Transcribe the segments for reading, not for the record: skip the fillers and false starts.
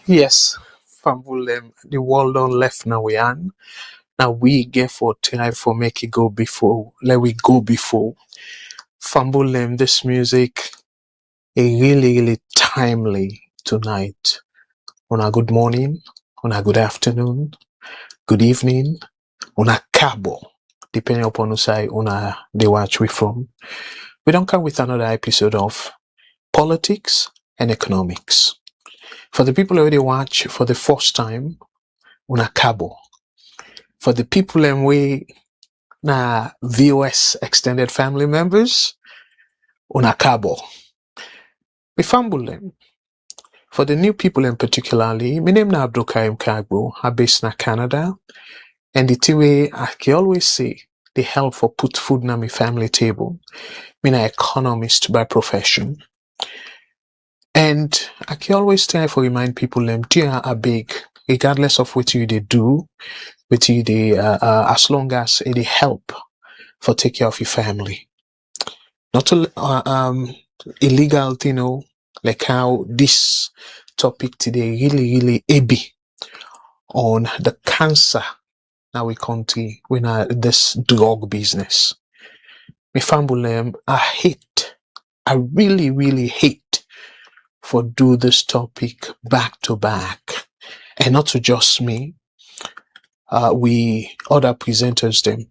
Yes, Fambulem, the world don't left now we are. Now we get for try for make it go before. Let we go before. Fambulem, this music is really timely tonight. On a good morning, on a good afternoon, good evening, on a cabo, depending upon who side on a they watch we from. We don't come with another episode of Politics and Economics. For the people who already watch for the first time, on a cabo. For the people and we na VOS extended family members, una cabo. We fumble them. For the new people in particularly, my name na Abdul Karim Kagbo, I'm based in Canada, and the thing way I can always say, the help for put food na my family table. Me na economist by profession. And I can always try for remind people them, dear are big, regardless of what you they do, what you they as long as it help for take care of your family. Not illegal, like how this topic today really heavy on the cancer now we country when this drug business. Me family, I really hate for do this topic back to back, and not to just me. We other presenters them,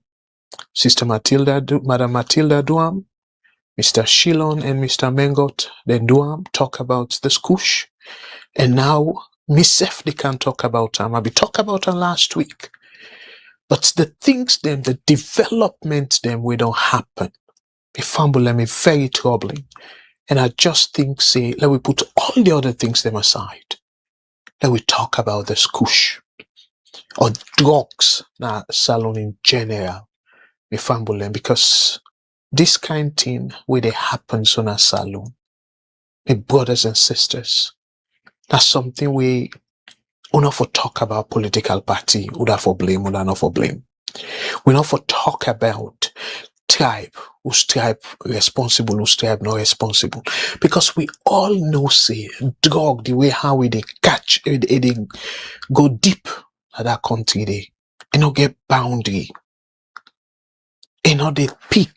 Madam Matilda Duam, Mr. Shilon and Mr. Mengot, then Duam talk about this Kush. And now, myself, they can talk about them. I be talk about them last week. But the things them, the development them, we don't happen. The fumble them is very troubling. And I just think, say, let we put all the other things them aside. Let we talk about this Kush. Or drugs, na salon in general. The fumble them, because this kind of thing where they happens on a salon, my brothers and sisters, that's something we not for talk about political party, would have for blame, would not for blame. We not for talk about tribe, who's tribe responsible, who's tribe not responsible. Because we all know, say, drug, the way how we they catch, they go deep at that country, they not get boundary. They peak.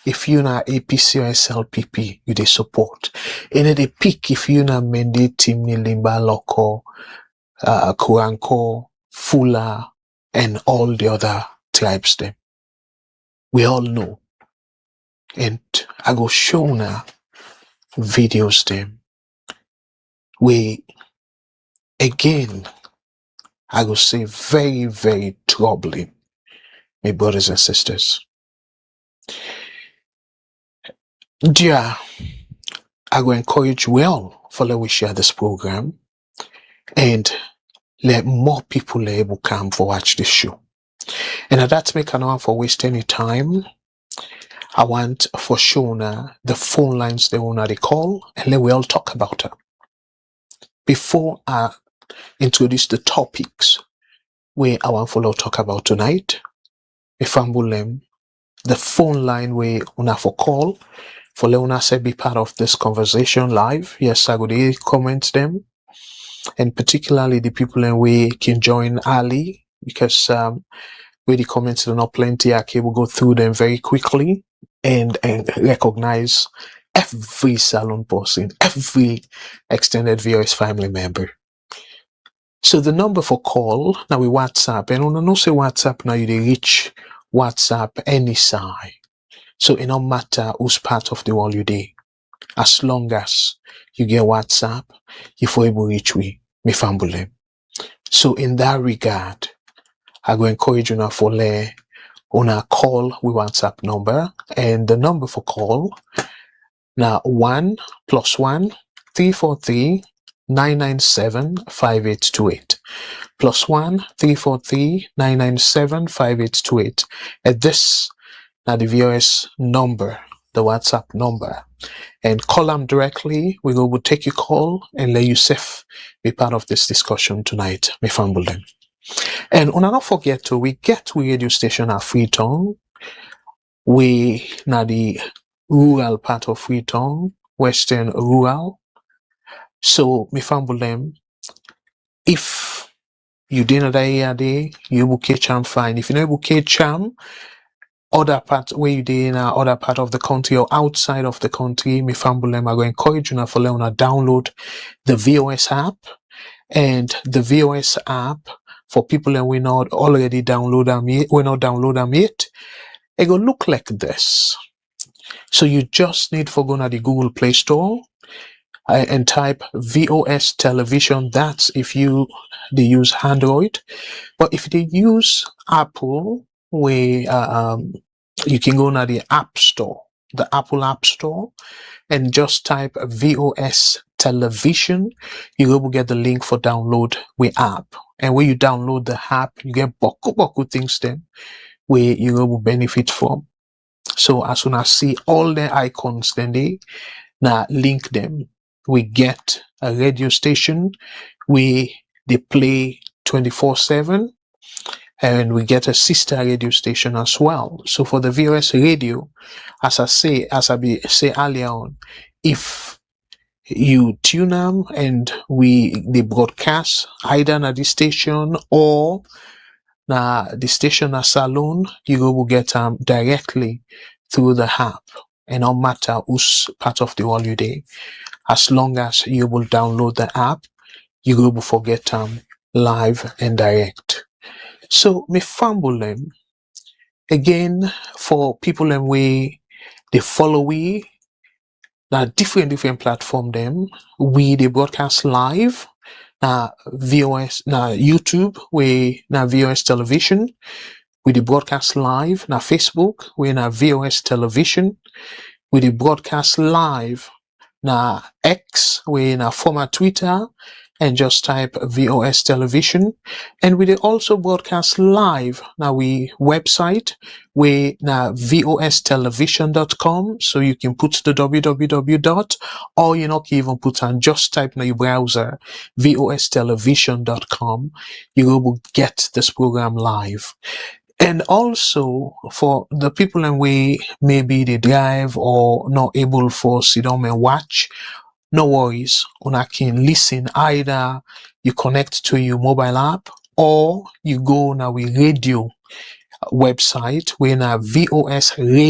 If you na APC or SLPP, you they support. They peak if you na Mende, Timni, Limba, Loko, Kuranko, Fula, and all the other tribes them. We all know. And I go show na videos them. We, again, I go say very troubling, my brothers and sisters. Dear, I go encourage well for let we share this program and let more people able come for watch this show. And that's make an hour for waste any time. I want for sure now the phone lines they wanna call and let we all talk about it. Before I introduce the topics where I want for talk about tonight, if I'm them, the phone line where una for call for Leona say be part of this conversation live. Yes, I would comment them. And particularly the people in we can join early because where the comments are not plenty, I will go through them very quickly and recognize every salon person, every extended VOS family member. So the number for call, now we WhatsApp, and on no say WhatsApp, now you reach WhatsApp any side. So it don't matter who's part of the world you day. As long as you get WhatsApp, you for able reach me family. So in that regard, I go encourage you now for on a call with WhatsApp number, and the number for call now 1 + 1 343 997 5828 +1 343 997 5828. And this now the VOS number, the WhatsApp number, and call them directly. We will take your call and let you safe be part of this discussion tonight, my family. And not forget to we get we radio station at Freetown. We now the rural part of Freetown, Western rural. So my family, If you did not area there, you will catch am fine. If you know able catch am, other part where you did in other part of the country or outside of the country, me family, I go encourage you for learn download the VOS app. And the VOS app, for people that we not already download them yet, we not download them yet, it go look like this. So you just need to go to the Google Play Store and type VOS television. That's if they use Android. But if they use Apple, you can go to the App Store, the Apple App Store, and just type VOS television. You will get the link for download the app. And when you download the app, you get boku things then where you will benefit from. So as soon as see all the icons, then they now link them. We get a radio station where they play 24/7. And we get a sister radio station as well. So for the VOS radio, as I say earlier on, if you tune them and they broadcast either at the station or the station as alone, you will get them directly through the app. And no matter whose part of the world you're there, as long as you will download the app, you will forget them live and direct. So me fumble them again for people and they follow now different platform them they broadcast live VOS YouTube VOS television the broadcast live Facebook VOS television the broadcast live X former Twitter and just type VOS television. And we also broadcast live we website vostelevision.com, so you can put the www. Or you can even put and just type in your browser vostelevision.com. You will get this program live. And also for the people and maybe they drive or not able for sit down and watch, no worries, una can listen. Either you connect to your mobile app or you go now we radio website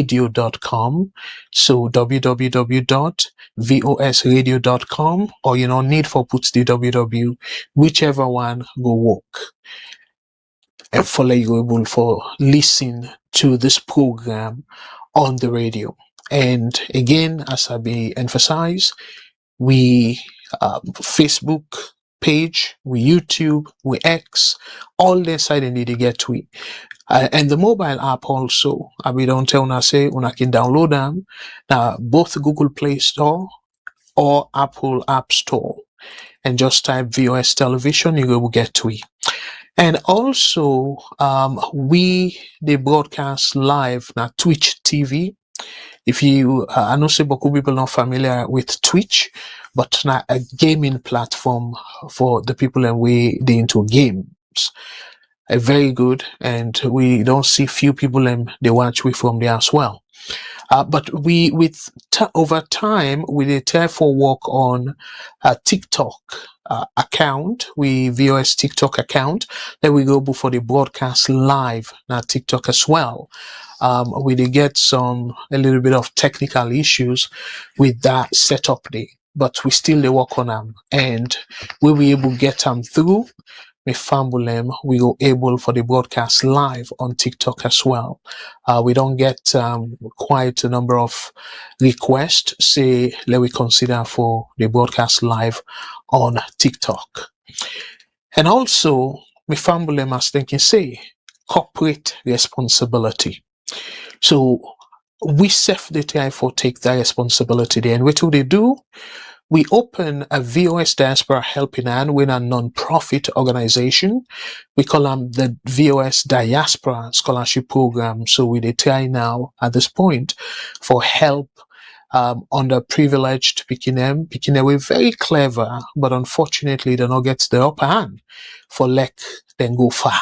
vosradio.com, so www.vosradio.com, or need for put the www, whichever one go work. And for you able for listen to this program on the radio. And again, as I be emphasize, we Facebook page, we YouTube, we X, all the side and need to get to it. And the mobile app also, we don't tell una say una can download them both Google Play Store or Apple App Store, and just type VOS television, you will get to it. And also, they broadcast live now Twitch TV. If you, I know say beaucoup people not familiar with Twitch, but now a gaming platform for the people and they into games. Very good, and we don't see few people and they watch we from there as well. But over time, we did therefore work on a TikTok account, VOS TikTok account, then we go for the broadcast live now TikTok as well. We did get a little bit of technical issues with that setup there, but we still work on them, and we were able to get them through. We fumble them, we go able for the broadcast live on TikTok as well. We don't get quite a number of requests, say, let we consider for the broadcast live on TikTok. And also, we fumble them as thinking, say, corporate responsibility. So, we self-try for take that responsibility there. And what do they do? We open a VOS Diaspora Helping Hand with a non-profit organization. We call them the VOS Diaspora Scholarship Program. So we try now at this point for help underprivileged picking away very clever, but unfortunately they don't get the upper hand for then go far.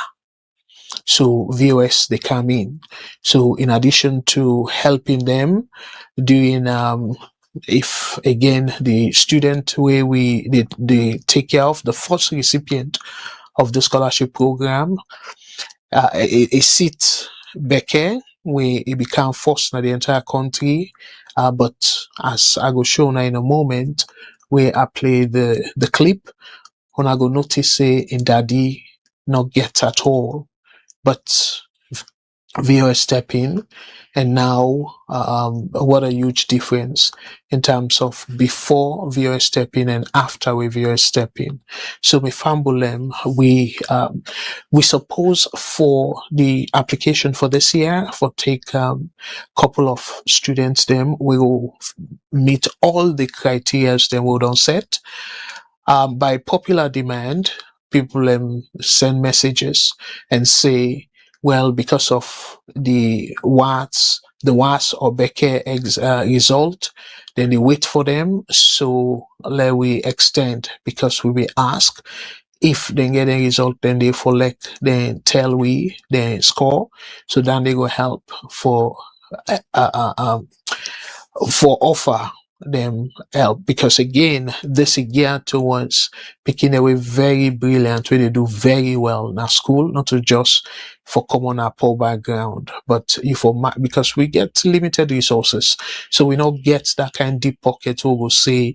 So VOS, they come in. So in addition to helping them doing if again the student where they take care of, the first recipient of the scholarship program, a seat beke where it become first in the entire country. But as I go show now in a moment, where I play the clip, when I go notice say in daddy not get at all, but VOS step in, and now what a huge difference in terms of before VOS step in and after we VOS step in. So with Fambulem, we suppose for the application for this year, for take couple of students, them we will meet all the criteria them we don't set. By popular demand, people send messages and say, well, because of the WAS or Becker result, then they wait for them. So let we extend, because we will ask if they get a result, then they select, then tell we, then score. So then they go help uh, uh, uh, for offer them help, because again this is geared towards picking away very brilliant where they do very well in our school, not to just for common or poor background, but if for because we get limited resources, so we don't get that kind of deep pocket who will say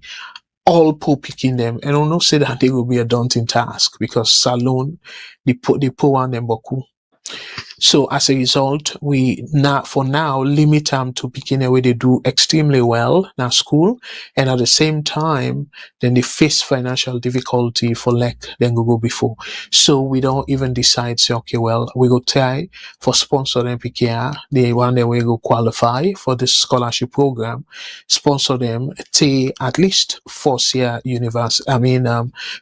all poor picking them, and we'll not say that they will be a daunting task, because salon they poor one them boku. So as a result, we now, for now, limit them to picking where they do extremely well in our school, and at the same time, then they face financial difficulty for like then go before. So we don't even decide, say, okay, well, we go try for sponsor them PKR, the one that we go qualify for this scholarship program, sponsor them to at least 4-year university,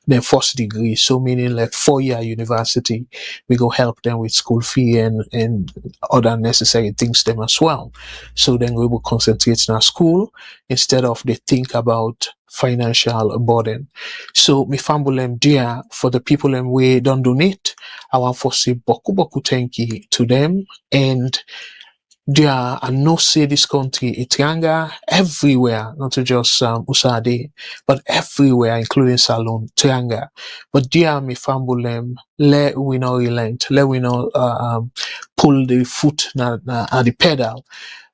the first degree, so meaning like 4-year university. We go help them with school fee and other necessary things them as well. So then we will concentrate in our school instead of they think about financial burden. So me fambulem dear for the people and we don't donate, I want for say boku thank you to them, and there are no say this country, Itranga, everywhere, not to just Usade, but everywhere, including Salon, Trianga. But dear me fambulem, let we not relent, let we not pull the foot at the pedal.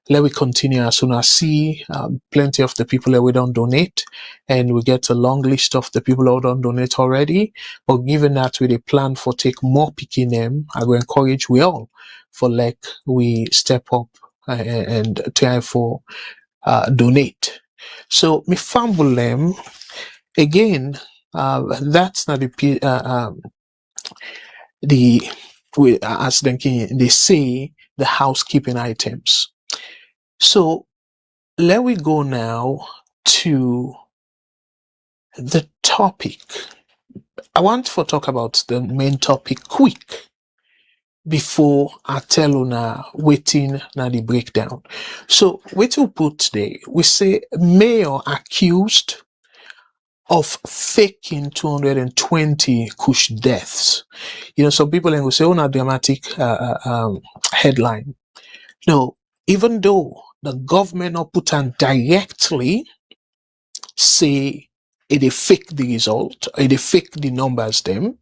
Let we continue as soon as see plenty of the people that we don't donate, and we get a long list of the people who don't donate already. But given that we plan for take more picking them, I will encourage we all for like we step up and try for donate. So me fumble them again. That's not the we as they say the housekeeping items. So let we go now to the topic. I want to talk about the main topic quick before I tell you now waiting now the breakdown. So what to put today, we say mayor accused of faking 220 Kush deaths. You know, some people will say, oh, not dramatic headline. No, even though the government not put on directly say it fake the result, it fake the numbers them,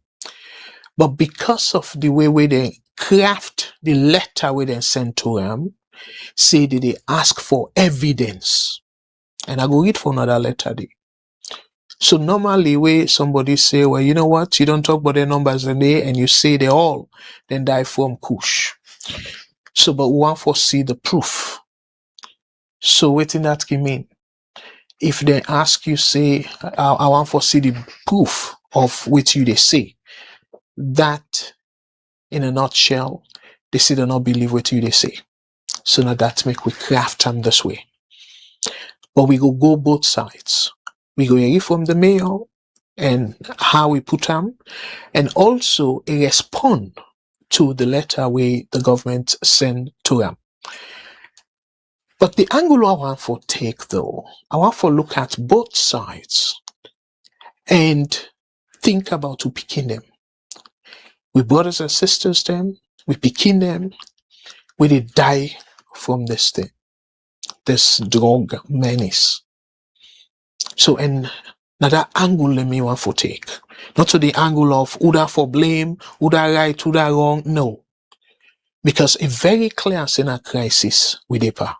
but because of the way where they craft the letter where they send to them, say that they ask for evidence. And I go read for another letter there. So normally where somebody say, well, you know what, you don't talk about the numbers a day and you say they all then die from Kush. So but we want to see the proof. So what in that can mean? If they ask you, say, I want to see the proof of what you they say, that in a nutshell, they say they not believe what you they say. So now that make we craft them this way. But we go both sides. We go hear from the mayor and how we put them, and also respond to the letter we the government send to them. But the angle I want for take though, I want for look at both sides and think about who picking them. We brothers and sisters them, we picking them, we did die from this thing, this drug menace. So, and now that angle let me want to take. Not to the angle of who that for blame, who that right, who that wrong. No. Because a very clear in a crisis with EPA.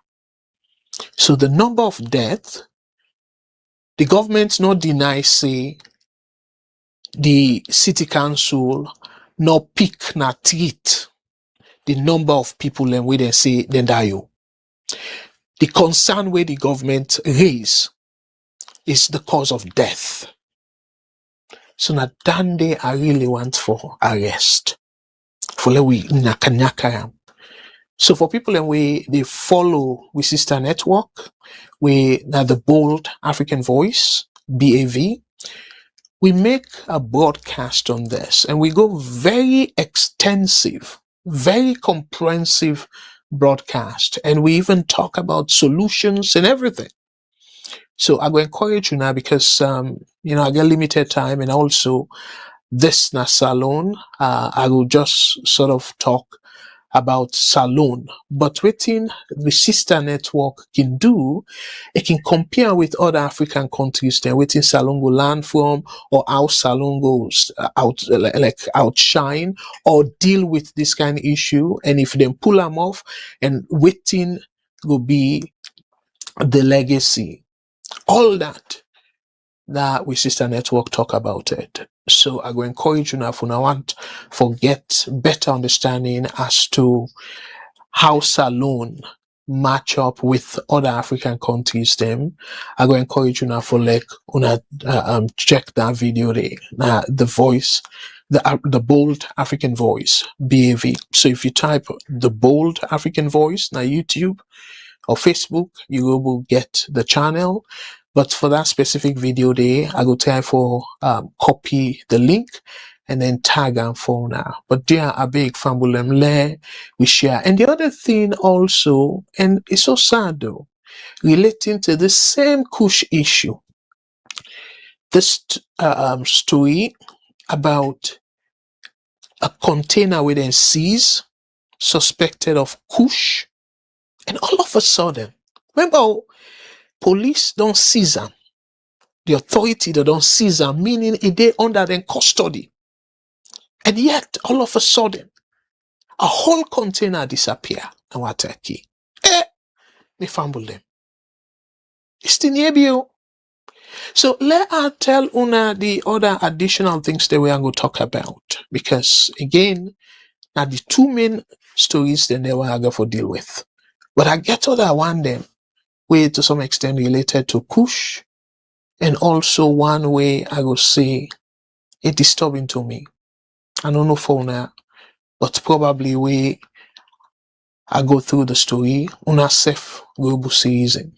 So the number of deaths, the government not deny say the city council not pick not treat the number of people and where they say then die. The concern where the government raise is the cause of death. So now that day I really want for arrest. For we nyaka. So for people and we they follow with Sister Network, we now the Bold African Voice, BAV, we make a broadcast on this and we go very extensive, very comprehensive broadcast. And we even talk about solutions and everything. So I will encourage you now because, I get limited time and also this na salon, I will just sort of talk about salon, but within the sister network can do, it can compare with other African countries then within salon go learn from or how salon goes like outshine or deal with this kind of issue, and if they pull them off and within will be the legacy, all that we sister network talk about it. So I will encourage you now if you want get better understanding as to how salon match up with other African countries them. I go encourage you now for check that video there. The voice, the Bold African Voice, BAV. So if you type the Bold African Voice na YouTube or Facebook, you will get the channel. But for that specific video there, I go try for copy the link and then tag and phone now. But there are big fambulem we share. And the other thing also, and it's so sad though, relating to the same Kush issue, this story about a container with a seize suspected of Kush, and all of a sudden, remember, police don't seize them. The authority they don't seize them, meaning it they under their custody. And yet, all of a sudden, a whole container disappear. And what a key. Me fumble them. It's the nebio. So let us tell Una the other additional things that we are going to talk about. Because again, now the two main stories that they were going to deal with. But I get other one them way to some extent related to Kush. And also one way I will say it disturbing to me. I don't know for now, but probably way I go through the story, Una self will be season.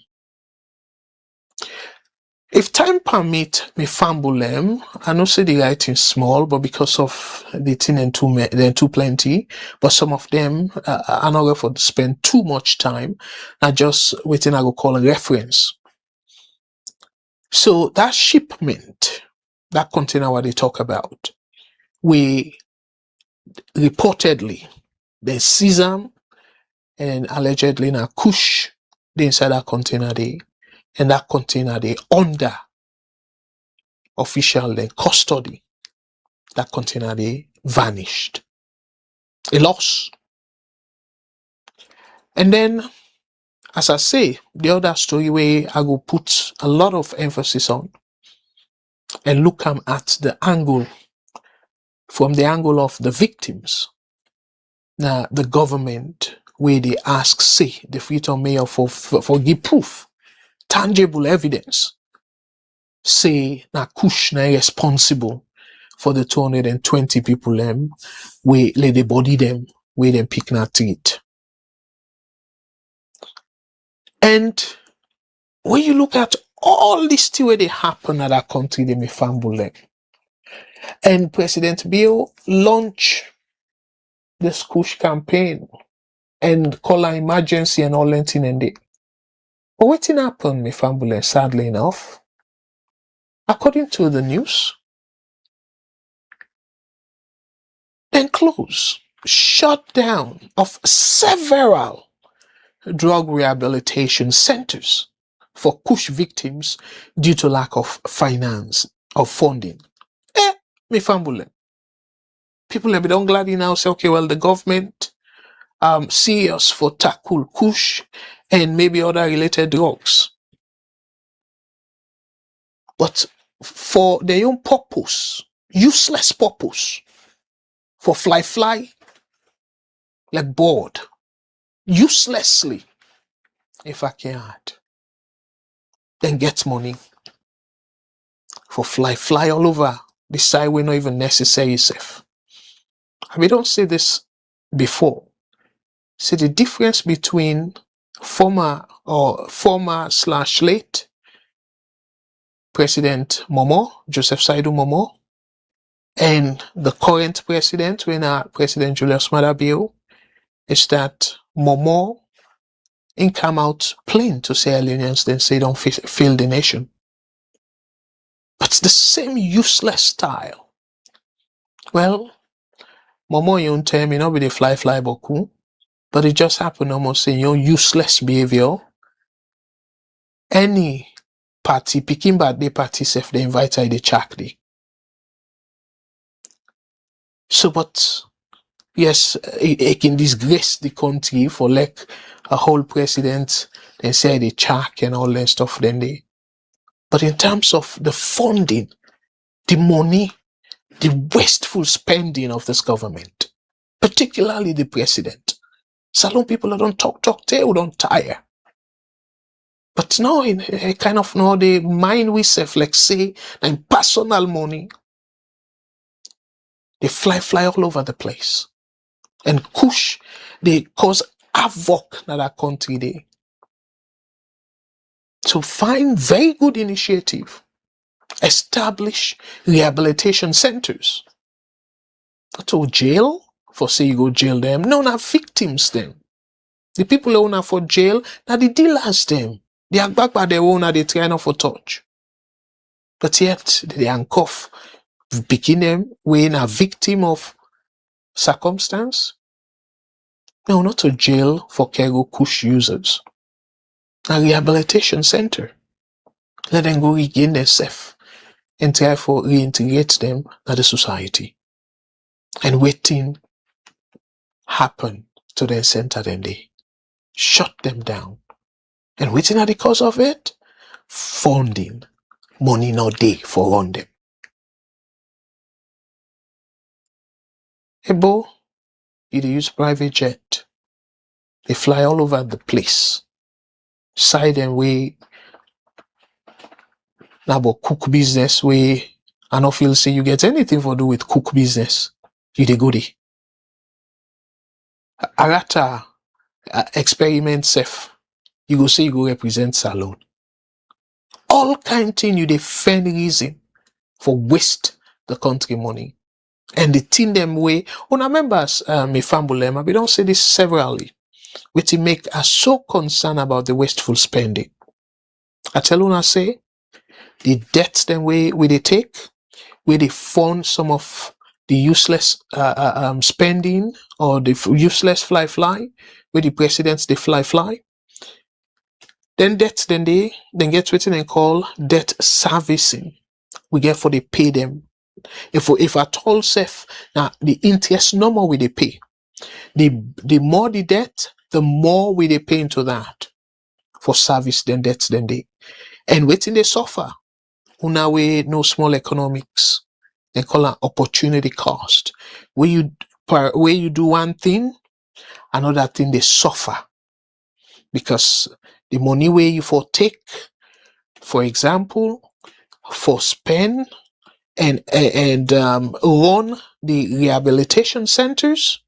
If time permit me fumble them, I know say the writing small, but because of the thing and they're too plenty, but some of them are not going to spend too much time. I just waiting I go call a reference. So that shipment, that container what they talk about, we reportedly they seize them and allegedly na Kush the inside that container they, and that container they under official custody. That container they vanished. A loss. And then, as I say, the other story where I will put a lot of emphasis on and look at the angle, from the angle of the victims. Now, the government, where they ask, say, the Freetown Mayor for give proof, tangible evidence, say, na Kush na responsible for the 220 people them, where let the body them, where them pick na teeth. And when you look at all this thing where they happen at that country, they may fumble them. And President Bill launched the Kush campaign and call an emergency and all that thing and they. But what thing happened, me fumble, sadly enough? According to the news, then close, shut down of several drug rehabilitation centers for Kush victims due to lack of finance, of funding. Me fambule. People have been glad now say, okay, well, the government serious for tackle Kush and maybe other related drugs. But for their own purpose, useless purpose, for fly, like bored, uselessly, if I can add, then get money for fly all over the side we're not even necessary safe. We don't say this before. See the difference between former / late President Momo, Joseph Saidu Momo, and the current president, when President Julius Maada Bio, is that Momo ain't come out plain to Sierra Leoneans, then say don't fail the nation. But it's the same useless style. Well, Momo you tell me not be the fly boku, but it just happened almost in your useless behavior. Any party, picking bad the party self, they invite the check day. So, but yes, it can disgrace the country for like a whole president, they say the check and all that stuff, then they. But in terms of the funding, the money, the wasteful spending of this government, particularly the president, salon people don't talk, they don't tire. But now in a kind of now the mind we self like say and personal money, they fly all over the place. And Kush, they cause havoc in that country there. So find very good initiative. Establish rehabilitation centers. Not to jail, for say you go jail them. No, not victims them. The people who are for jail, now the dealers them. They are back by their own, they try not for touch. But yet, they handcuff, picking them, when a victim of circumstance. No, not to jail for Kego Kush users. A rehabilitation center. Let them go regain themselves and try for reintegrate them to the society. And waiting happen to their center then they shut them down. And waiting at the cause of it, funding, money not day for run them. Ebo, you use private jet. They fly all over the place. Side and way. Now about cook business way. I don't feel say you get anything for do with cook business. You dey go there. Arata experiment safe. You go say you go represent salon. All kind thing you defend reason for waste the country money. And the thing them way, una members me fambulema, we don't say this severally, which make us so concerned about the wasteful spending. I tell una say the debts them way they take, where they fund some of the useless spending or the useless fly, where the presidents they fly. Then debts then get written and call debt servicing. We get for they pay them. If at all safe, now the interest no more we they pay. The more the debt, the more we they pay into that for service then debts then they. And waiting they suffer. Una way no small economics. They call it opportunity cost. Where you do one thing, another thing they suffer. Because the money where you for take, for example, for spend and run the rehabilitation centers,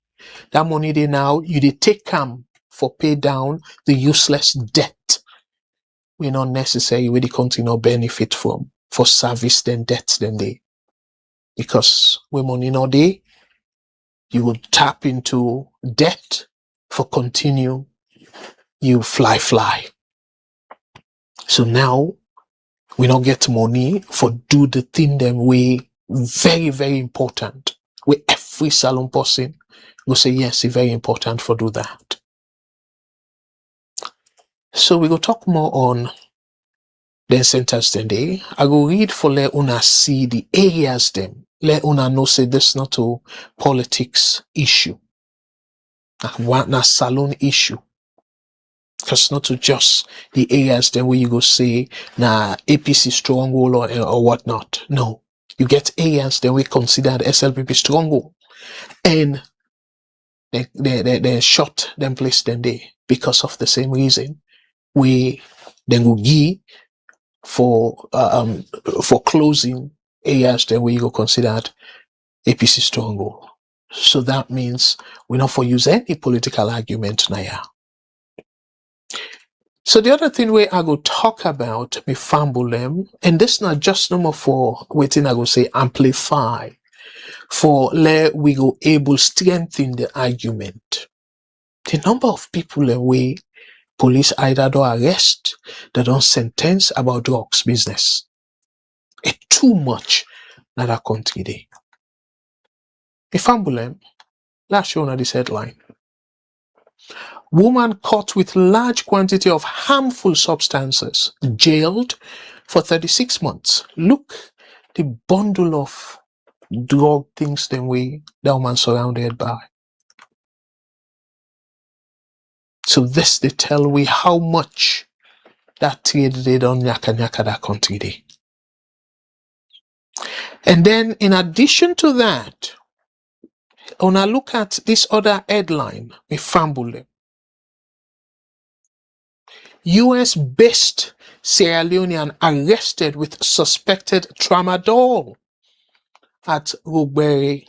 that money they now you they take them for pay down the useless debt. We're not necessary where the country no benefit from for service then debts then they. Because when money not there, you will tap into debt for continue you fly. So now we don't get money for do the thing them way very, very important. Where every salon person will say yes, it's very important for do that. So we go talk more on then centers them there. I go read for let una see the areas them. Let una know say this not a politics issue. Na salon issue. Because not to just the areas then where you go say na APC stronghold or whatnot. No. You get areas then we consider the SLPP stronghold. And they shut them place them there because of the same reason. We then go give for closing areas then where you go consider APC stronghold. So that means we not for use any political argument now. So the other thing where I go talk about me fumble them, and this not just number for waiting I go say amplify for let we go able strengthen the argument. The number of people away police either do arrest, they don't sentence about drugs business. It's too much in that country there. Me fumble them, last show on this headline. Woman caught with large quantity of harmful substances, jailed for 36 months. Look, the bundle of drug things them way that woman surrounded by. So this they tell we how much that trade they don't nyaka that country day. And then in addition to that, when I look at this other headline, we fumble them. US-based Sierra Leonean arrested with suspected tramadol at Rugberry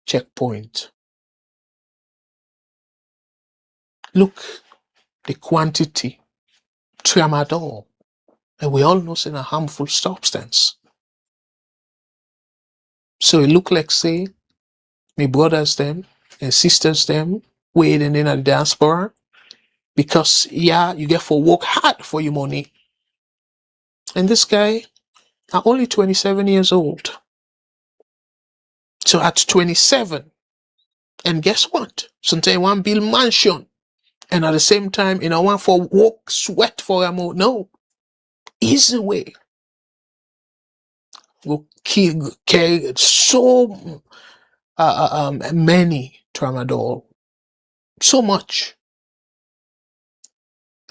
checkpoint. Look, the quantity, tramadol, and we all know it's a harmful substance. So it look like, say, my brothers them and sisters them waiting in the diaspora, because yeah, you get for work hard for your money. And this guy are only 27 years old. So at 27, and guess what? Sometimes one build mansion, and at the same time, you know, one for work, sweat for a more. No, easy way. Go kill, carry so many tramadol, so much,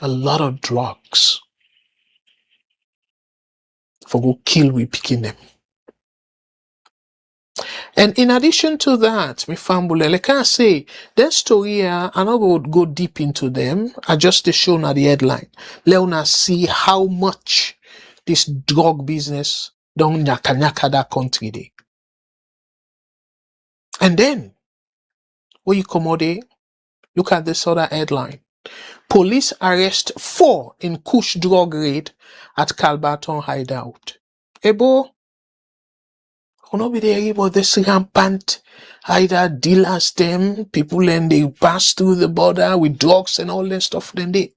a lot of drugs for go kill we picking them. And in addition to that, me fambule, like I say, that story here, I not go deep into them. I just show now the headline. Let us see how much this drug business don't nyaka that country day. And then, when you come out there, look at this other headline. Police arrest 4 in Kush drug raid at Calbaton hideout. Ebo, no be there about this rampant either dealers them, people and they pass through the border with drugs and all that stuff then they.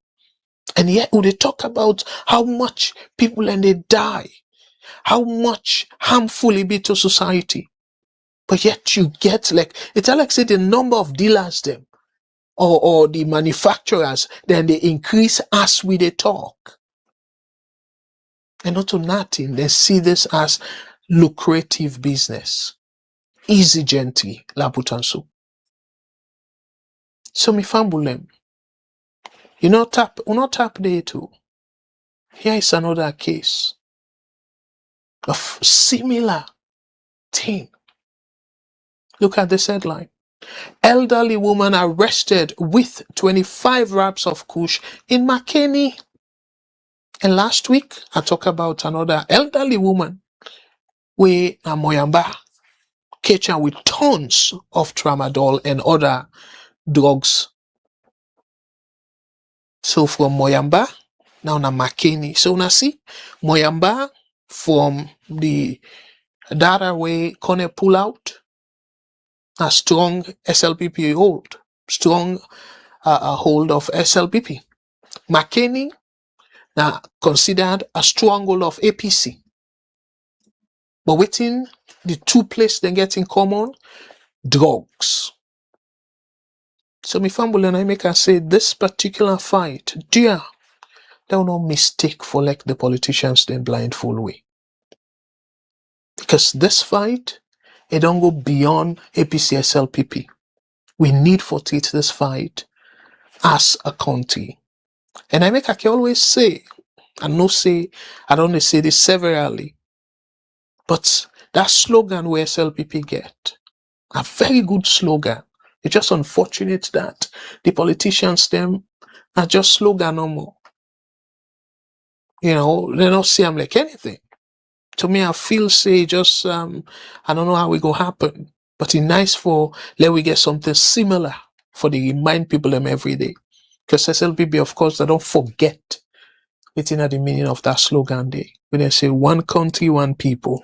And yet when they talk about how much people and they die, how much harmful it be to society. But yet you get like, it's like say the number of dealers them or the manufacturers, then they increase as we they talk. And not to nothing, they see this as lucrative business. Easy gently, labutansu. So me fambulem. You not tap there too. Here is another case of similar thing. Look at this headline. Elderly woman arrested with 25 wraps of kush in McKinney. And last week, I talked about another elderly woman where Moyamba catch her with tons of tramadol and other drugs. So from Moyamba, now na McKinney. So now see, Moyamba from the data way Kone pull out a strong SLPP hold, strong hold of SLPP. McKinney now considered a stronghold of APC. But within the two places they get in common, drugs. So me family and I make her say this particular fight, dear, they will not mistake for like the politicians then blindfold way. Because this fight, it don't go beyond APC SLPP. We need for it this fight as a country. And I can always say, I don't say this severally, but that slogan where SLPP get, a very good slogan. It's just unfortunate that the politicians them are just slogan no more. You know, they don't see them like anything. To me, I feel say just I don't know how it go happen, but it's nice for let we get something similar for the remind people them every day. Because SLPP, of course, they don't forget within the meaning of that slogan day. When they say one country, one people,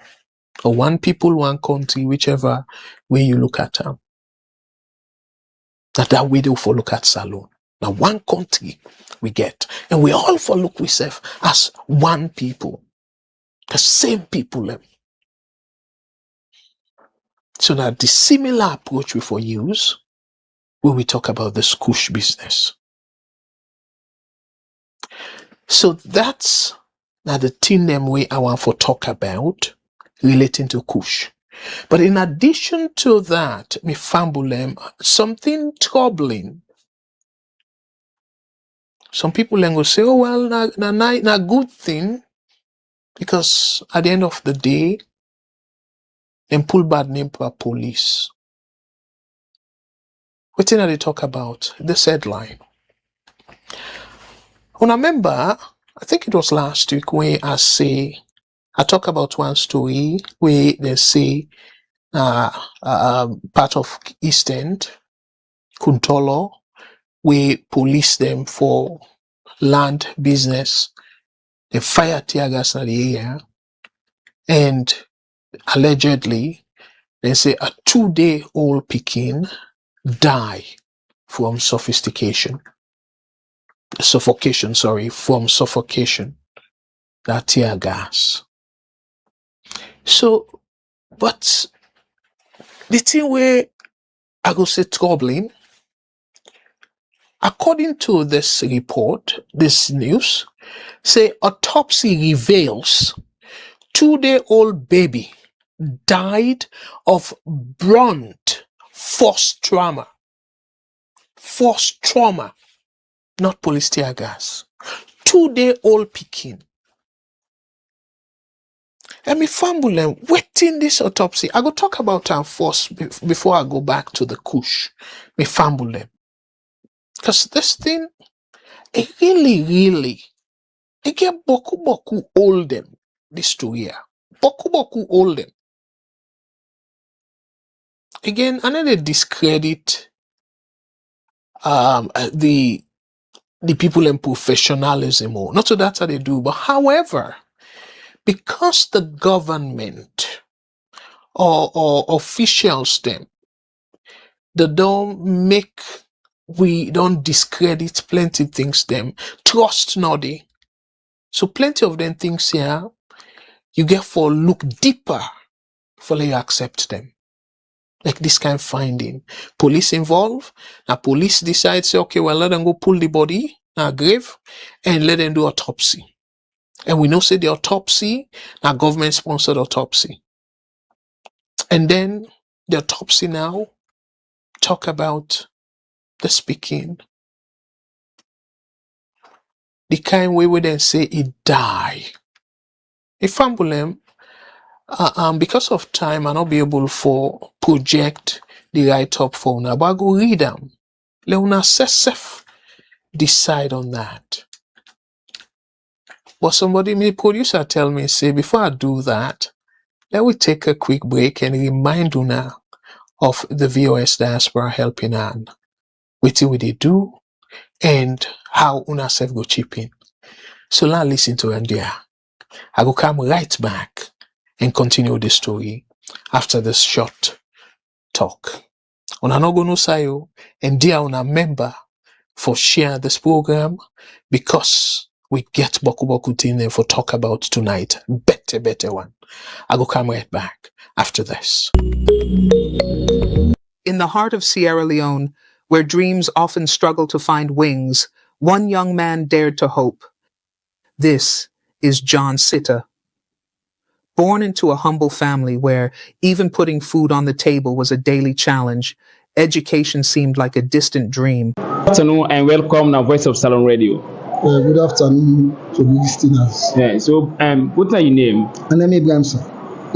or one people, one country, whichever way you look at them. That way they for look at Salon. Now one country we get, and we all for look we self as one people. The same people them. So that the similar approach we for use when we talk about this Kush business. So that's now the thing them way I want to talk about relating to Kush. But in addition to that, me fambulem something troubling. Some people then go say, oh well, na good thing, because at the end of the day, them pull bad name for police. What thing are they talk about? This headline. When I remember, I think it was last week where I talk about one story where they say part of East End, Kuntolo, where police them for land business. They fire tear gas in the area, and allegedly, they say a 2-day-old Pekin die from suffocation, that tear gas. So, but the thing where I go say troubling, according to this report, this news, say autopsy reveals 2-day-old baby died of blunt force trauma. Force trauma, not police tear gas. 2-day-old Pekin. And me fambulem, waiting this autopsy. I go talk about her first before I go back to the Kush. Me fambulem. Because this thing, it really, it get boku old them, this story here. Boku old them. Again, I know they discredit the people in professionalism or not so that's how they do, but however, because the government or officials them, they don't discredit plenty things them, trust nobody. So plenty of them things here, you get for look deeper for let you accept them. Like this kind of finding. Police involved. Now police decide, say, okay, well, let them go pull the body, grave, and let them do autopsy. And we know, say, the autopsy, now government-sponsored autopsy. And then the autopsy now talk about the speaking. The kind way we then say it die. If ambulem, because of time, I'll not be able for project the write-up for now, but I go read them. Let una self decide on that. But somebody, my producer, tell me, say, before I do that, let we take a quick break and remind una of the VOS Diaspora Helping Hand. What they do and how una self go chip in. So now listen to Andia. I will come right back and continue the story after this short talk. Una no go no sayo and dear una member for share this program because we get boku thing there for talk about tonight. Better one. I will come right back after this. In the heart of Sierra Leone, where dreams often struggle to find wings, one young man dared to hope. This is John Sitta. Born into a humble family where even putting food on the table was a daily challenge, education seemed like a distant dream. Good afternoon and welcome to Voice of Salon Radio. Good afternoon to the listeners. Yeah, so what are your name? My name is Ibrahim, sir.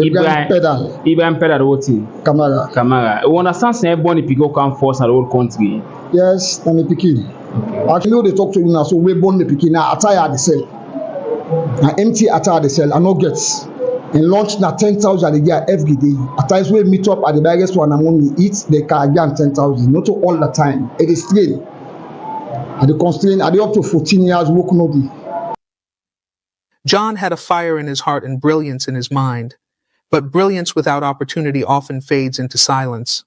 Ibrahim Pedal. Ibrahim Pedal, what thing? Kamara. Kamara. You understand say everybody people come first in the whole country. Yes, I'm a pikin. Okay. Actually, they talk to you now, so we born the pikin. Now, attire the cell. Now, empty attire the cell. I no get. In lunch, na 10,000 a year every day. At times, we meet up at the biggest one and when we eat, they can get 10,000. Not all the time. It is strain. At the constraint, at the up to 14 years, work no day. John had a fire in his heart and brilliance in his mind, but brilliance without opportunity often fades into silence.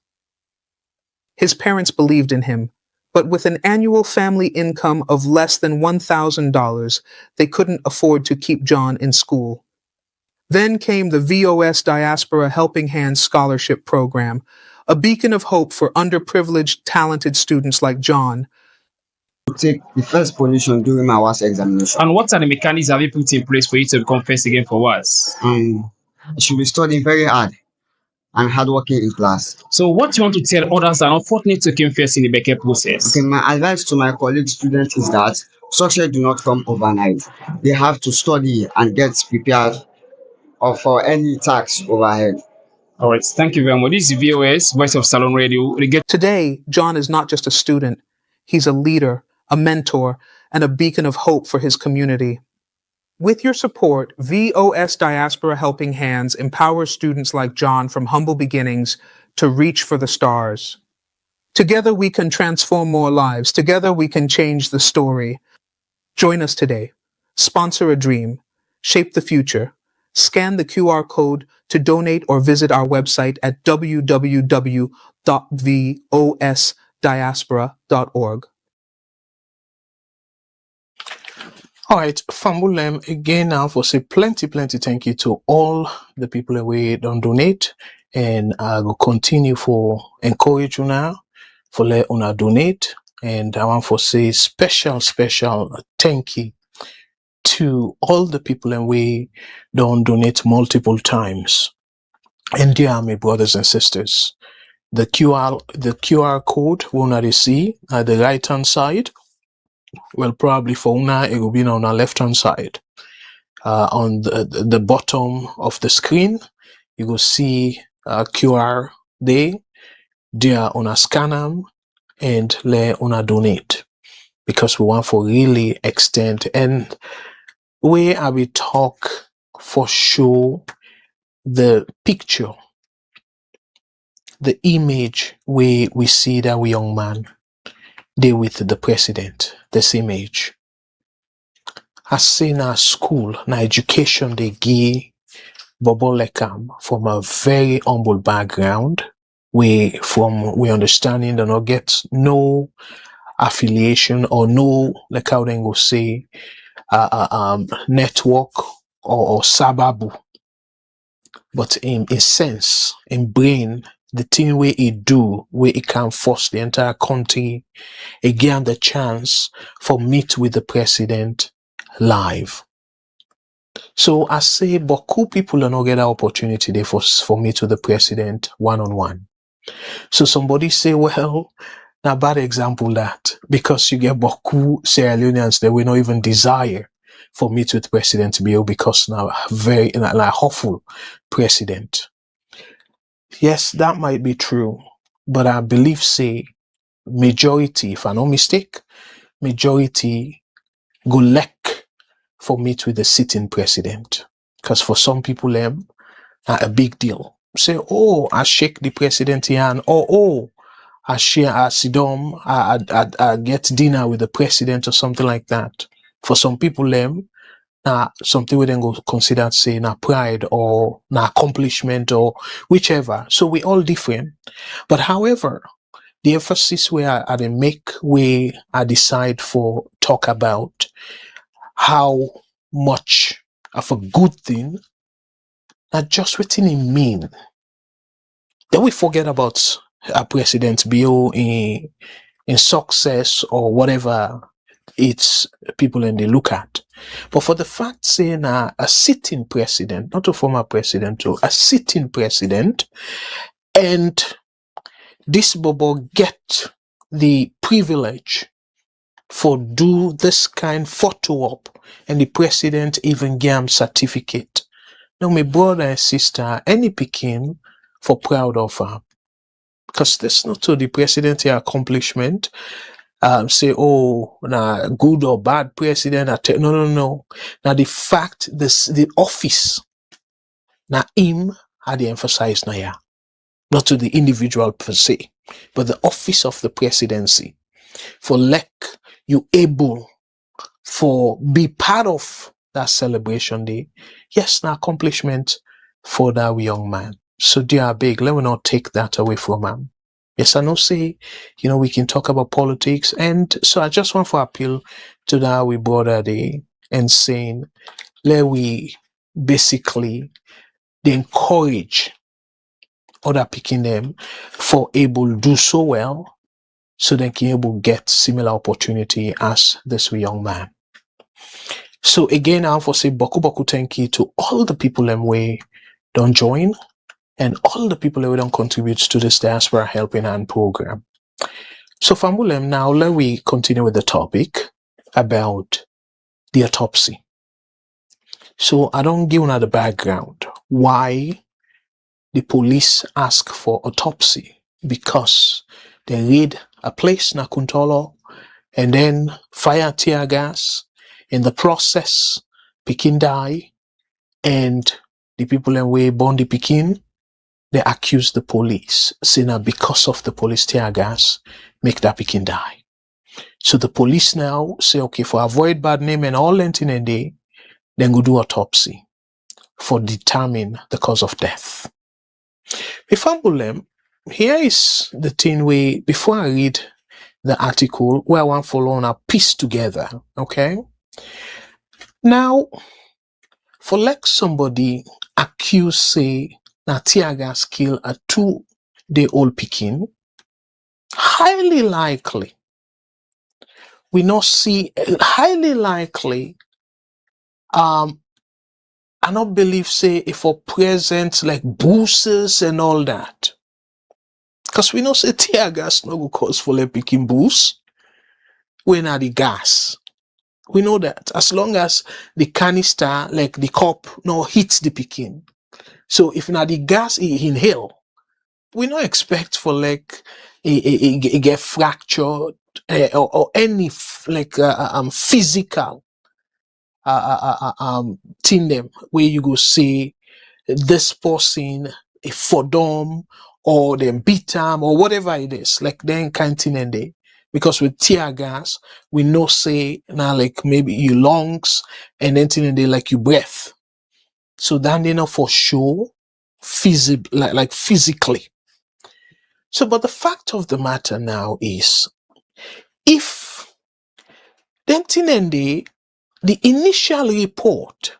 His parents believed in him, but with an annual family income of less than $1,000, they couldn't afford to keep John in school. Then came the VOS Diaspora Helping Hands Scholarship Program, a beacon of hope for underprivileged, talented students like John. Take the first position during my WAS examination. And what are the mechanisms have you put in place for you to become first again for WAS? I should be studying very hard and hardworking in class. So what do you want to tell others that are unfortunate to come first in the Becker process? Okay, my advice to my colleague students is that success do not come overnight. They have to study and get prepared for any task overhead. All right, thank you very much. This is VOS, Voice of Salon Radio. Today, John is not just a student. He's a leader, a mentor, and a beacon of hope for his community. With your support, VOS Diaspora Helping Hands empowers students like John from humble beginnings to reach for the stars. Together we can transform more lives. Together we can change the story. Join us today. Sponsor a dream. Shape the future. Scan the QR code to donate or visit our website at www.vosdiaspora.org. All right, Fambulem, again now for say plenty thank you to all the people that we don't donate, and I will continue for encourage you now for let una donate, and I want for say special thank you to all the people and we don't donate multiple times. And dear my brothers and sisters, the QR code we already see at the right hand side. Well, probably for una, it will be on our left-hand side. On the bottom of the screen, you will see QR there on a scan them and let una donate, because we want for really extend. And where I will talk for sure the picture, the image where we see that young man there with the president, this image. I say na school, na education they give Bobo Lekam from a very humble background. We understanding they not get no affiliation or no, like how they go say, network or sababu. But in sense, in brain, the thing where it do, where it can force the entire country again the chance for meet with the president live. So I say, but cool people are not get that opportunity there for meet with the president one-on-one. So somebody say, well, now bad example that, because you get Baku Sierra Leoneans that we not even desire for meet with President Bill because now very like hopeful president. Yes, that might be true, but I believe say majority, if I'm not mistake, majority go lack for meet with the sitting president. Because for some people, a big deal. Say, oh, I shake the president hand, or oh, I share, I sit down, I get dinner with the president or something like that. For some people, something we then go consider say na pride or na accomplishment or whichever. So we all different. But however, the emphasis where I make, where I decide for talk about how much of a good thing, not just what it mean. Then we forget about a president Bill in success or whatever it's people and they look at. But for the fact saying a sitting president, not a former president, or a sitting president, and this bobo get the privilege for do this kind photo op, and the president even give him certificate. Now, my brother and sister, any picking for proud of her, because that's not to the president accomplishment. Say, oh, nah, good or bad president. No. Now the fact, the office, now him had the emphasize now, yeah, not to the individual per se, but the office of the presidency. For like you able for be part of that celebration day, yes, an accomplishment for that young man. So dear big, let me not take that away from him. Yes, I know say, we can talk about politics, and so I just want to appeal to that we brother day and saying, let we basically they encourage other picking them for able to do so well, so they can able get similar opportunity as this young man. So again, I want to say boku thank you to all the people them way don't join, and all the people who don't contribute to this Diaspora Helping Hand program. So Famulem, now let we continue with the topic about the autopsy. So I don't give you the background why the police ask for autopsy, because they raid a place na Kuntolo and then fire tear gas. In the process, Pekin die, and the people in way born the Pekin, they accuse the police, saying that because of the police tear gas, make that Pekin die. So the police now say, okay, for avoid bad name and all lengthen a day, then go do autopsy for determine the cause of death. Here is the thing where, before I read the article, where I want to follow on a piece together, okay? Now, for like somebody accuse, say, that tear gas kill a 2-day-old Pekin, highly likely, we not see, highly likely, I not believe, say, if for present like bruises and all that. Because we know say tear gas no go cause for like Pekin bruise. We know the gas. We know that as long as the canister, like the cup, no hits the Pekin. So if now the gas inhale, we don't expect for like it get fractured or any physical thing them where you go say this person for them or them beat them or whatever it is, like then kind thing and they. Because with tear gas, we know say now like maybe your lungs and then thing and they like your breath. So that they know for sure like physically. So but the fact of the matter now is, if then thing and they, the initial report,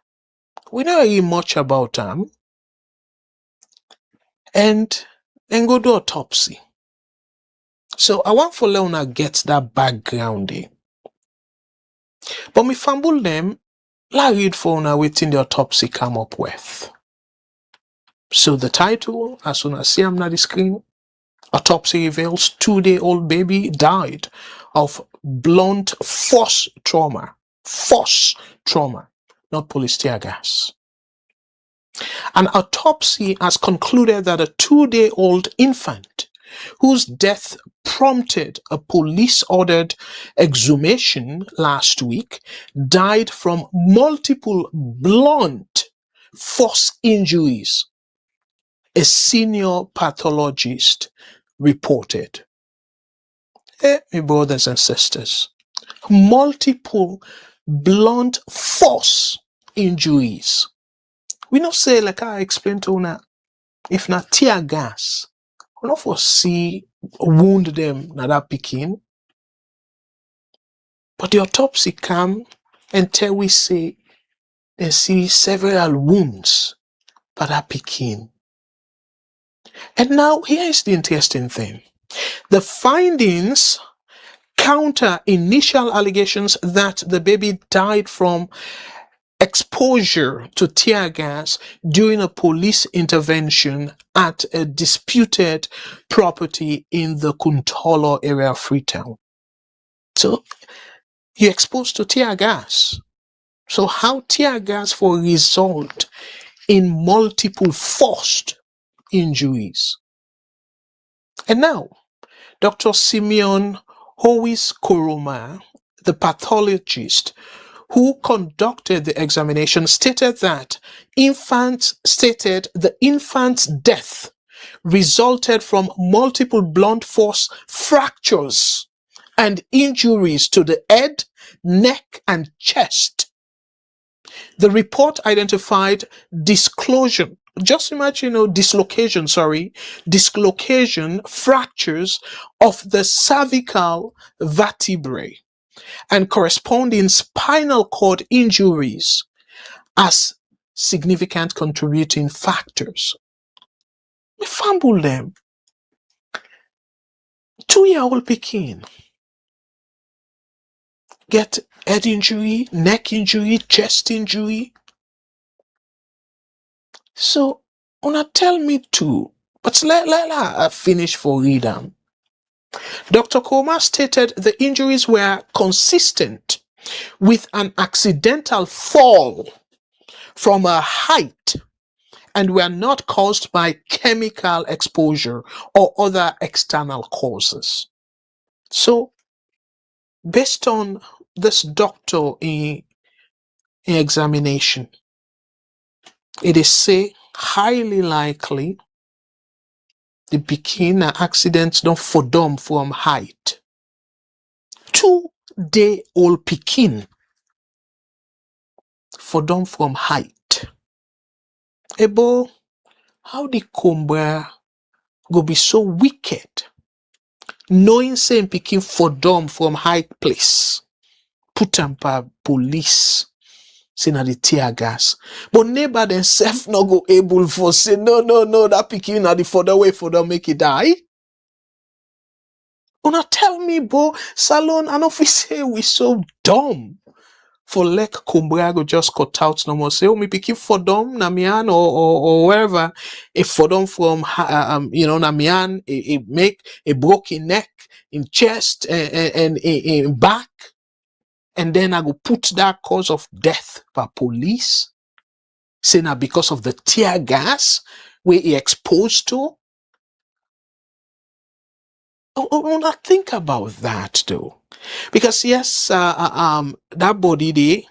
we don't hear much about them, and then go do autopsy. So I want for Leona get that background there. But me fumble them, la read for now waiting the autopsy come up with. So the title, as soon as see I'm on the screen, autopsy reveals 2-day-old baby died of blunt force trauma. Force trauma, not police tear gas. An autopsy has concluded that a 2-day-old infant whose death prompted a police-ordered exhumation last week died from multiple blunt force injuries, a senior pathologist reported. My brothers and sisters, multiple blunt force injuries. We not say, like I explained to you, if not tear gas, we not foresee wound them na that Pekin. But the autopsy come and tell we say they see several wounds by that Pekin. And now here is the interesting thing. The findings counter initial allegations that the baby died from exposure to tear gas during a police intervention at a disputed property in the Kuntolo area of Freetown. So you're exposed to tear gas. So how tear gas will result in multiple forced injuries? And now, Dr. Simeon Hois Koroma, the pathologist who conducted the examination, stated the infant's death resulted from multiple blunt force fractures and injuries to the head, neck, and chest. The report identified dislocation, fractures of the cervical vertebrae and corresponding spinal cord injuries as significant contributing factors. We fumble them. 2-year-old pikin get head injury, neck injury, chest injury. So, una tell me too, but let finish for reading. Dr. Koma stated the injuries were consistent with an accidental fall from a height and were not caused by chemical exposure or other external causes. So, based on this doctor in examination, it is say highly likely the pikin accidents don't fall down from height. 2-day-old pikin fall down from height. Ebo, how the Kumbra go be so wicked, knowing same pikin fall down from high place, put am pa police, say na the tear gas. But neighbor themselves not go able for say no, that pikin na the further way for them make it die. Una tell me, bo, Salon, I know if we say we so dumb for like Kumbra go just cut out no more. Say, oh, me pikin for them, Namian or wherever, if for them from Namian, it make a broken neck in chest and in back, and then I go put that cause of death by police. Say now because of the tear gas where he exposed to. I think about that though, because yes, that body day,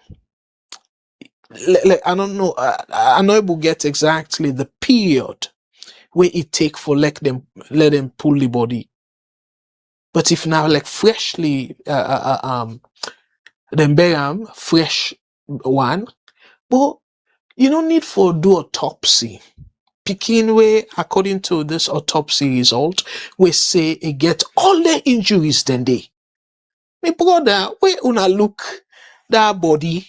I don't know, I'm not able to get exactly the period where it take for let them pull the body. But if now like freshly, them bury fresh one, but you don't need for do autopsy. Pikin way, according to this autopsy result, we say it get all the injuries then they. My brother, where una look that body,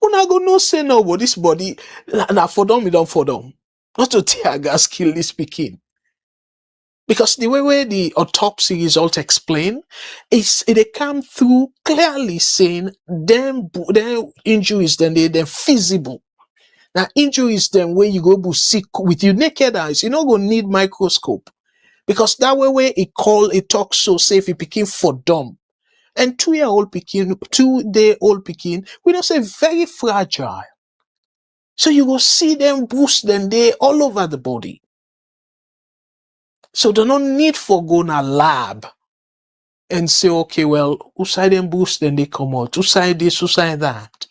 una go no say no, but this body, na for them, we don't for them. Not to tear gas kill this pikin. Because the way the autopsy result explain is they come through clearly saying them injuries then they're feasible. Now injuries then where you go to see with your naked eyes, you not gonna need microscope. Because that way it talks so safe it became for dumb. And 2-day-old pikin, we don't say very fragile. So you will see them boost them they all over the body. So they don't need for go na lab and say, okay, well, who side them boost then they come out, who side this, who side that.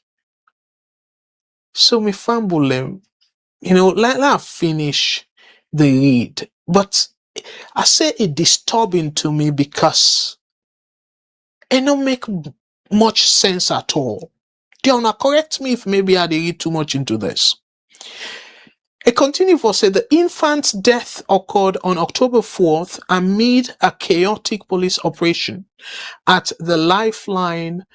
So me fumble them. Let I finish the read. But I say it disturbing to me because it don't make much sense at all. Do you want to correct me if maybe I read too much into this? It continues for say the infant's death occurred on October 4th amid a chaotic police operation at the Lifeline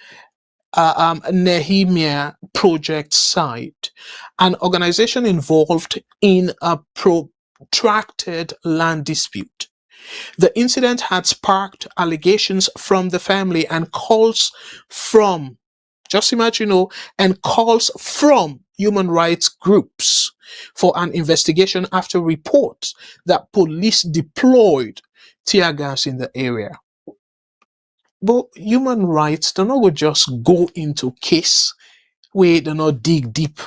Nehemiah project site, an organization involved in a protracted land dispute. The incident had sparked allegations from the family and calls from, just imagine, and calls from human rights groups for an investigation after reports that police deployed tear gas in the area. But human rights, they're not going to just go into case where they not dig deep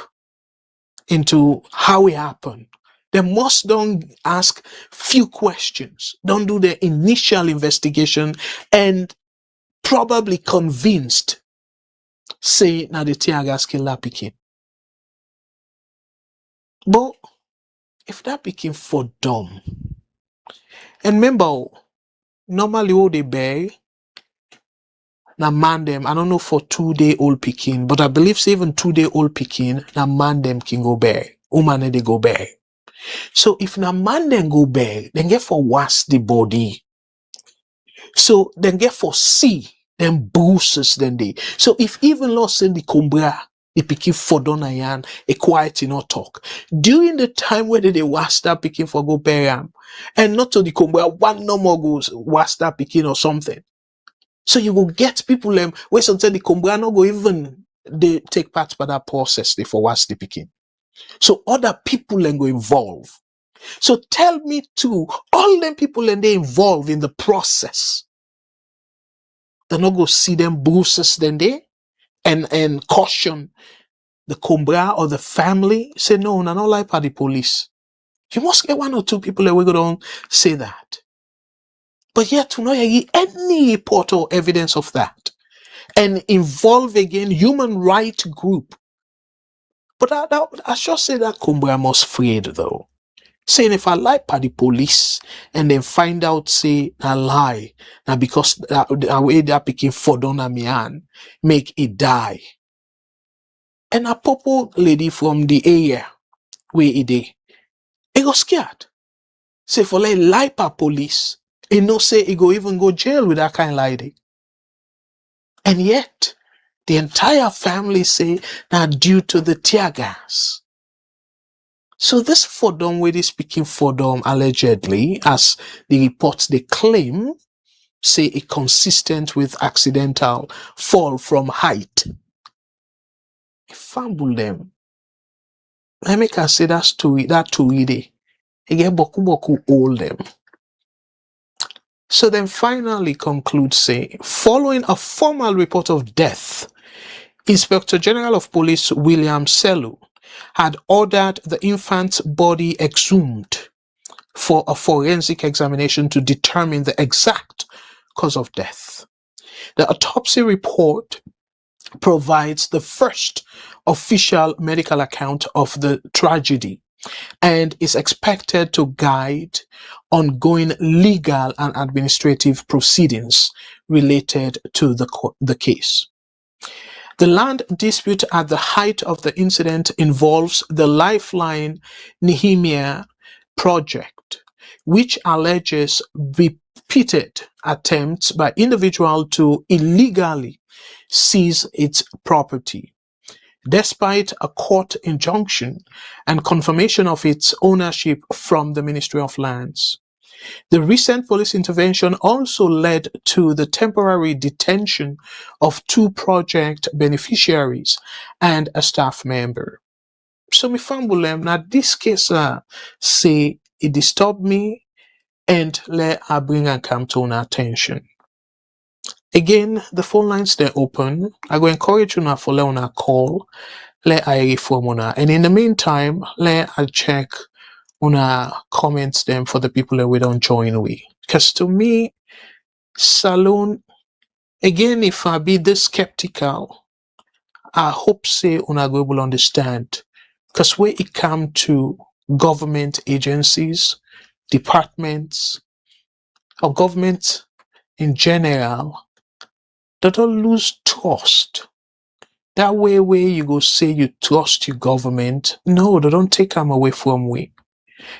into how it happened. They must don't ask few questions, don't do the initial investigation and probably convinced, say, now the tear gas kill that pikin. But if that pikin for dumb, and remember, normally what they bury, now man them, I don't know for 2-day-old pikin, but I believe say even 2-day-old pikin, now man them can go bury, woman they go bury. So if na man then go bury, then get for wash the body. So then get for see them bruises then they. So if even lost in the kumbra, the pikin for donayan, a quiet not talk. During the time where they wash that pikin for go bury am, and not to the kumbra, one no more goes wash that pikin or something. So you will get people where sometimes the kumbra no go even they take part by that process, they for wash the pikin. So other people then go involve. So tell me too, all them people and they involved in the process, they not go see them bruises then they and caution the Kumbra or the family. Say no, not like by the police. You must get 1 or 2 people that we go down say that. But yet to not get any report or evidence of that. And involve again human rights group. But I should say that Kumbra must afraid though. Saying if I lie by the police and then find out say a lie now because the way that picking for dona mian make it die. And a popo lady from the area where it is, it go scared. Say for like lie by police, it no say it go even go jail with that kind of lady. And yet the entire family say that due to the tear gas. So this Fordham where they speaking Fordham allegedly, as the reports they claim, say it consistent with accidental fall from height. Fumble them. I make us say that story there. It get boku all them. So then finally conclude say, following a formal report of death, Inspector General of Police William Sellu had ordered the infant's body exhumed for a forensic examination to determine the exact cause of death. The autopsy report provides the first official medical account of the tragedy and is expected to guide ongoing legal and administrative proceedings related to the case. The land dispute at the height of the incident involves the Lifeline Nehemiah project, which alleges repeated attempts by individuals to illegally seize its property. Despite a court injunction and confirmation of its ownership from the Ministry of Lands. The recent police intervention also led to the temporary detention of 2 project beneficiaries and a staff member. So me fambulem now this case say it disturbed me and let I bring and come to our attention. Again, the phone lines they're open. I go encourage you now for let una call, let I reform una. And in the meantime, let I check una comments them for the people that we don't join with. Because to me, Salone, again, if I be this skeptical, I hope say una go will understand. Because when it come to government agencies, departments, or government in general, they don't lose trust. That way where you go say you trust your government, no, they don't take them away from we.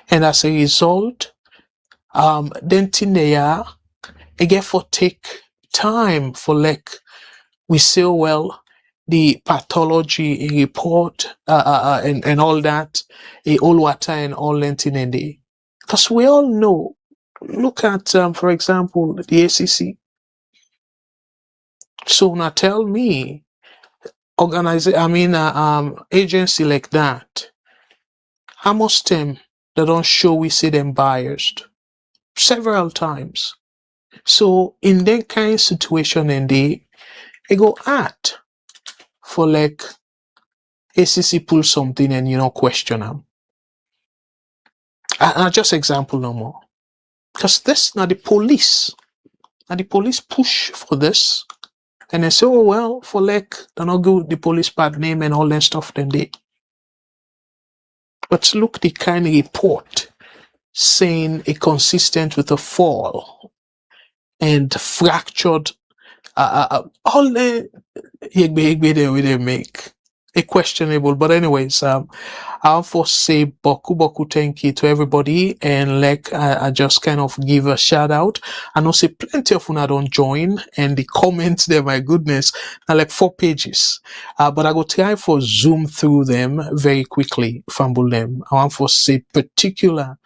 And as a result, then tinea, again for take time for like we say well the pathology report and all that, all water and all lentinende. Because we all know Look at, for example, the ACC. So now tell me, agency like that, how much them they don't show we see them biased several times. So in that kind of situation, and they go at for like ACC pull something and question them. I just example no more, because this now the police push for this, and they say, oh well, for like they not go the police part name and all that stuff. Then they, but look the kind of report saying it consistent with a fall and fractured all the they make a questionable. But anyways, I'll for say boku thank you to everybody, and like I just kind of give a shout out. I know say plenty of una don't join, and the comments there, my goodness, are like 4 pages. But I go try for zoom through them very quickly, fumble them. I want for say particular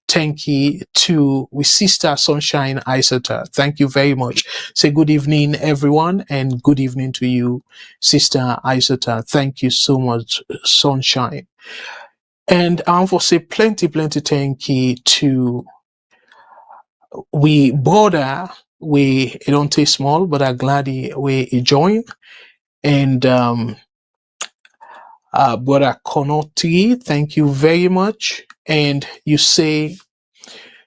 thank you to we Sister Sunshine Isota. Thank you very much. Say good evening, everyone, and good evening to you, Sister Isota. Thank you so much, Sunshine. And I want to say plenty thank you to we border. We don't take small, but I'm glad we join. And Brother Konoti, thank you very much. And you say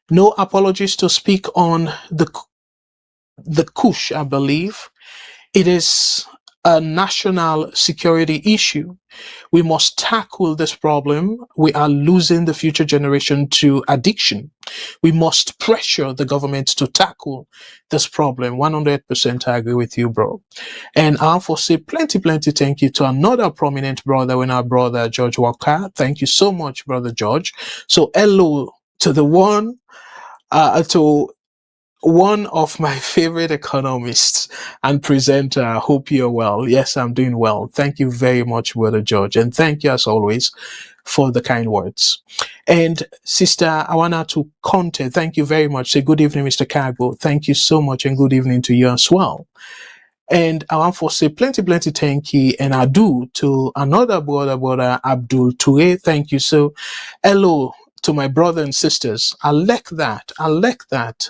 no apologies to speak on the Kush, I believe. It is a national security issue. We must tackle this problem. We are losing the future generation to addiction. We must pressure the government to tackle this problem. 100% I agree with you, bro. And I'll say plenty thank you to another prominent brother, when our brother George Walker. Thank you so much, brother George. So hello to the one, to one of my favorite economists and presenter. I hope you're well. Yes, I'm doing well. Thank you very much, Brother George. And thank you, as always, for the kind words. And Sister Awana to Conte, thank you very much. Say good evening, Mr. Kagbo. Thank you so much, and good evening to you as well. And I want to say plenty thank you, and I do to another brother Abdul Toure. Thank you. So hello to my brothers and sisters. I like that.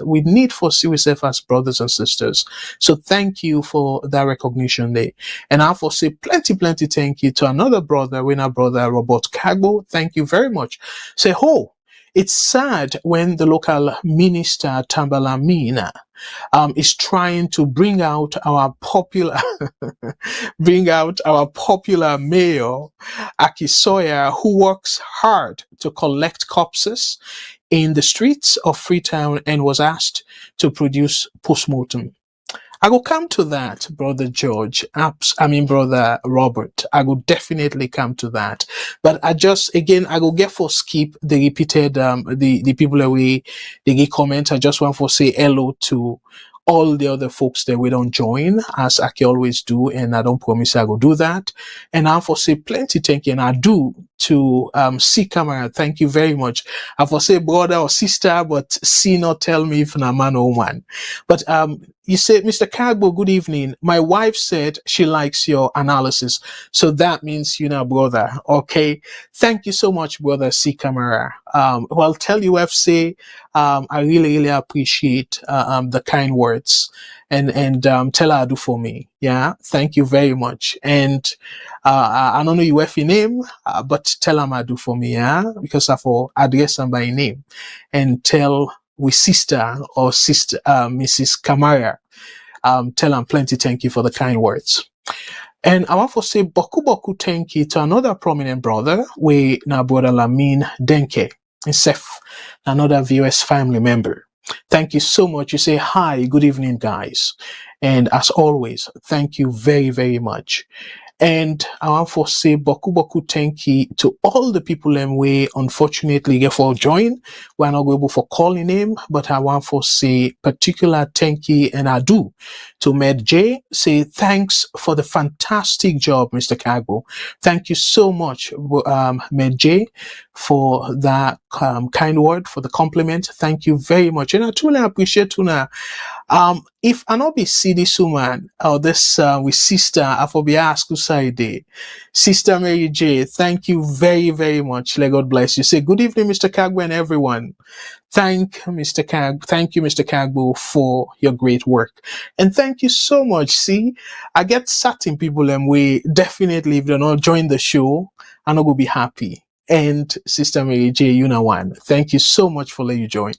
We need to see ourselves as brothers and sisters. So thank you for that recognition there. And I want to say plenty thank you to another brother, when our brother Robert Kagbo. Thank you very much. Say, it's sad when the local minister Tambala Mina is trying to bring out our popular mayor Akisoya, who works hard to collect corpses in the streets of Freetown and was asked to produce postmortem. I will come to that, Brother George. Brother Robert. I will definitely come to that. But I will get for skip the repeated, the people that they get comment. I just want to say hello to all the other folks that we don't join, as I can always do, and I don't promise I will do that. And I for say plenty thank you, and I do to C Camera. Thank you very much. I for say brother or sister, but C not tell me if I'm man or woman. But you said, Mr. Kagbo, good evening. My wife said she likes your analysis. So that means you're not brother. Okay. Thank you so much, brother C Camera. Well, tell you FC, I really appreciate the kind words, and tell her do for me. Yeah. Thank you very much. And I don't know your wife name, but tell her I do for me. Yeah. Because I for address them by name, and tell with sister or sister, Mrs. Kamara, tell them plenty thank you for the kind words. And I want to say boku thank you to another prominent brother, we na brother Lamin Denke, himself, another VOS family member. Thank you so much. You say hi, good evening, guys. And as always, thank you very much. And I want to say boku boku thank you to all the people them way unfortunately get for join. We're not able for calling him, but I want to say particular thank you and I do to Med J. Say thanks for the fantastic job, Mr. Kagbo. Thank you so much, Med J, for that kind word, for the compliment. Thank you very much. And I truly appreciate Tuna. If I not be see this woman or this with sister, I for be asked who side Sister Mary J, thank you very, very much. Let God bless you. Say good evening, Mr. Kagbo and everyone. Thank you, Mr. Kagbo, for your great work. And thank you so much. See, I get certain people and we definitely, if they not join the show, I'm not gonna be happy. And Sister Mary J, you know one. Thank you so much for letting you join.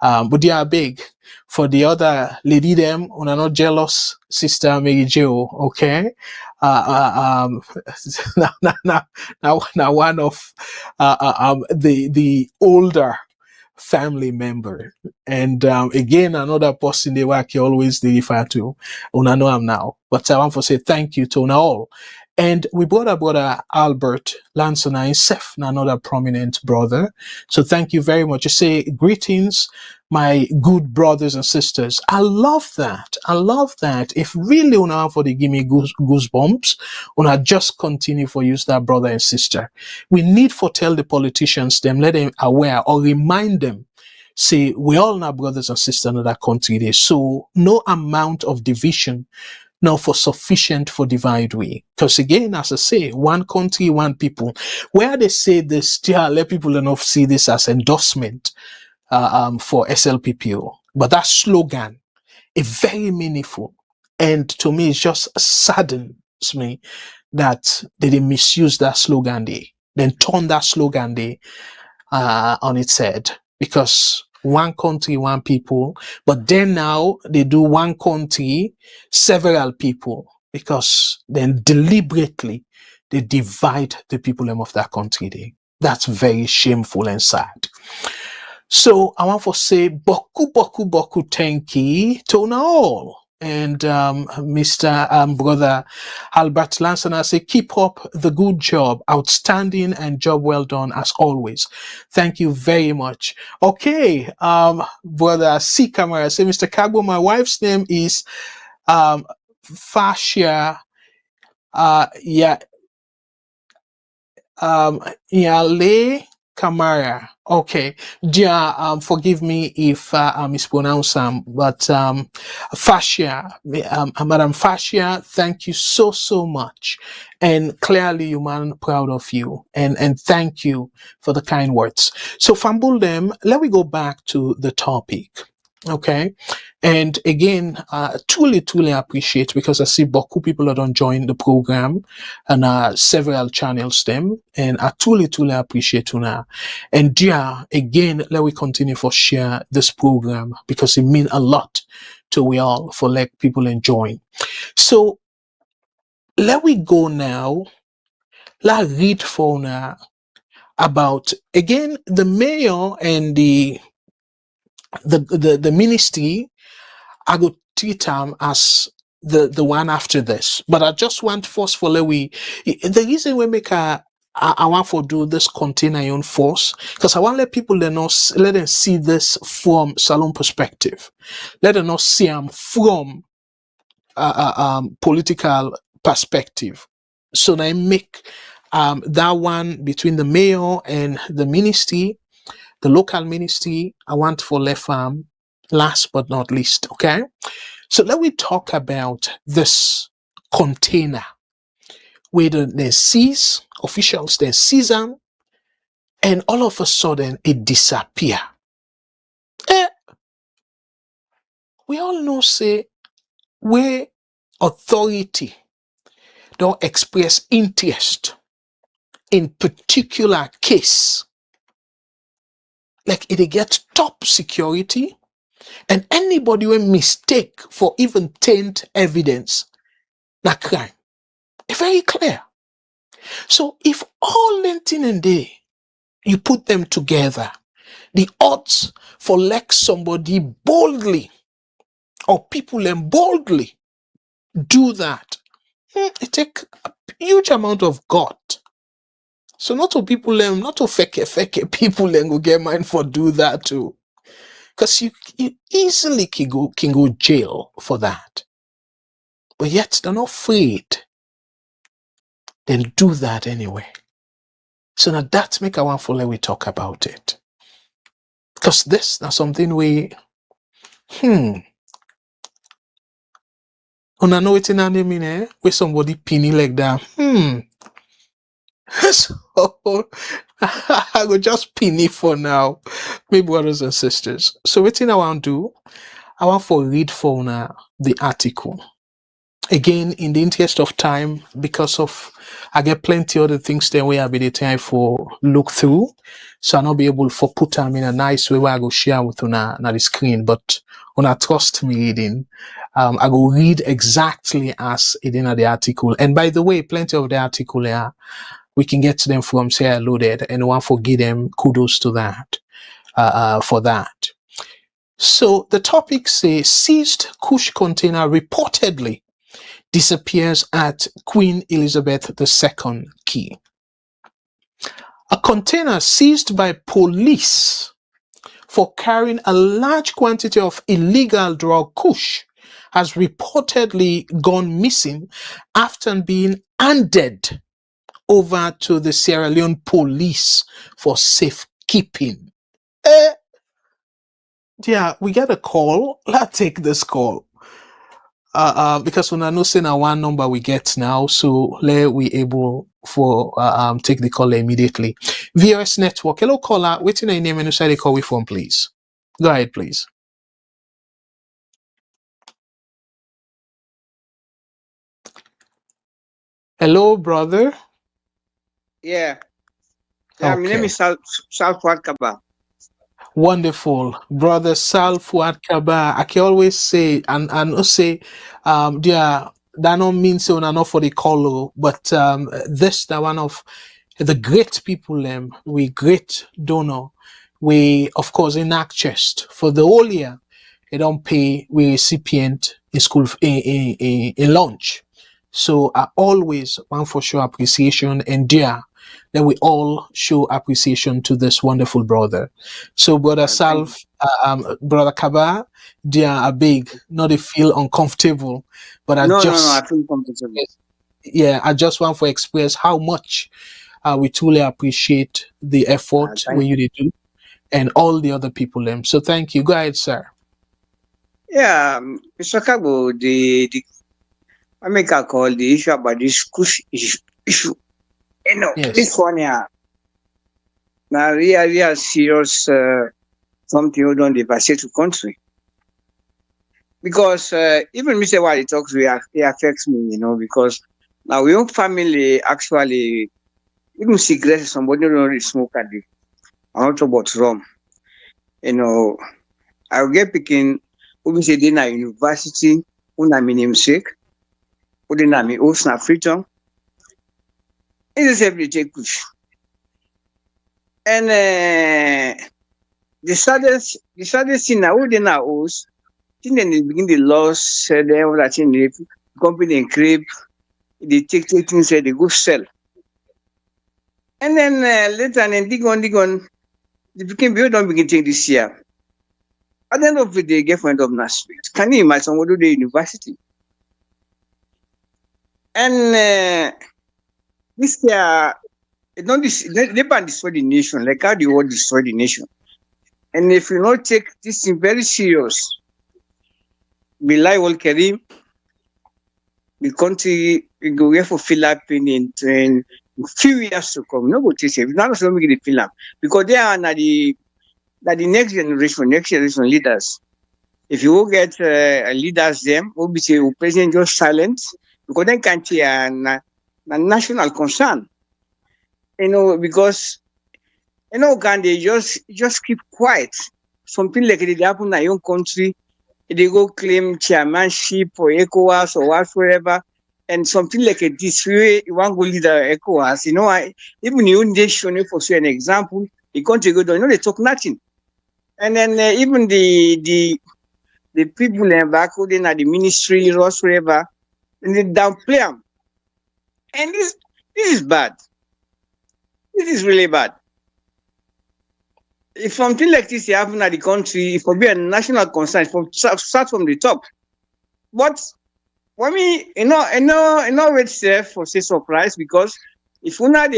But they are big. For the other lady them, when are not jealous, Sister Mary J, okay? Now one of the older family member. And again, another person they work always they refer to. Una know I'm now. But I want to say thank you to una all. And we brought our brother Albert Lanson and Seth, another prominent brother. So thank you very much. You say greetings, my good brothers and sisters. I love that. I love that. If really una for the give me goosebumps, una just continue for use that brother and sister. We need for tell the politicians them, let them aware or remind them. Say we all now brothers and sisters in that country there. So no amount of division now for sufficient for divide we. Because again, as I say, one country, one people. Where they say this, yeah, let people enough see this as endorsement for SLPPO. But that slogan is very meaningful. And to me, it just saddens me that they didn't misuse that slogan day, then turn that slogan day on its head. Because one country, one people, but then now they do one country, several people, because then deliberately they divide the people of that country there. That's very shameful and sad. So I want to say boku thank you to una all. And Mr. Brother Albert Lanson, I say keep up the good job, outstanding and job well done as always. Thank you very much. Okay, Brother C Camera, say Mr. Kagbo, my wife's name is Fascia. Yale Kamara. Okay. Dear, forgive me if I mispronounce but Fascia, Madam Fascia, thank you so much. And clearly, you man, proud of you. And thank you for the kind words. So, Fambul them, let me go back to the topic. Okay. And again, truly appreciate because I see Boku people that don't join the program and several channels them. And I truly appreciate you now. And yeah, again, let we continue for share this program because it means a lot to we all for let people enjoy. So let we go now. Let read for now about again the mayor and the ministry. I go treat them as the one after this. But I just want first for the reason we make I want to do this container your own force because I want to let people let them see this from Salon perspective. Let them not see them from political perspective. So I make that one between the mayor and the ministry, the local ministry. I want for left last but not least. Okay. So let me talk about this container where they seize officials, they seize them, and all of a sudden it disappear. We all know say where authority don't express interest in particular case, like it get top security, and anybody will mistake for even taint evidence, that crime. It's very clear. So if all Lentin and day you put them together, the odds for let somebody boldly or people boldly do that it take a huge amount of gut. So not to people not to fake people go get mind for do that too. Because you easily can go jail for that. But yet they're not afraid. Then do that anyway. So now that make I want for let we talk about it. Because this now something we Una know it in a name eh? Where somebody pinny like that. So I go just pinny for now. My brothers and sisters. So what thing I want to do? I want for read for now the article. Again, in the interest of time, because of I get plenty other things there where I be the time for look through. So I'll not be able for put them in a nice way where I go share with you na the screen. But when I trust me reading, I go read exactly as it in the article. And by the way, plenty of the article there, we can get to them from Sierra Loaded, and one for give them kudos to that, for that. So the topic says seized Kush container reportedly disappears at Queen Elizabeth II Quay. A container seized by police for carrying a large quantity of illegal drug Kush has reportedly gone missing after being handed over to the Sierra Leone police for safekeeping. Yeah, we get a call. Let's take this call. Because when I know say now one number we get now, so let we able for take the call immediately. VOS network. Hello caller, waiting your name and where they call we from, please. Go ahead, please. Hello, brother. Yeah. My name Okay. is Salfuad Kaba. Wonderful. Brother Sal Fuad Kaba. I can always say and say yeah, that don't mean so not for the call, but this the one of the great people we great donor. We of course enact chest for the whole year. They don't pay we recipient in school in lunch. So I always want for sure appreciation and dear that we all show appreciation to this wonderful brother. So brother Salf, brother Kaba, dear are big, not to feel uncomfortable, but No, I feel comfortable. yeah, I just want to express how much we truly appreciate the effort when you do and all the other people. So thank you. Go ahead, sir. Yeah, Mr. Kabo, I make a call the issue about this Kush issue. You know, Yes. this one here, now real serious something you don't devastate to country. Because even Mr. While he talks, it affects me, you know, because now we own family actually, even cigarettes, somebody don't really smoke at the, I'm not about rum. You know, I'll get picking, we say they na university, una mi namesake, we na mi host na Freetown. It is every day Kush. And the saddest thing now, we na host, then they begin the loss, then all that thing, the company and creep, they take things, they go sell. And then later, and dig on, the became build on begin take this year. At the end of the day, get friend of Nashville. Can you imagine what do the university? And this year, it don't they ban destroy the nation, like how the world destroy the nation. And if you not take this thing very serious, Bilai will Karim, the country will go here for Philippines in few years to come. No, but it's not so make the film because they are not the next generation leaders. If you will get leaders, them will be say president just silent because then country are national concern. You know, because you know, can they just keep quiet? Something like it happen in your country, they go claim chairmanship or ECOWAS or whatsoever, and something like this way, you want to go leader ECOWAS. You know, even your nation, for say an example, the country go down, you know, they talk nothing. And then even the people back who at the ministry or whatever, and they downplay them. And this is bad. This is really bad. If something like this happen at the country, it will be a national concern. Start from the top. But for me, it's for say surprise because if we have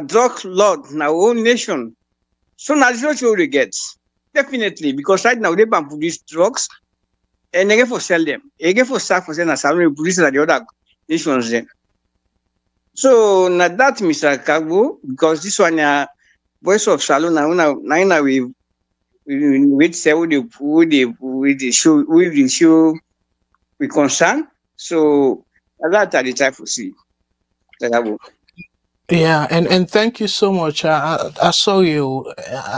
drug lord in our own nation, so now this is what we get. Definitely, because right now they ban produce drugs and they get for sell them. They get for sell for sell and sell them produce at the other nations then. So now that Mr. Kagbo, because this one voice of Salon now we say with the show we concern. So that are the type of see. Yeah, and thank you so much. I saw you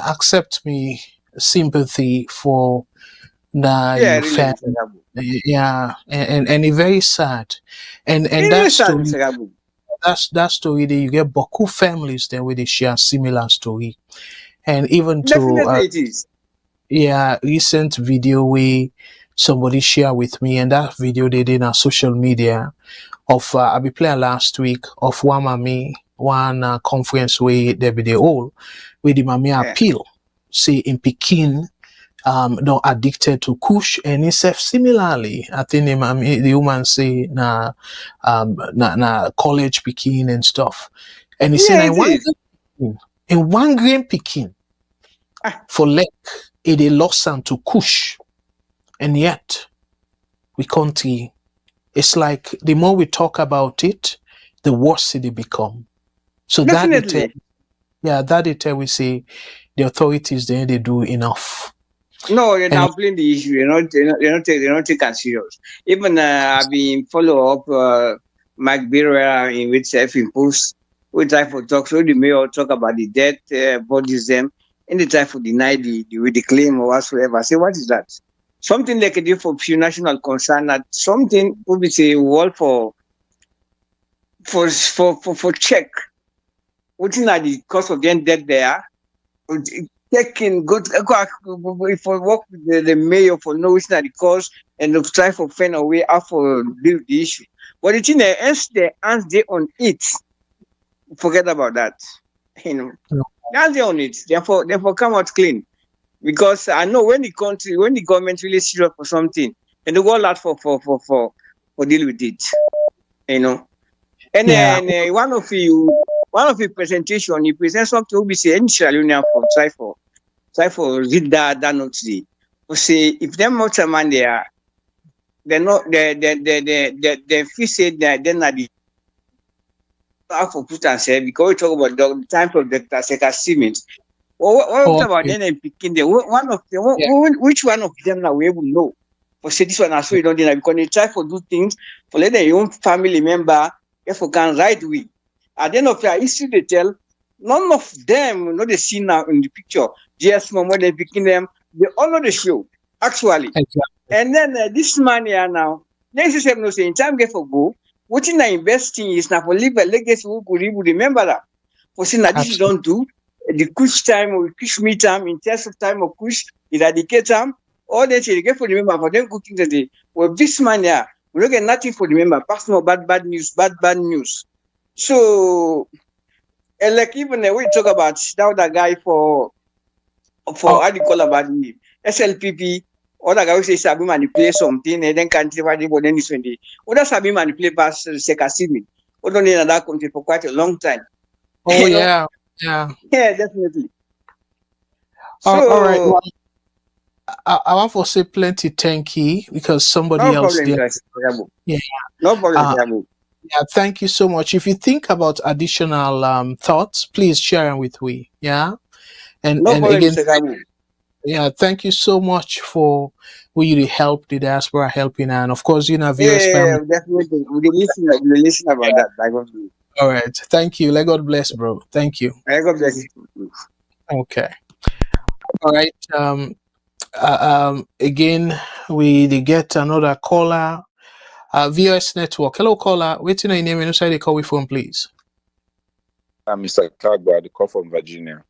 accept me sympathy for the Yeah, you really, felt. Mr. Kagbo. Yeah, and it's very sad. And It's that sad, story, Mr. Kagbo. that story there, you get Boku families there where they share similar story. And even to Definitely it is. recent video we somebody share with me, and that video they did on social media of I be playing last week of one mommy one conference where they be the all where the mommy Yeah. appeal say in Pekin not addicted to Kush, and himself similarly I think the woman say na college Pekin and stuff, and he say Yeah, na it is. in 1 gram Pekin Ah. for leg they lost some to Kush, and yet we can't see. It's like the more we talk about it, the worse it become. So Definitely. that detail we say the authorities they do enough. No, you're And downplaying the issue. You're not taking serious. Even I've been follow up Mike Birra in which in post we try for talk. So the mayor talk about the death bodies them, and they try for deny the claim or whatsoever. Say what is that? Something like a deal for pure national concern. That something would be say wall for check. What is the cost of them death there? Taking go for work with the mayor for knowing that the cause and to try for find a way out for deal the issue. But the thing that ends they on it, forget about that. No. That's they on it. Therefore come out clean. Because I know when the government really serious for something, and they go a lot for deal with it. And Yeah. then one of your presentation, you present something we say in Sierra Leone for try for read that note today. We say if them much man they're not they feel say that then at the half of put and say because we talk about the time of the shipment. What about Okay. then and picking the one of them which one of them now we will know. For say this one I saw you don't know because they try for do things for let their own family member if we can right way. At the end of your history they tell none of them know they see now in the picture. Just when they picking them, they all know the show, actually. Exactly. And then this man here now, next is no say in time get for go, what in investing is now for leave a legacy who could remember that. For saying that this you don't do, the Kush time or Kush meet time, in terms of time of Kush, eradicate time, all that you get for remember for them cooking the day. Well, this man here, we don't get nothing for remember, personal bad news, bad news. So, and like even we talk about that guy for how do you call about the SLPP, or that guy who says Sabi manipulate something and then can't see what then is when they other Sabi manipulate past Sekasimi. Or don't in that country for quite a long time. Oh yeah. Yeah. Yeah, definitely. All right. Well, I want to say plenty thank you because somebody no else problem, there. guys. Yeah. No problem. Yeah, thank you so much. If you think about additional thoughts, please share them with we. Yeah. And No problem, again, Mr. Gabu. yeah, thank you so much for you help the diaspora helping, and of course, VOS Yeah, family. definitely. We listen about that. All right, thank you. Let God bless, bro. Thank you. God bless you. Okay. All right. Again, we get another caller. VOS Network. Hello, caller. Waiting on your name and inside the call with phone, please. I'm Mr. Kagba, the call from Virginia.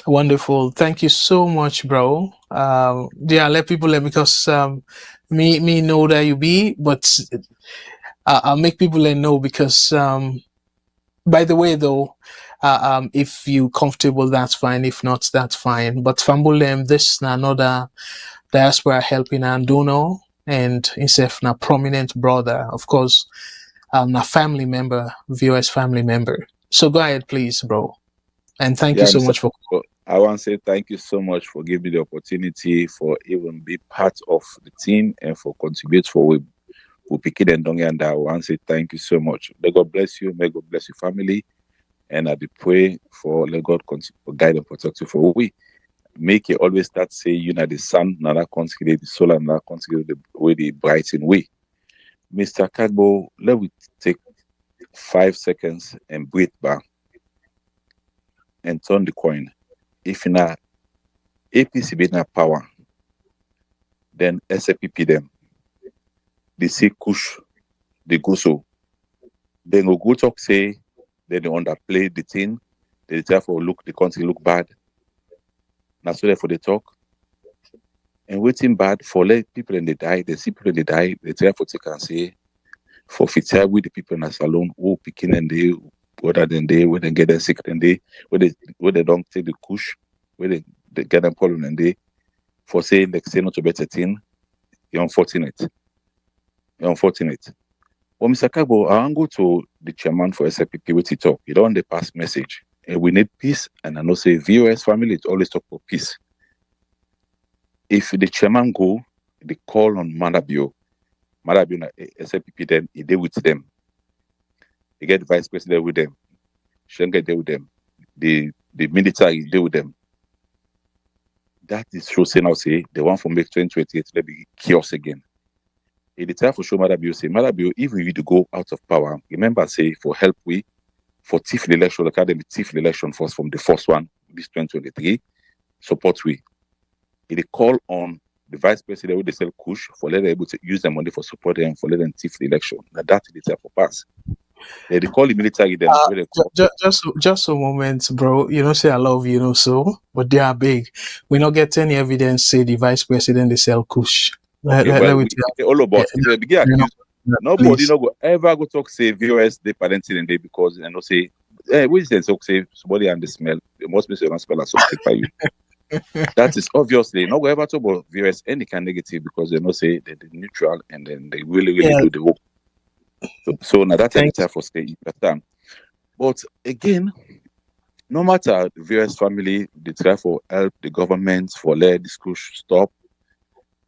Wonderful. Thank you so much, bro. Yeah, let people let because me know that you be, but I'll make people let know because by the way though, if you comfortable, that's fine. If not, that's fine. But Fambulem, this na another diaspora helping and donor and himself na prominent brother, of course, na family member, VOS family member. So go ahead, please, bro. And thank you so much for. I want to say thank you so much for giving me the opportunity for even be part of the team and for contribute for we pick it and don't and I want to say thank you so much. May God bless you, may God bless your family, and I pray for let God continue to guide and protect you for we make it always start say you know the sun, not consider the solar, not consider the way the brighten way. Mr. Kagbo, let me take 5 seconds and breathe back and turn the coin. If in a APC be na power, then SFPP them. They say Kush, they go so. Then go talk say they don't underplay the thing, they therefore look the country look bad. That's so therefore they talk. And waiting bad for let people and they die, they see people and they die, they therefore take and say for fitter with the people in the salon who picking and they other than they when they get them sick and they where they don't take the Kush, where they get them problem and they for saying they say not to better thing, you're unfortunate. You're unfortunate. Well, Mr. Kagbo, I want to go to the chairman for SFPP with talk. You don't want the pass message. And we need peace, and I know say VOS family is always talk for peace. If the chairman go, they call on Madabio SFPP then he deal with them. They get the vice president with them. Shenga deal with them. The military deal with them. That is true. Say now say the one from make 2028 let be chaos again. It is time for show Madabio say Madabio if we need to go out of power. Remember say for help we for TIF election, the academy TIF election first from the first one this 2023 support we. It call on the vice president who they sell Kush for let them able to use the money for support them for let them TIF the election. Now that is time for pass. They call the military them. Just a moment, bro. You know, say I love you, know, so but they are big. We not get any evidence say the vice president they sell Kush. All about if they begin accuse nobody no go ever go talk say VOS they parenting and they because and no say we say talk say somebody and the smell they must be saying spell as something by you. That is obviously not go ever talk about VOS any kind of negative because they know say they're neutral and then they really do the work. So now that's any time for say you understand. But again, no matter the VOS family, they try for help the government for let this Kush stop.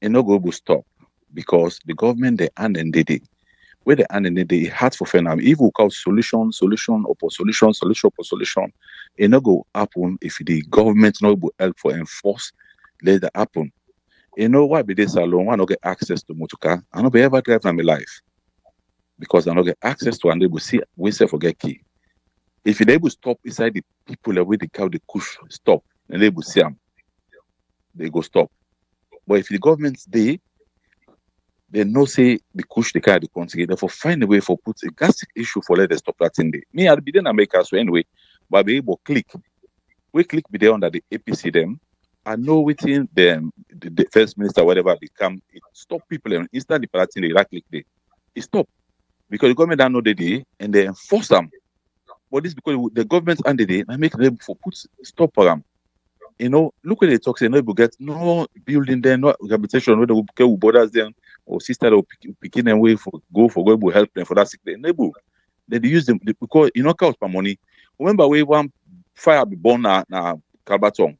And no go will stop because the government they hand and they did. Where they hand and they hard for fenam. If we call solution upon solution, it no go happen if the government no go help for enforce let that happen. You know why be this alone? I don't get access to motorcar. I don't be ever drive in my life because I don't get access to and they will see we say forget key. If they will stop inside the people that way the cow the Kush stop and they will see them, they go stop. But if the government they no say the Kush the car the country, therefore find a way for put a gas issue for let them stop that thing. Me I'll be then America so anyway, but I'll be able to click. We click be there under the APC them. I know within them the first minister whatever become it stop people and instantly the they right click they it stop because the government don't know the day and they enforce them. But this because the government and the day I make them for put stop for them. You know, look at the talk say no people get no building there, no rehabilitation, whether we borders them or sister or picking them way for go help them for that sick day. Neighbor, they use them because you know cost per money. Remember we one fire be born na Calbaton.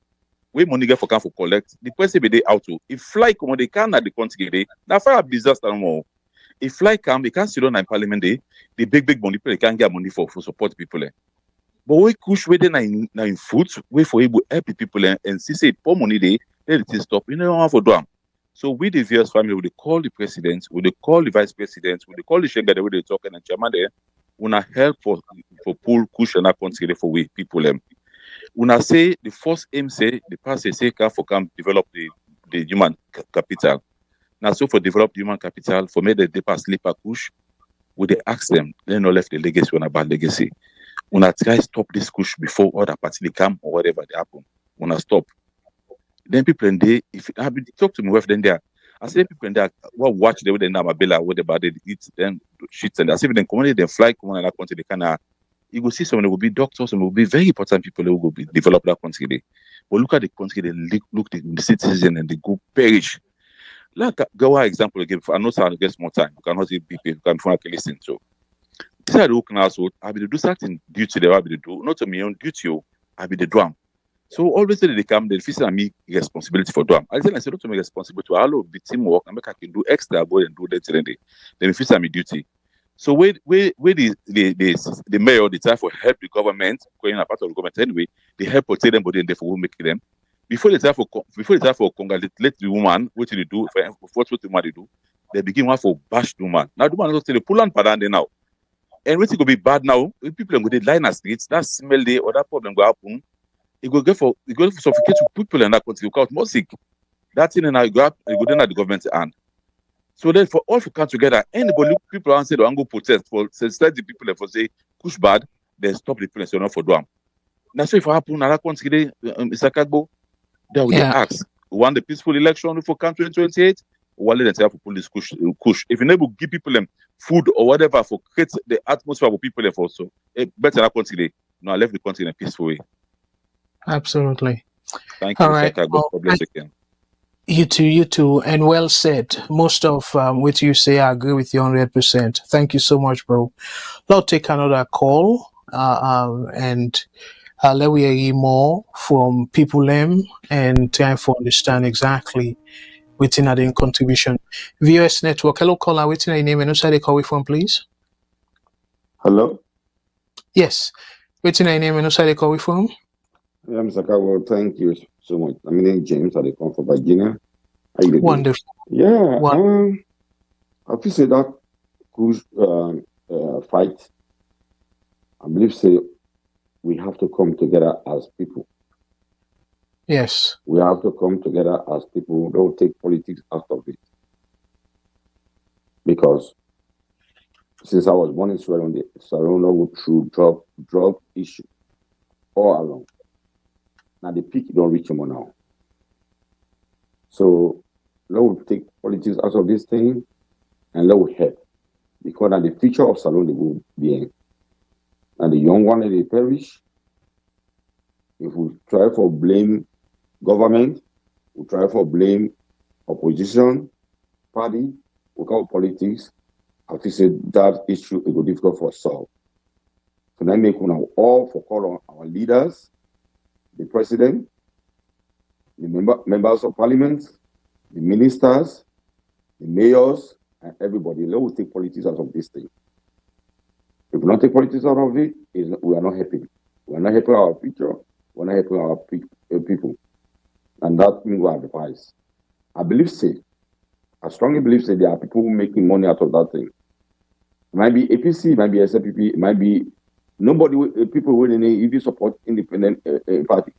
We money get for can for collect. The person be they out to if fly come they can at the country day. Now fire disaster no more. If fly come, they can't sit down in parliament day. The big money people they can't get money for support people. But we Kush where they in foot, wait for able help people and see say poor money they let it stop. You know how for do them. So we the VOS family, we call the president, we call the vice president, we call the Shenga where they talk and the chairman there, we help for pull Kush and that country for we people them. When say the first aim say the past say can develop the human capital. Now so for develop human capital, for me they pass sleep a Kush, we they ask them, they no left the legacy on a bad legacy. When I try stop this Kush before other party they come or whatever they happen. when I stop. Then people in there, if I be talk to me wife then there, I say people in there what watch they would then have a bella what about they eat then shit and I say then commonly they fly come on that country they can you go see someone will be doctors and will be very important people who will be develop that country there. But look at the country they look the citizen and they go perish. Like go example again. I know I get more time. You cannot see people. You can find listen to. This is the work now. So I be to do certain duty. They will be to do not to me own duty. I be the drum. So always they come. They feel me responsibility for drum. I say not to me responsibility to allow the teamwork and make I can do extra go and do that till day. Then feel me duty. So where the mayor they try for help the government going a part of the government anyway. They help protect them, but then they for make them. Before they try for congratulate the woman, what they do, what the woman they do, they begin one for bash the woman. Now the woman also say the pull on padan now. And what's going to be bad now? If people are going to line the streets, that smell there or that problem go happen. It go suffocate people in that country because more sick. That thing and I go up, it go down at the government's hand. So then for all to come together, anybody look people and say they want to go protest for sensitize the people and for say push bad, they stop the people and say not for them. Now so if it happen in that country, Mr. Kagbo, they will ask, want the peaceful election for country in 2028? Or let them say for police Kush. If you never give people them food or whatever for create the atmosphere for people for so better that country. No, I left the country in a peaceful way. Absolutely. Thank you, All right. Mr. God bless you. You too, and well said. Most of what you say, I agree with you 100%. Thank you so much, bro. I'll take another call, and let we hear more from people and try to understand exactly within the contribution. VOS Network, hello caller, what's your name and who they call from, please? Hello? Yes. What's your name and who they call from? Yeah, Mr. Kawo, thank you so much. My name is James, I come from Virginia. How you doing? Wonderful. Yeah, I feel say that Kush fight, I believe say we have to come together as people. Yes. We have to come together as people. Don't take politics out of it. Because since I was born in Sierra Leone, go through drug issue all along. Now the peak don't reach him now. So let's take politics out of this thing and let's help. Because now the future of Salone will be in. And the young one they perish. If we try for blame government, we try for blame opposition party, we call politics. I think that issue is difficult for us to solve. So now make now all for call on our leaders, the president, the members of parliament, the ministers, the mayors, and everybody. Let us take politics out of this thing. If we don't take politics out of it, we are not happy. We are not helping our future. We are not helping our people. And that means we advise. I strongly believe there are people making money out of that thing. It might be APC, it might be SLPP, it might be nobody, people who even support independent party.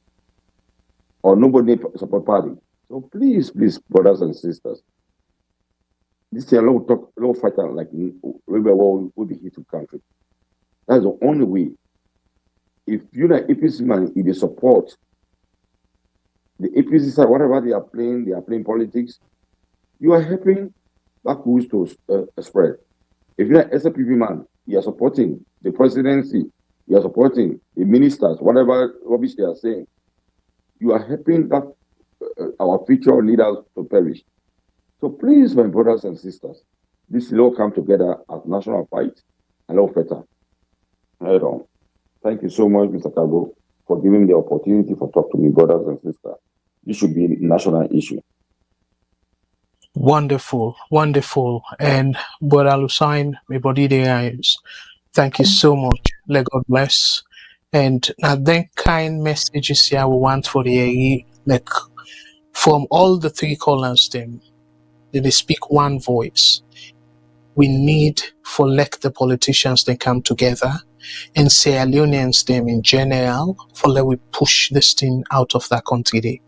Or nobody support party. So please, brothers and sisters, this is a lot fighter like Rebel War will be hit to country. That's the only way. If you're an APC man, if they support the APC side, whatever they are playing politics, you are helping that Kush to spread. If you're an SLPP man, you are supporting the presidency, you are supporting the ministers, whatever rubbish they are saying, you are helping that our future leaders to perish. So please, my brothers and sisters, this will all come together as national fight and all better. Head on. Thank you so much, Mr. Kagbo, for giving me the opportunity for talk to me, brothers and sisters. This should be a national issue. Wonderful. And Brother Lusain, my body there is. Thank you so much. Let God bless. And now then kind messages here we want for the like from all the three callers them. They speak one voice. We need for let the politicians they come together and Sierra Leoneans them in general for let we push this thing out of that country.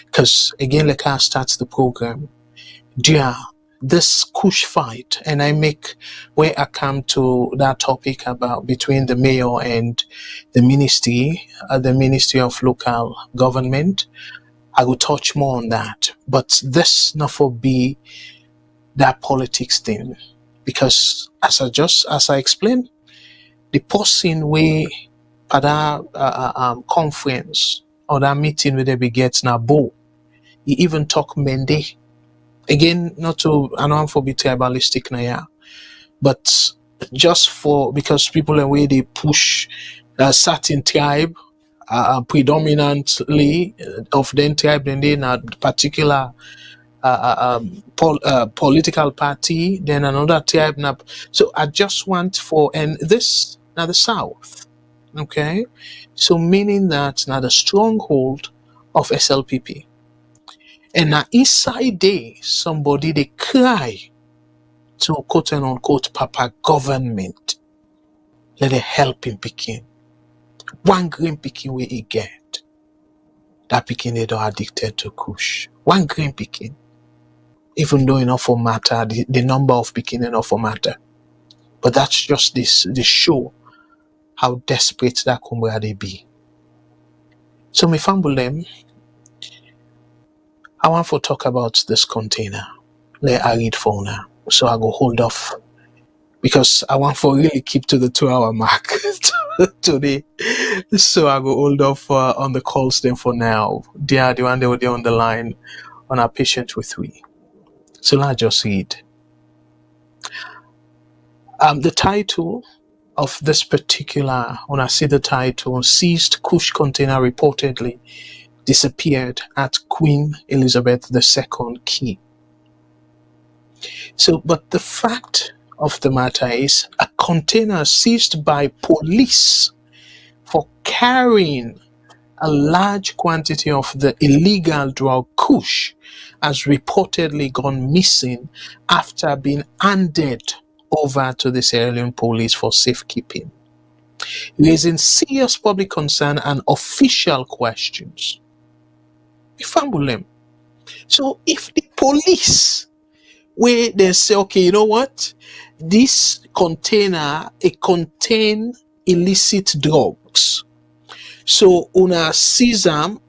Because again, like I start the program, this Kush fight, and I make where I come to that topic about between the mayor and the Ministry of Local Government. I will touch more on that, but this not for be that politics thing, because as I explained, the person way at that conference or that meeting where they be get na bo, he even talk Mende again, not to I don't want to be tribalistic na yeah, but just for because people the way they push a certain tribe predominantly of the tribe, then they in a particular political party, then another tribe. So I just want for, and this now the South, okay? So meaning that now the stronghold of SLPP. And now inside there, somebody they cry to quote and unquote Papa government. Let it help him picking. One green picking where he get. That picking they don't addicted to Kush. One green picking. Even though enough for matter, the number of picking enough for matter. But that's just this show how desperate that Kumbra they be. So me fumble them. I want to talk about this container. Let I read for now. So I go hold off. Because I want to really keep to the 2-hour mark today. So I go hold off on the calls then for now. They are the one they were there on the line on our patient with we. So let's just read. The title of this particular, when I see the title, seized Kush container reportedly disappeared at Queen Elizabeth II Quay. So, but the fact of the matter is a container seized by police for carrying a large quantity of the illegal drug Kush has reportedly gone missing after being handed over to the Sierra Leone police for safekeeping, raising serious public concern and official questions. So if the police where they say, okay, you know what, this container it contain illicit drugs, so una seize them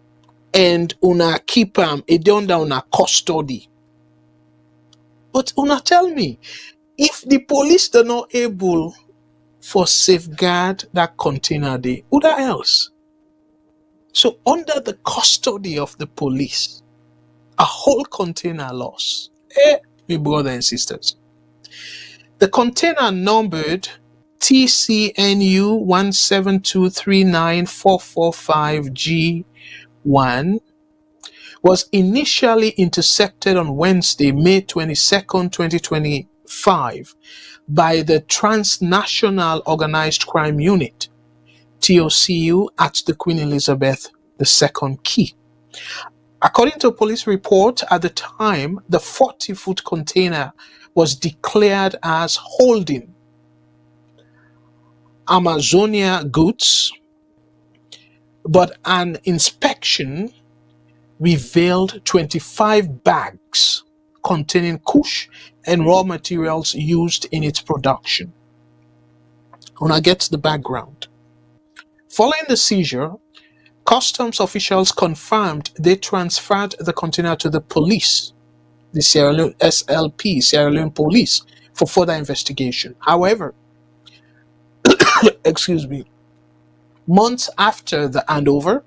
and una keep them under una custody. But una tell me, if the police are not able for safeguard that container, who the else? So under the custody of the police, a whole container loss. My brother and sisters. The container numbered TCNU 172394445G1 was initially intercepted on Wednesday, May 22nd, 2025 by the Transnational Organized Crime Unit, TOCU, at the Queen Elizabeth II Quay. According to a police report, at the time, the 40-foot container was declared as holding Amazonia goods, but an inspection revealed 25 bags containing Kush and raw materials used in its production. When I get to the background, following the seizure, customs officials confirmed they transferred the container to the police, the Sierra Leone SLP, Sierra Leone Police, for further investigation. However, excuse me, months after the handover,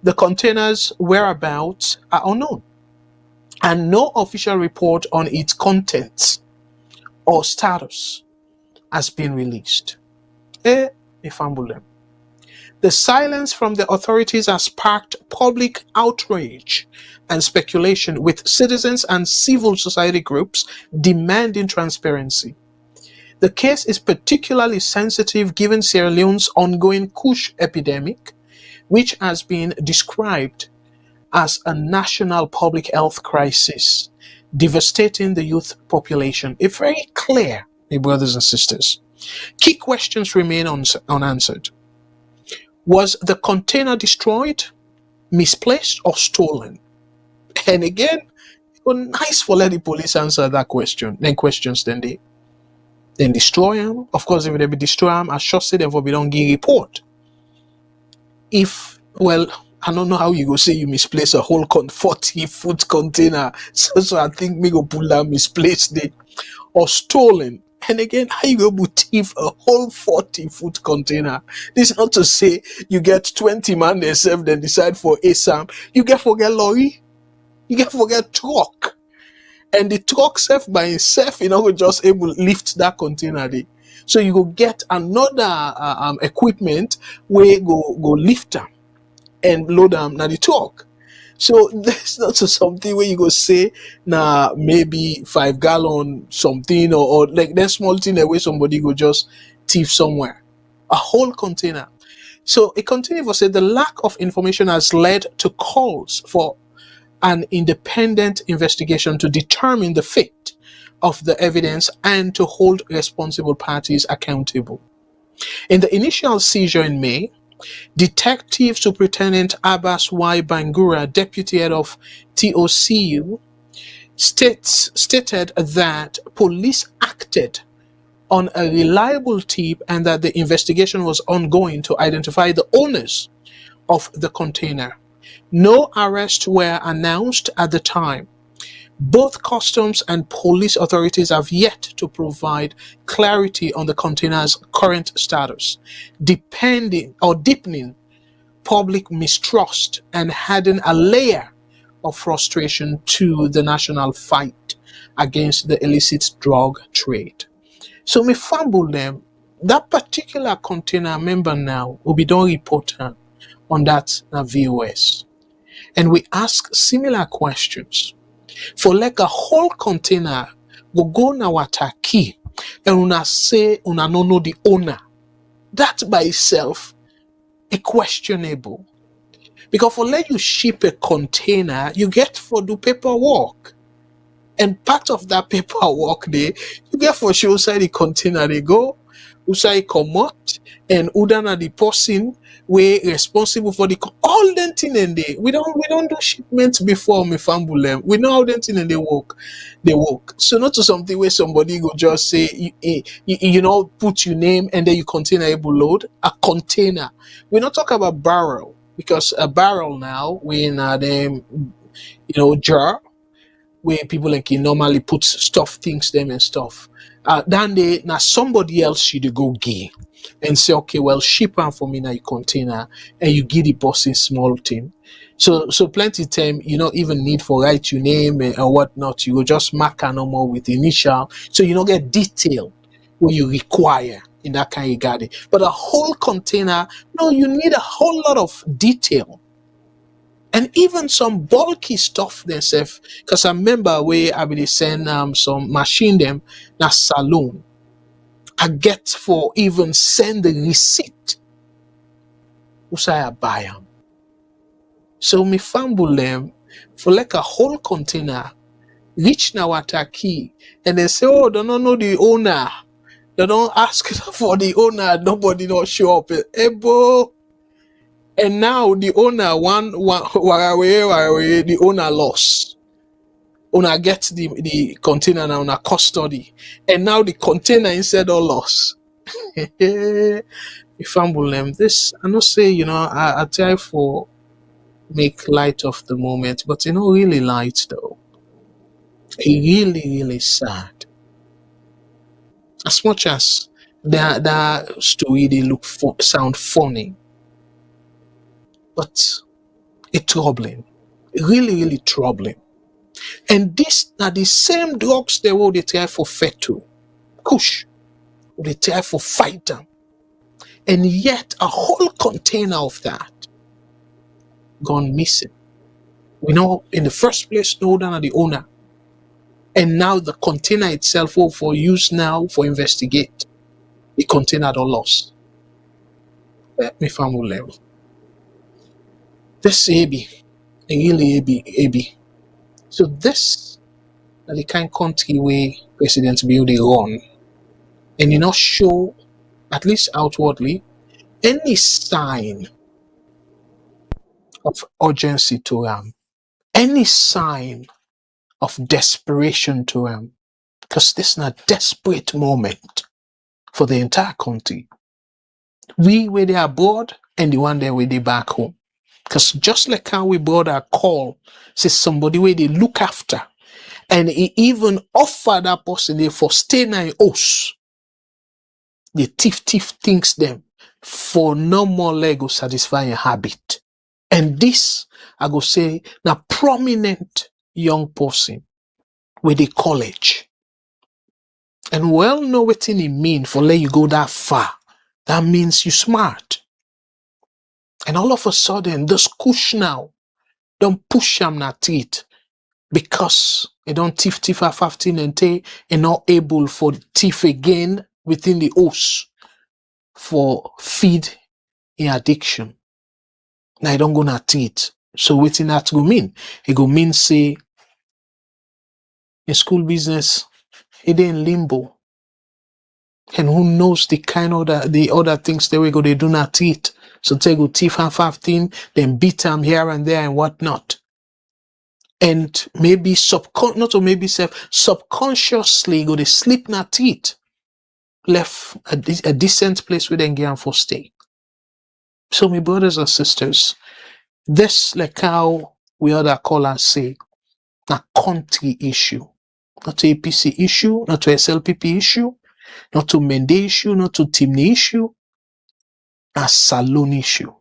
the container's whereabouts are unknown, and no official report on its contents or status has been released. The silence from the authorities has sparked public outrage and speculation, with citizens and civil society groups demanding transparency. The case is particularly sensitive given Sierra Leone's ongoing Kush epidemic, which has been described as a national public health crisis, devastating the youth population. It's very clear, my brothers and sisters. Key questions remain unanswered. Was the container destroyed, misplaced, or stolen? And again, But nice for let the police answer that question. Then questions then destroy them. Of course, if they be destroy them, I sure say them for be don't give report. If well, I don't know how you go say you misplace a whole 40-foot container. So I think me go pull down misplaced it or stolen. And again, how you go thief a whole 40-foot container? This is not to say you get 20 man themselves then decide for ASAM. You get forget lorry, you get forget truck. And the truck self by itself, just able to lift that container there. So you go get another equipment where go lift them and load them na the truck. So that's not something where you go say na maybe 5 gallon something or like that small thing that way somebody go just thief somewhere. A whole container. So it continues to say the lack of information has led to calls for an independent investigation to determine the fate of the evidence and to hold responsible parties accountable. In the initial seizure in May, Detective Superintendent Abbas Y. Bangura, deputy head of TOCU, stated that police acted on a reliable tip and that the investigation was ongoing to identify the owners of the container. No arrests were announced at the time. Both customs and police authorities have yet to provide clarity on the container's current status, deepening public mistrust and adding a layer of frustration to the national fight against the illicit drug trade. So me fumble them. That particular container member now will be done report on that VOS. And we ask similar questions. For like a whole container, we go na water key and una say una no know the owner. That by itself is questionable. Because for let you ship a container, you get for do paperwork. And part of that paperwork there, you get for show side the container they go, usai come out, and udana the person we responsible for the all them thing and they we don't do shipments before me fumble them. We know how them thing and they work. So not to something where somebody go just say put your name and then you container able load a container. We're not talking about barrel because a barrel now we in them jar where people like you normally put stuff things them and stuff. Then they now somebody else should go give and say, okay, well, ship them for me now your container and you give the person small thing. So plenty time you don't even need for write your name and whatnot. You will just mark a number with initial, so you don't get detail what you require in that kind of garden. But a whole container, no, you need a whole lot of detail. And even some bulky stuff themselves, because I remember where I will send some machine them na saloon. I get for even send the receipt. Usai I buy them. So me fumble them for like a whole container, reach now at a key, and they say, oh, they don't know the owner. They don't ask for the owner, nobody don't show up. Ebo. And now the owner the owner lost. Owner gets the container now in a custody. And now the container instead all lost. We fumble them. This I not say, I try for make light of the moment, but really light though. It really, really sad. As much as that story they sound funny, but it's troubling. Really, really troubling. And these are the same drugs they will they try for fetu, Kush, they try for fight them. And yet a whole container of that gone missing. We know in the first place no than the owner. And now the container itself will for use now for investigate. The container don't lost. Let me family level. This AB, a really AB. So this are the kind of country where President Bill they run, and show, at least outwardly, any sign of urgency to any sign of desperation to him, because this is a desperate moment for the entire country. We were there abroad and the one there with the back home. Because just like how we brought a call, say somebody where they look after, and he even offered that person they for stay in house. The thief thinks them for no more Lego satisfying habit. And this, I go say, now prominent young person with a college. And well know what it mean for let you go that far. That means you smart. And all of a sudden, this Kush now don't push him na teeth because they don't thief 15 and they are not able for thief again within the house for feed in addiction. Now I don't go na teeth. So waiting that go mean? It go mean say in school business, it in limbo. And who knows the kind of the other things they will go they do not eat. So they go thief and 15, then beat them here and there and whatnot. And maybe subconsciously go they sleep not eat. Left a decent place where they can for stay. So my brothers and sisters, this like how we other call and say a country issue. Not a APC issue, not a SLPP issue, not to Mende issue, not to Timney issue, a Salon issue.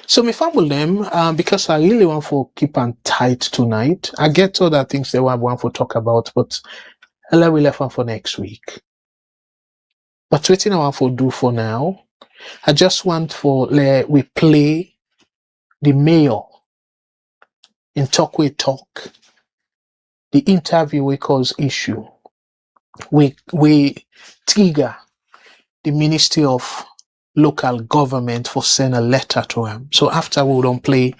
So me fumble them because I really want to keep on tight tonight. I get other things that I want to talk about, but let we left one for next week. But what I want to do for now, I just want for we play the mayor in Talk We Talk, the interview we cause issue. We trigger the Ministry of Local Government for send a letter to him. So after we don't play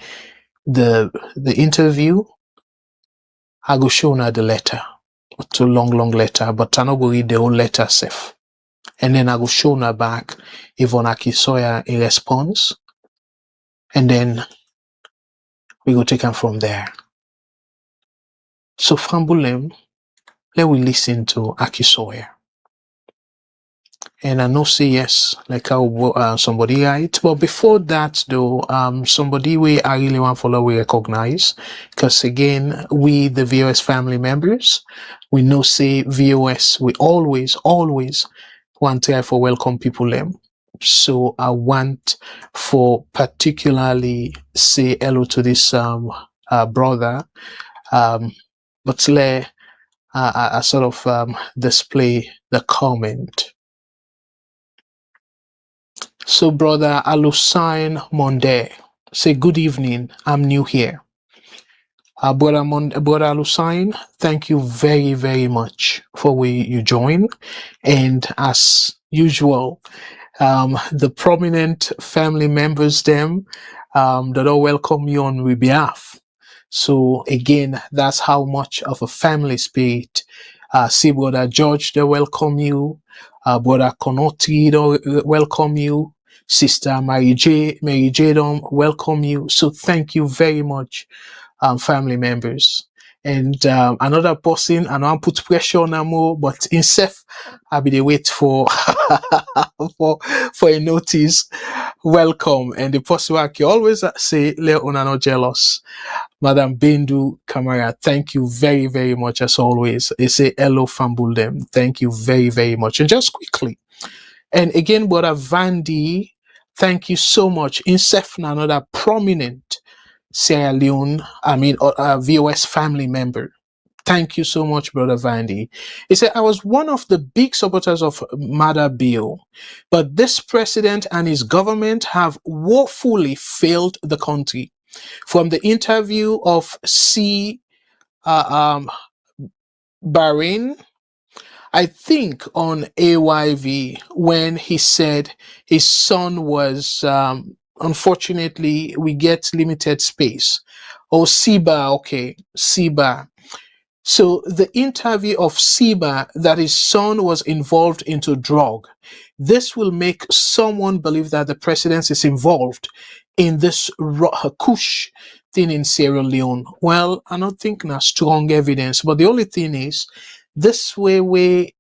the interview, I go show now the letter. It's a long letter, but I not go read the whole letter safe. And then I go show now back Yvonne Akisoya in response. And then we go take him from there. So Fambulem, let we listen to Akisoya. And I know say yes, like how somebody right. But before that though, somebody I really want to follow we recognize. Because again, we the VOS family members, we know say VOS, we always want to for welcome people them. So I want for particularly say hello to this brother. But let I sort of display the comment. So brother Alusain Monde, say good evening, I'm new here. Brother Alusain, thank you very, very much for where you join. And as usual, the prominent family members them that all welcome you on my behalf. So again, that's how much of a family spirit. See brother George, they welcome you. Brother Konoti, they welcome you. Sister Mary J, welcome you. So thank you very much, family members. And another person, and I'll put pressure on them more, but in self, I'll be the wait for for a notice. Welcome. And the person I can always say, Leona not jealous. Madam Bendu Kamara, thank you very, very much as always. They say hello Fambuldem. Thank you very, very much. And just quickly. And again, Brother Vandy, thank you so much. Insefna, another prominent Sierra Leone, VOS family member. Thank you so much, Brother Vandy. He said, I was one of the big supporters of Mother Bill, but this president and his government have woefully failed the country. From the interview of Bahrain, I think on AYV, when he said his son was, unfortunately, we get limited space. Oh, Siba. So the interview of Siba that his son was involved into drug, this will make someone believe that the president is involved in this Kush thing in Sierra Leone, well, I don't think na strong evidence, but the only thing is, this way we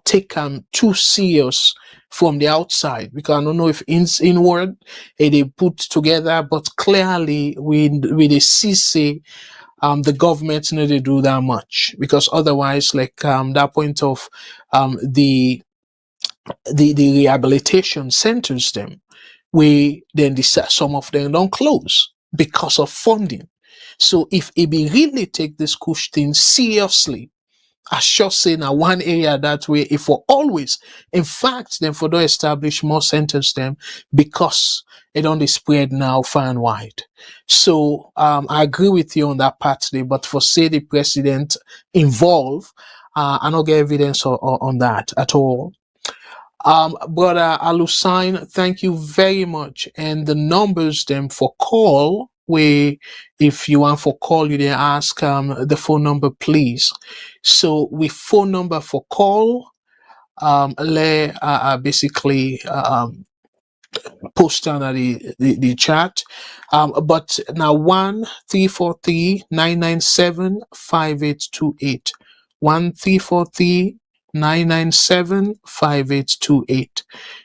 take too serious from the outside, because I don't know if inward they put together, but clearly we they see say the government need to do that much, because otherwise, like that point of the rehabilitation centers them, we then decide some of them don't close because of funding. So if it be really take this Kush thing seriously, I sure say now one area that way, if for always, in fact, then for don't establish more centers them, because it only spread now far and wide. So I agree with you on that part today, but for say the president involved, I don't get evidence on that at all. Brother Alusign, thank you very much. And the numbers them for call, if you want for call, you then ask the phone number, please. So with phone number for call, basically post down at the chat. But now 1-343-997-5828. 1-343-997-5828.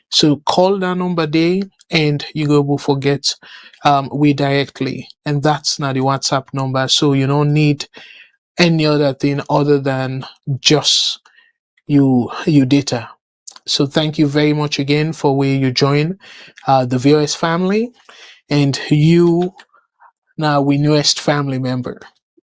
So call that number there and you will forget we directly. And that's not the WhatsApp number. So you don't need any other thing other than just you data. So thank you very much again for where you join the VOS family, and you now we newest family member,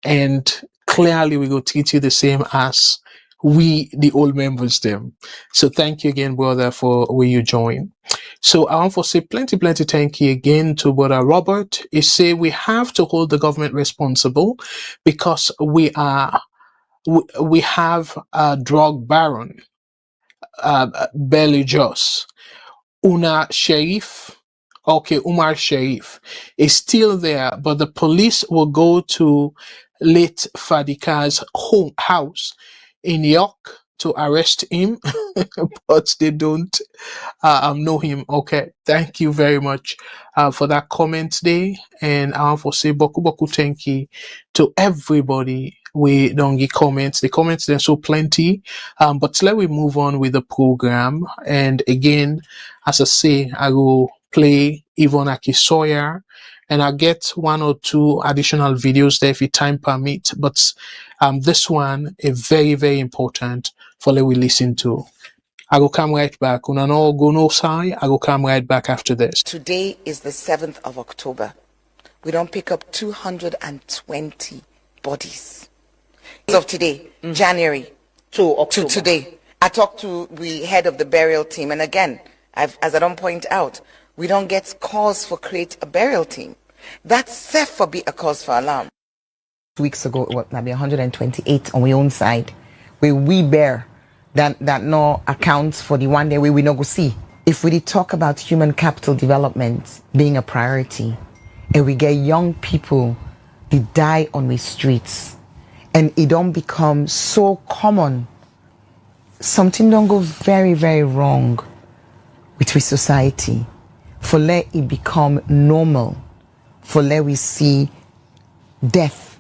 and clearly we will treat you the same as we the old members them. So thank you again, brother, for where you join. So I want to say plenty thank you again to brother Robert. He say we have to hold the government responsible because we have a drug baron, barely just Umar Sharif is still there, but the police will go to late Fadika's house in York to arrest him, but they don't know him. Okay, thank you very much for that comment today, and I want to say boku thank you to everybody. We don't get comments. The comments there's so plenty, but let me move on with the program. And again, as I say, I will play Yvonne Akisoya, and I get one or two additional videos there if time permit. But this one is very important for let we listen to. I will come right back. Una no go no side. I will come right back after this. Today is the 7th of October. We don't pick up 220 bodies. As of today, January to today. I talked to the head of the burial team, and again, as I don't point out, we don't get calls for create a burial team. That's safe for be a cause for alarm. 2 weeks ago, it was maybe 128 on my own side, where we bear that no accounts for the one day we no go see. If we did talk about human capital development being a priority, and we get young people to die on the streets, and it don't become so common, something don't go very wrong with society. For let it become normal, for let we see death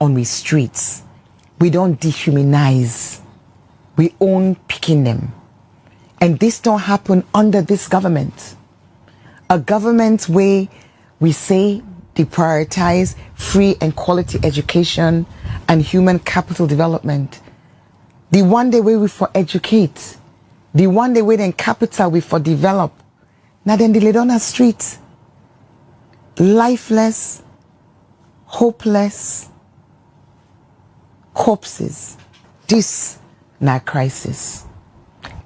on the streets. We don't dehumanize. We own picking them. And this don't happen under this government. A government where we say they prioritize free and quality education and human capital development. The one day where we for educate, the one day where then capital we for develop. Now then they lay down the streets, lifeless, hopeless corpses. This na crisis.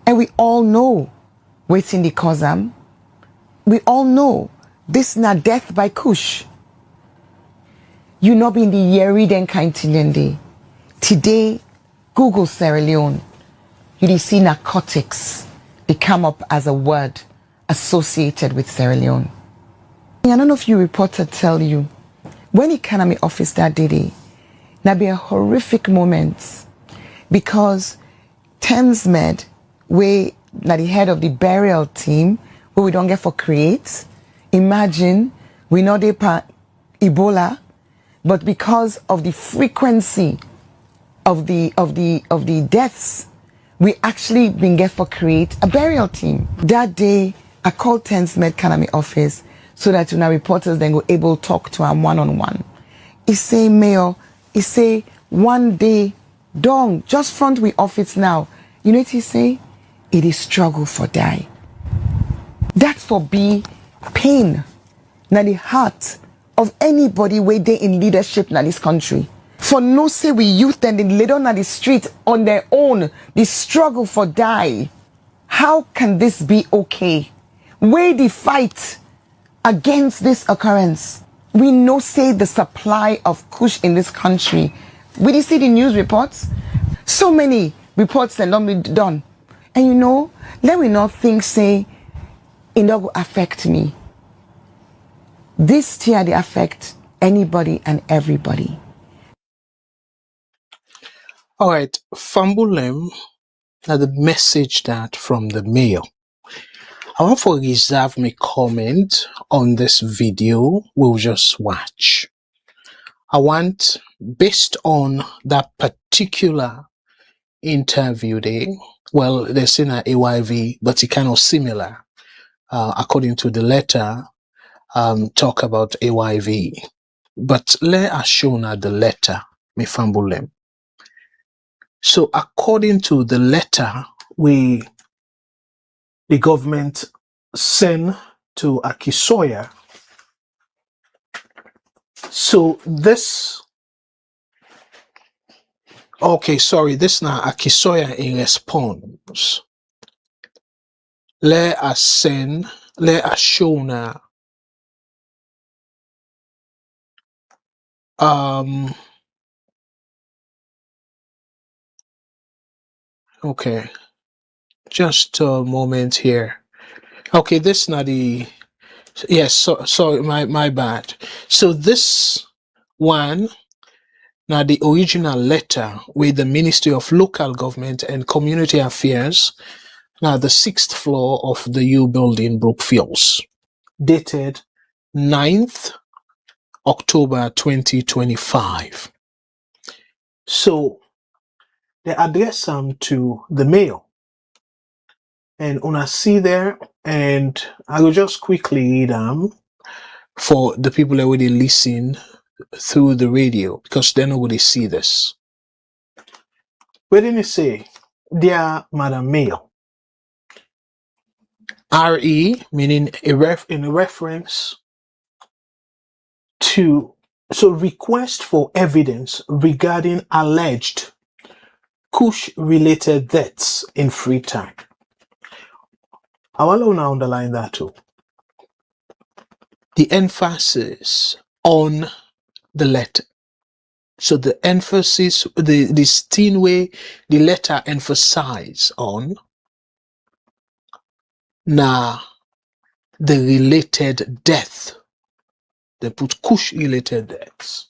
And we all know waiting the cause am. We all know this na death by Kush. You know be in the Yeri then kind thing. Today, Google Sierra Leone. You see narcotics. They come up as a word associated with Sierra Leone. I don't know if your reporter tell you, when economy office that day, that be a horrific moment, because Thamesmed, where na the head of the burial team, where we don't get for create, imagine we know they Ebola, but because of the frequency of the deaths, we actually been get for create a burial team. That day, I called 10th Med Kanami office so that when our reporters then go able to talk to him one-on-one. He say, Mayor, he say, one day, dong, just front we office now. You know what he say? It is struggle for die. That for be pain na the heart of anybody where they in leadership na this country. For no say we youth and they lay down on the street on their own, the struggle for die. How can this be okay? Where the fight against this occurrence? We know say the supply of Kush in this country. We did see the news reports. So many reports that not be done. And you know, let me not think say it not go affect me. This tier they affect anybody and everybody. All right, Fambulem, now the message that from the mayor. I want to reserve my comment on this video we'll just watch. I want, based on that particular interview there, well, they're saying a AYV, but it kind of similar, according to the letter, talk about AYV. But let us show now the letter, me Fambulem. So according to the letter, the government sent to Akisoya. So this, okay, sorry, this now Akisoya in response. Let us show now. Okay, just a moment here. Okay, this not the, yes, sorry, my bad. So this one, now the original letter with the Ministry of Local Government and Community Affairs, now the 6th floor of the U building, Brookfields, dated 9th October 2025. So they address them to the mayor. And una see there, and I will just quickly read them for the people that already listen through the radio, because they're not going to see this. What did he say? Dear Madam Mayor, RE, meaning in a reference to, so request for evidence regarding alleged Kush-related deaths in Freetown. I want to now underline that too. The emphasis on the letter. So the emphasis, the steen way the letter emphasize on now the related death. They put Kush-related deaths.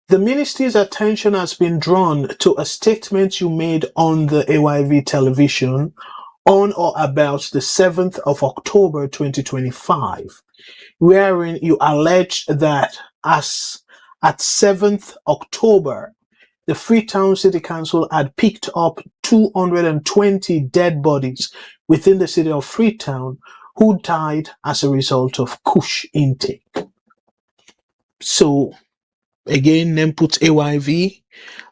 The ministry's attention has been drawn to a statement you made on the AYV television on or about the 7th of October 2025, wherein you alleged that as at 7th October, the Freetown City Council had picked up 220 dead bodies within the city of Freetown who died as a result of Kush intake. So, again, then put AYV.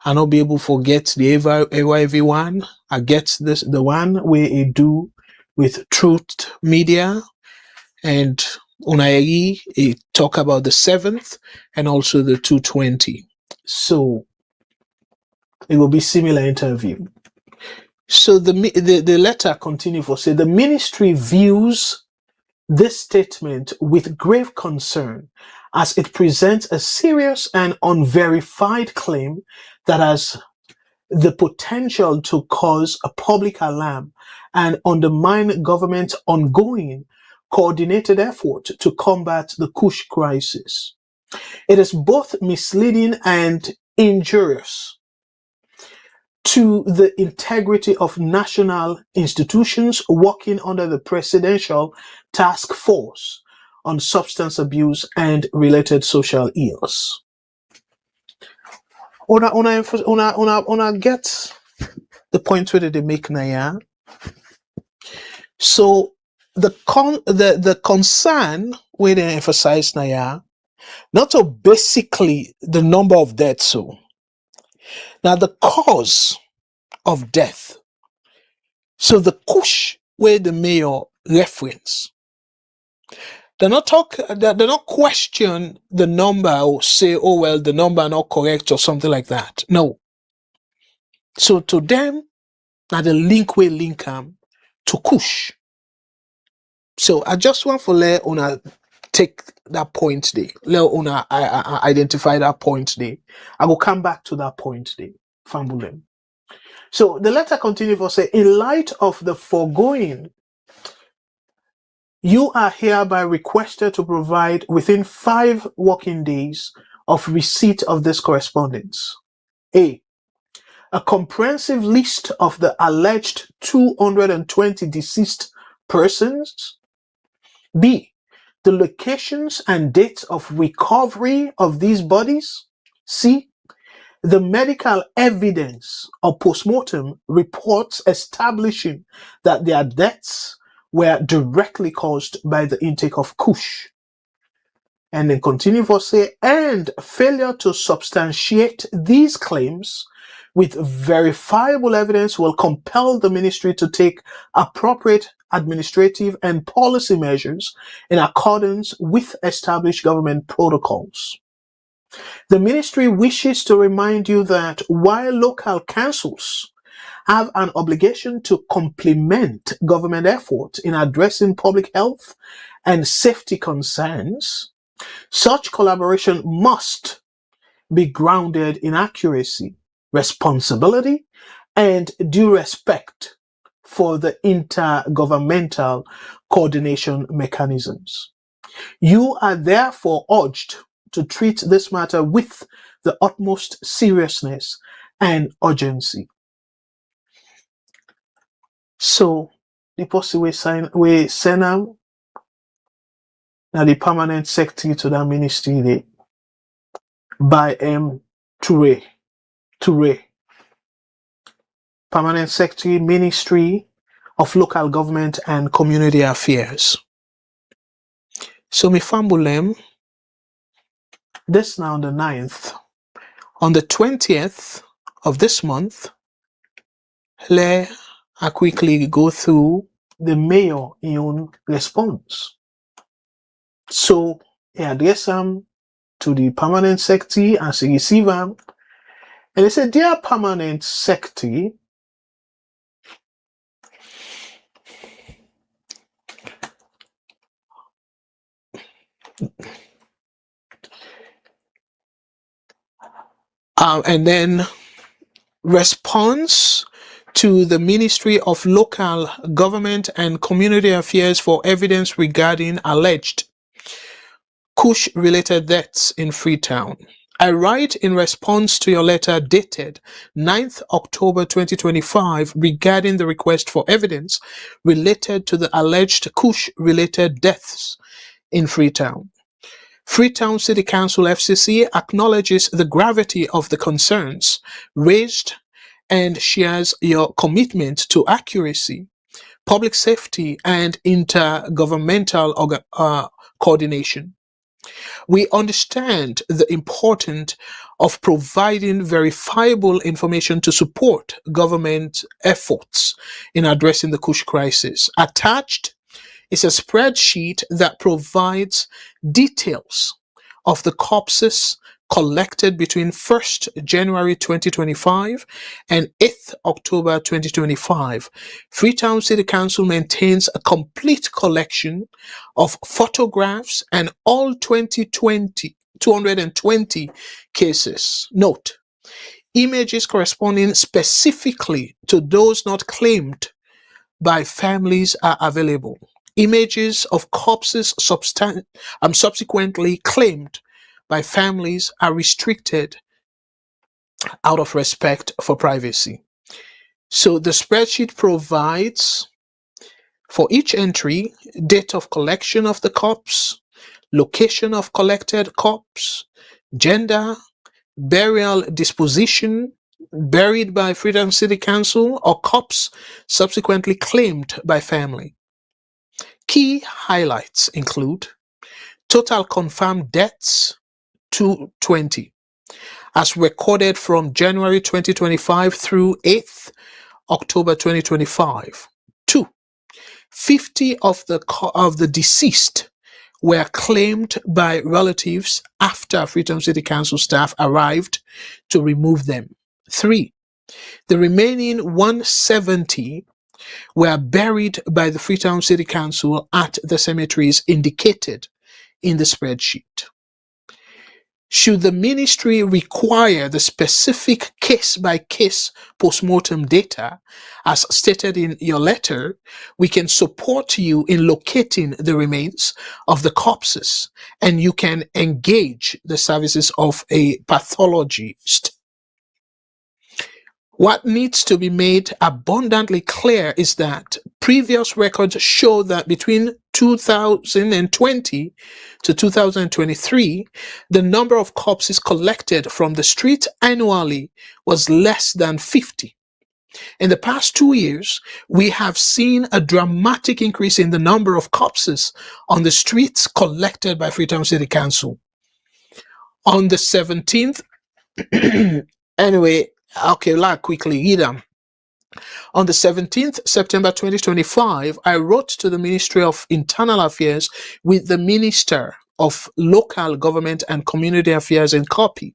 I'll not be able to forget the AYV one. I get this, the one where it do with Truth Media, and Unayegi, it talk about the 7th and also the 220. So it will be similar interview. So the letter continue for say the ministry views this statement with grave concern as it presents a serious and unverified claim that has the potential to cause a public alarm and undermine government's ongoing coordinated effort to combat the Kush crisis. It is both misleading and injurious to the integrity of national institutions working under the Presidential Task Force on substance abuse and related social ills. Una get the point where they make now. So the concern where they emphasize now, not so basically the number of deaths. So now the cause of death. So the Kush where the mayor reference. They're not question the number or say, oh well, the number not correct or something like that. No. So to them, now the link will link them to Kush. So I just want to let una take that point there. Let una identify that point there. I will come back to that point there. Fambulem. So the letter continues to say, in light of the foregoing, you are hereby requested to provide within 5 working days of receipt of this correspondence. A comprehensive list of the alleged 220 deceased persons. B, the locations and dates of recovery of these bodies. C, the medical evidence or postmortem reports establishing that their deaths were directly caused by the intake of Kush. And then continue for say, and failure to substantiate these claims with verifiable evidence will compel the ministry to take appropriate administrative and policy measures in accordance with established government protocols. The ministry wishes to remind you that while local councils have an obligation to complement government efforts in addressing public health and safety concerns, such collaboration must be grounded in accuracy, responsibility, and due respect for the intergovernmental coordination mechanisms. You are therefore urged to treat this matter with the utmost seriousness and urgency. So, the posse we send them now the permanent secretary to that ministry there by Toure, permanent secretary, Ministry of Local Government and Community Affairs. So me fambulem, this now on the 9th. On the 20th of this month, let I quickly go through the mayor in response. So he addressed them to the permanent secretary and she received them. And they said, dear permanent secretary, and then response to the Ministry of Local Government and Community Affairs for evidence regarding alleged Kush-related deaths in Freetown. I write in response to your letter dated 9th October 2025 regarding the request for evidence related to the alleged Kush-related deaths in Freetown. Freetown City Council FCC acknowledges the gravity of the concerns raised and shares your commitment to accuracy, public safety, and intergovernmental coordination. We understand the importance of providing verifiable information to support government efforts in addressing the Kush crisis. Attached is a spreadsheet that provides details of the corpses collected between 1st January 2025 and 8th October 2025. Freetown City Council maintains a complete collection of photographs and all 220 cases. Note, images corresponding specifically to those not claimed by families are available. Images of corpses subsequently claimed by families are restricted out of respect for privacy. So the spreadsheet provides for each entry date of collection of the corpse, location of collected corpse, gender, burial disposition, buried by Freetown City Council, or corpse subsequently claimed by family. Key highlights include total confirmed deaths, 220, as recorded from January 2025 through 8th October 2025. 2. 50 of the deceased were claimed by relatives after Freetown City Council staff arrived to remove them. 3. The remaining 170 were buried by the Freetown City Council at the cemeteries indicated in the spreadsheet. Should the ministry require the specific case-by-case postmortem data, as stated in your letter, we can support you in locating the remains of the corpses, and you can engage the services of a pathologist. What needs to be made abundantly clear is that previous records show that between 2020 to 2023, the number of corpses collected from the street annually was less than 50. In the past 2 years, we have seen a dramatic increase in the number of corpses on the streets collected by Freetown City Council. On the 17th, anyway, okay, like quickly read them. On the 17th September 2025, I wrote to the Ministry of Internal Affairs with the Minister of Local Government and Community Affairs in copy.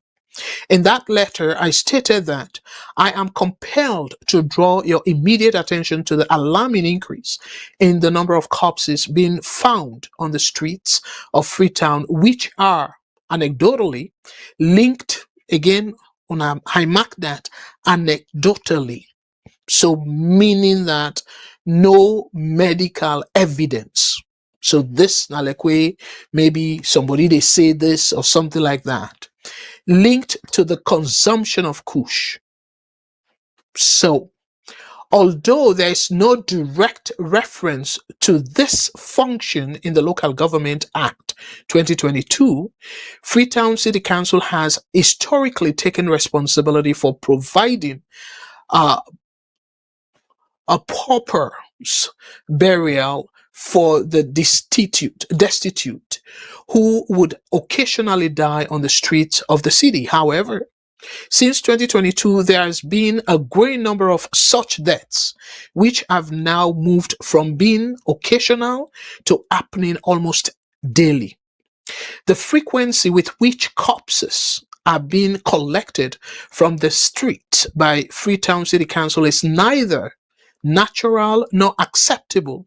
In that letter, I stated that I am compelled to draw your immediate attention to the alarming increase in the number of corpses being found on the streets of Freetown, which are anecdotally linked, again, I mark that, anecdotally. So meaning that no medical evidence. So this, maybe somebody they say this or something like that, linked to the consumption of Kush. So, although there is no direct reference to this function in the Local Government Act 2022, Freetown City Council has historically taken responsibility for providing a pauper burial for the destitute who would occasionally die on the streets of the city. However, since 2022, there has been a growing number of such deaths, which have now moved from being occasional to happening almost daily. The frequency with which corpses are being collected from the street by Freetown City Council is neither natural nor acceptable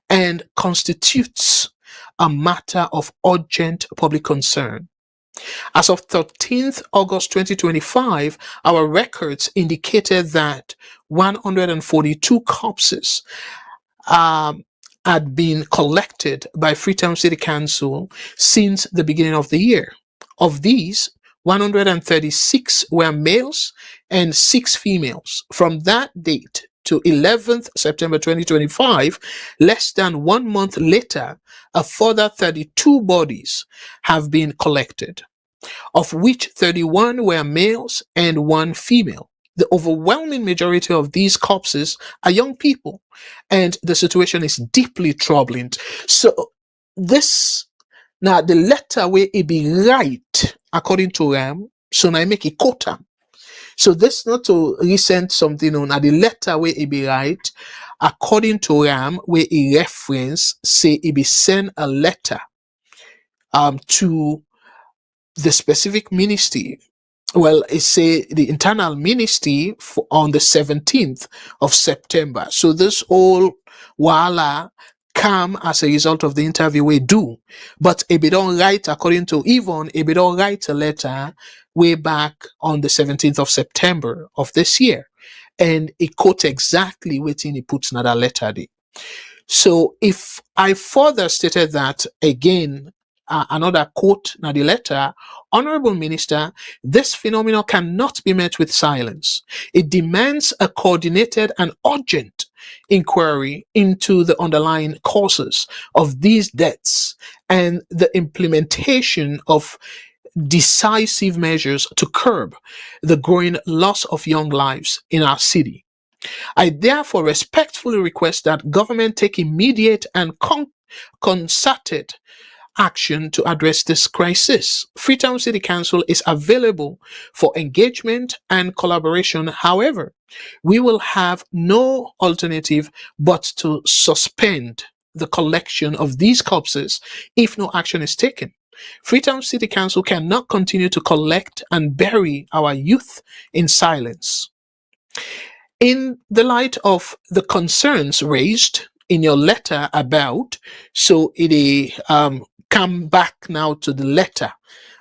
and constitutes a matter of urgent public concern. As of 13th August 2025, our records indicated that 142 corpses had been collected by Freetown City Council since the beginning of the year. Of these, 136 were males and 6 females. From that date to 11th September 2025, less than 1 month later, a further 32 bodies have been collected, of which 31 were males and 1 female. The overwhelming majority of these corpses are young people, and the situation is deeply troubling. So this, now the letter where it be right according to so now I make a quota. So this not to resend something on the letter where it be right according to where a reference say it be send a letter to the specific ministry. Well, it say the internal ministry on the 17th of September. So this all wala come as a result of the interview we do. But if they don't write according to Yvonne, if they don't write a letter way back on the 17th of September of this year. And it quote exactly what he puts another letter there. So if I further stated that again, another quote na the letter, Honorable Minister, this phenomenon cannot be met with silence. It demands a coordinated and urgent inquiry into the underlying causes of these deaths and the implementation of decisive measures to curb the growing loss of young lives in our city. I therefore respectfully request that government take immediate and concerted action to address this crisis. Freetown City Council is available for engagement and collaboration. However, we will have no alternative but to suspend the collection of these corpses if no action is taken. Freetown City Council cannot continue to collect and bury our youth in silence. In the light of the concerns raised in your letter about, so it come back now to the letter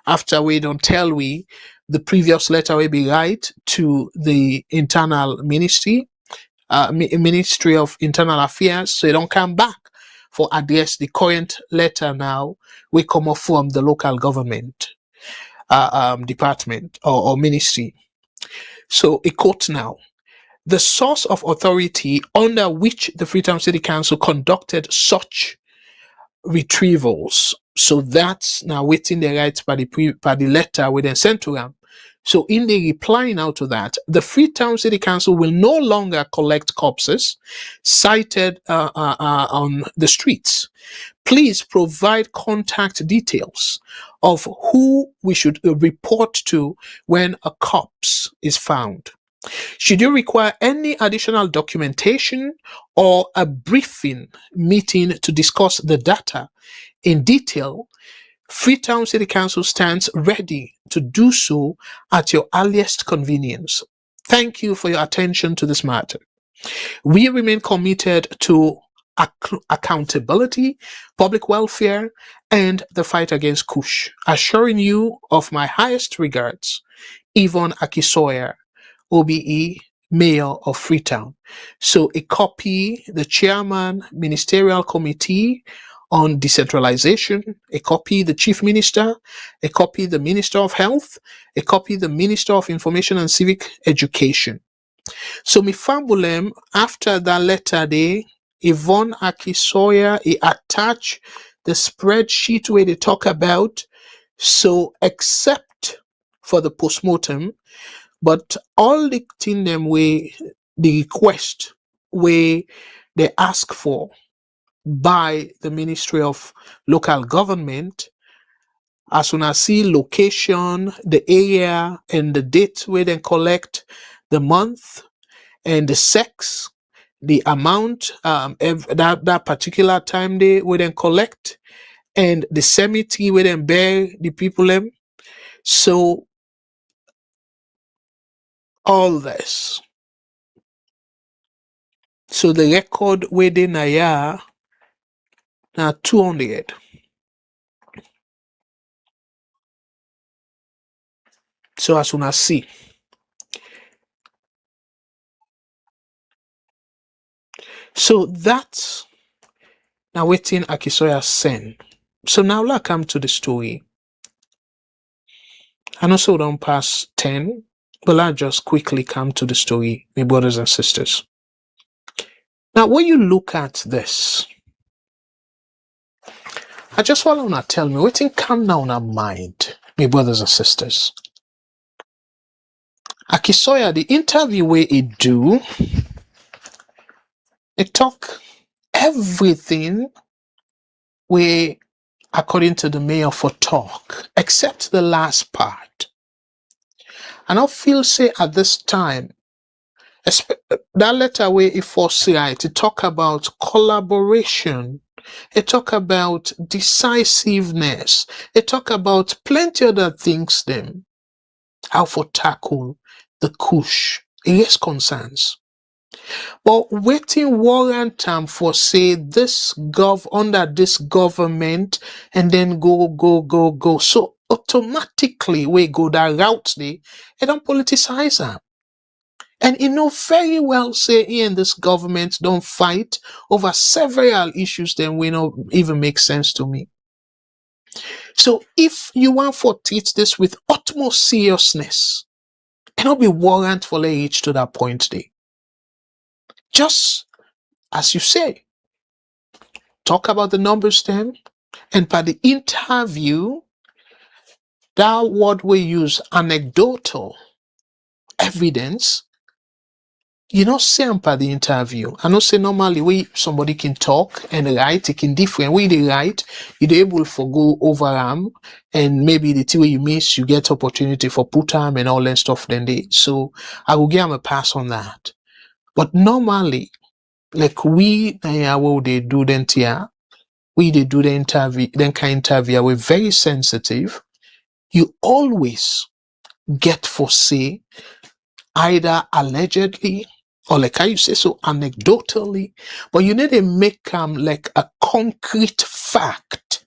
after we don't tell we the previous letter will be right to the internal ministry, Ministry of Internal Affairs, so they don't come back for address the current letter now we come off from the local government department or ministry. So a quote now. The source of authority under which the Freetown City Council conducted such retrievals. So that's now waiting the rights by the letter we then sent to them. So in the reply now to that, the Freetown City Council will no longer collect corpses cited on the streets. Please provide contact details of who we should report to when a corpse is found. Should you require any additional documentation or a briefing meeting to discuss the data in detail, Freetown City Council stands ready to do so at your earliest convenience. Thank you for your attention to this matter. We remain committed to accountability, public welfare, and the fight against Kush, assuring you of my highest regards, Yvonne Akisoya, OBE, Mayor of Freetown. So a copy, the Chairman, Ministerial Committee on Decentralization, a copy, the Chief Minister, a copy, the Minister of Health, a copy, the Minister of Information and Civic Education. So me fambulem, after that letter day, Yvonne Akisoya, he attach the spreadsheet where they talk about, so except for the postmortem, but all the thing them way the request where they ask for by the Ministry of Local Government, as soon as see location, the area, and the date where they collect, the month, and the sex, the amount, that particular time they where they collect, and the cemetery where they bury the people them. So all this. So the record where they now 200. So as soon as see. So that's now waiting Akisoya send. So now let's come to the story. I also don't pass 10, but let's just quickly come to the story, my brothers and sisters. Now, when you look at this, I just want to tell me, waiting come now in our mind, my brothers and sisters. Akisoya, the interview where he do, it talk everything where, according to the mayor, for talk, except the last part. And I feel say at this time, that letter where it force right, it talk about collaboration, it talk about decisiveness, it talk about plenty other things them, how for tackle the Kush, yes concerns. But waiting warrant time for say this under this government and then go. So automatically we go that route they don't politicize them. And you know very well say in this government don't fight over several issues then we don't even make sense to me. So if you want to treat this with utmost seriousness, it not be warrant for let reach to that point there. Just as you say, talk about the numbers then, and by the interview, that word we use, anecdotal evidence, you not say by the interview. I know say normally we somebody can talk and write, it can different. Way they write, you're able for go over and maybe the two way you miss, you get opportunity for put and all that stuff then they. So I will give them a pass on that. But normally, like we what they do then here, we they do the interview, then kind interview, we're very sensitive. You always get for say either allegedly or like how you say so anecdotally, but you need to make like a concrete fact.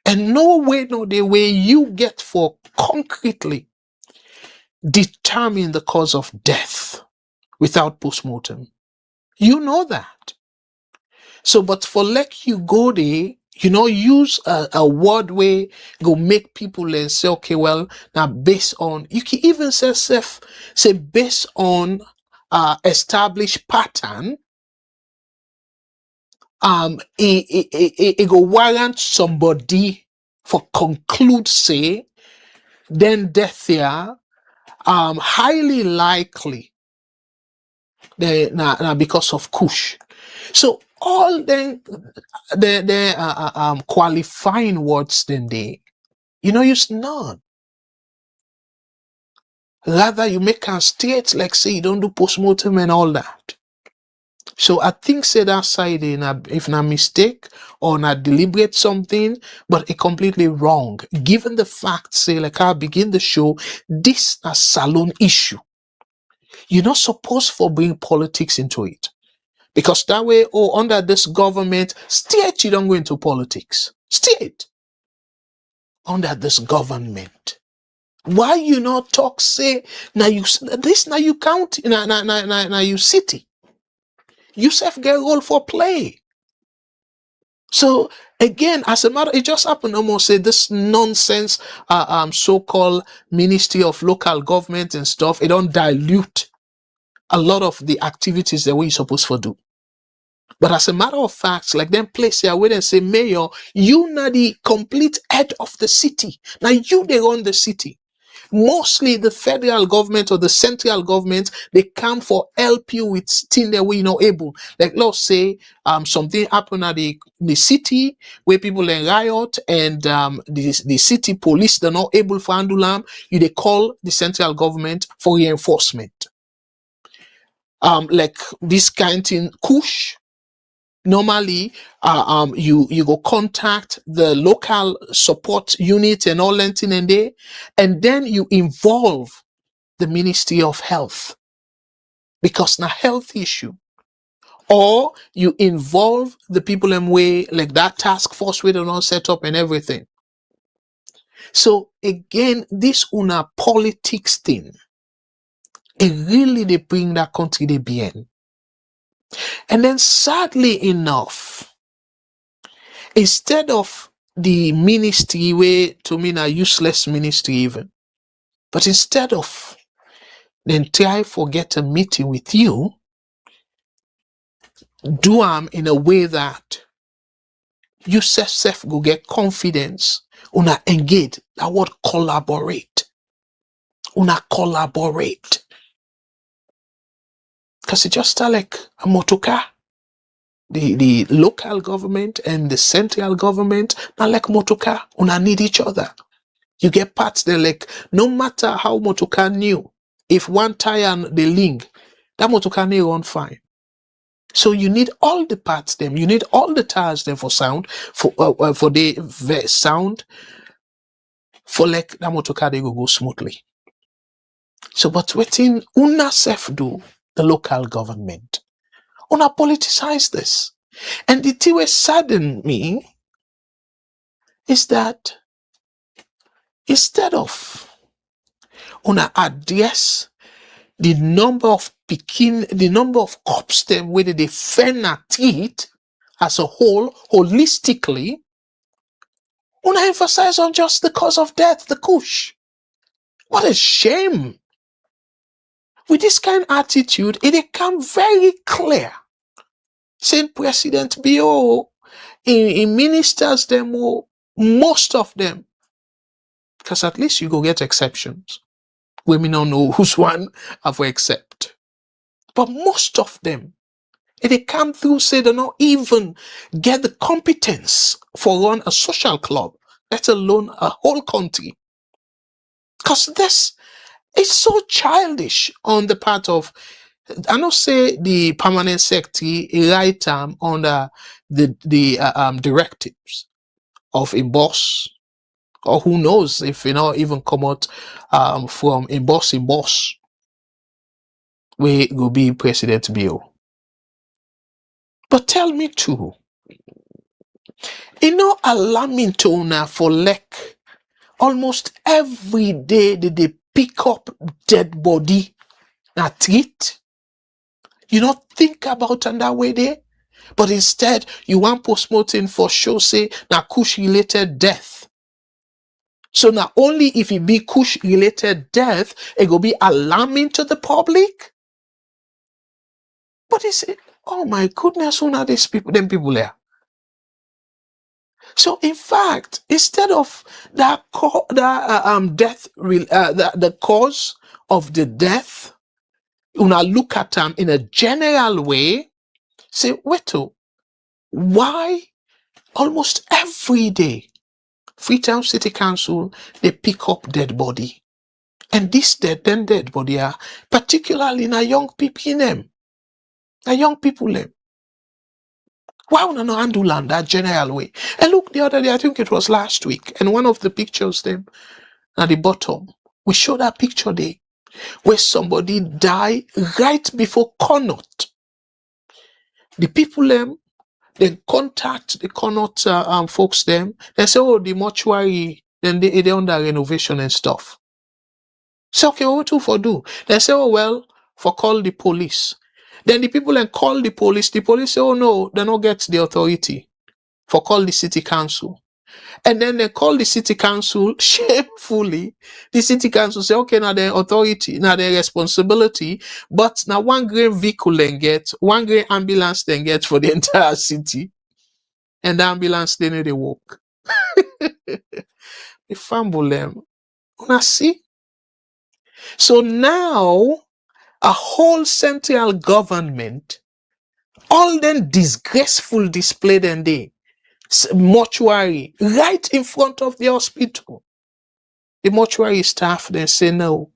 And no way, no the way you get for concretely determine the cause of death without postmortem. You know that. So, but for like you go there, use a word way, go make people and say, okay, well, now based on, you can even say based on established pattern, it go warrant somebody for conclude say, then death here, highly likely, now because of Kush. So all the qualifying words then they, use none. Rather you make a state like say you don't do postmortem and all that. So I think say that side if not mistake or not deliberate something, but it completely wrong. Given the fact, say like I begin the show, this a salon issue. You're not supposed to bring politics into it. Because that way, under this government, state you don't go into politics. State. Under this government. Why you not talk, say, now you county, now you city. You self get role for play. So again, as a matter, it just happened almost say this nonsense, so-called Ministry of Local Government and stuff, it don't dilute a lot of the activities that we're supposed to do. But as a matter of fact, like them place here where they say, Mayor, you not the complete head of the city. Now you they run the city. Mostly the federal government or the central government, they come for help you with things that we not able. Like let's say something happened at the city where people then riot and the city police they're not able to handle them. They call the central government for reinforcement. Like this kind thing, Kush. Normally, you go contact the local support unit and all that thing and there, and then you involve the Ministry of Health because na health issue, or you involve the people in way like that task force we don't all set up and everything. So again, this una politics thing, it really they bring that country they be in, and then sadly enough. Instead of the ministry way to me a useless ministry even, but instead of then try forget a meeting with you, do in a way that you self go get confidence, una engage, that word collaborate, because it just like a motorcar. The local government and the central government, not like motorcar, una need each other. You get parts there like, no matter how motorcar new, if one tire and the link, that motorcar may run fine. So you need all the parts them, you need all the tires them for sound, for the sound, for like that motorcar they go smoothly. So but within una self do, the local government, una politicize this. And the thing that saddened me is that instead of una address the number of cops them whether they fend at it as a whole, holistically, Una emphasize on just the cause of death, the Kush. What a shame. With this kind of attitude, it become very clear. Saying President Bio, in ministers, them, most of them, because at least you go get exceptions. We may not know who's one have we accept. But most of them, they come through, say they don't even get the competence for run a social club, let alone a whole country. Because this is so childish on the part of, I don't say the permanent secretary right under the directives of a boss, or who knows if even come out from a boss we will be President Bill. But tell me too, alarming to now for like almost every day they pick up dead body and treat. You not think about on that way there, but instead you want postmortem for show say na Kush-related death. So not only if it be Kush-related death, it will be alarming to the public. But it's, oh my goodness, who are these people, them people there? So in fact, instead of the cause of the death, una look at them in a general way, say, wait, why almost every day, Freetown City Council, they pick up dead body. And this dead body are particularly in a young people in them. A young people them. Why would not handle land that general way? And look, the other day, I think it was last week, and one of the pictures them at the bottom, we show that picture there where somebody died right before Connaught. The people them, they contact the Connaught folks them. They say, oh, the mortuary, then they under renovation and stuff. So okay, what for do? They say, oh well, for call the police. Then the people then call the police. The police say, oh no, they don't get the authority for call the city council. And then they call the city council shamefully. The city council say, okay, now the authority, now the responsibility, but now one green vehicle then get, one green ambulance then get for the entire city. And the ambulance they need to walk. They fumble them. Una see? So now a whole central government, all them disgraceful display then they mortuary right in front of the hospital. The mortuary staff then say no,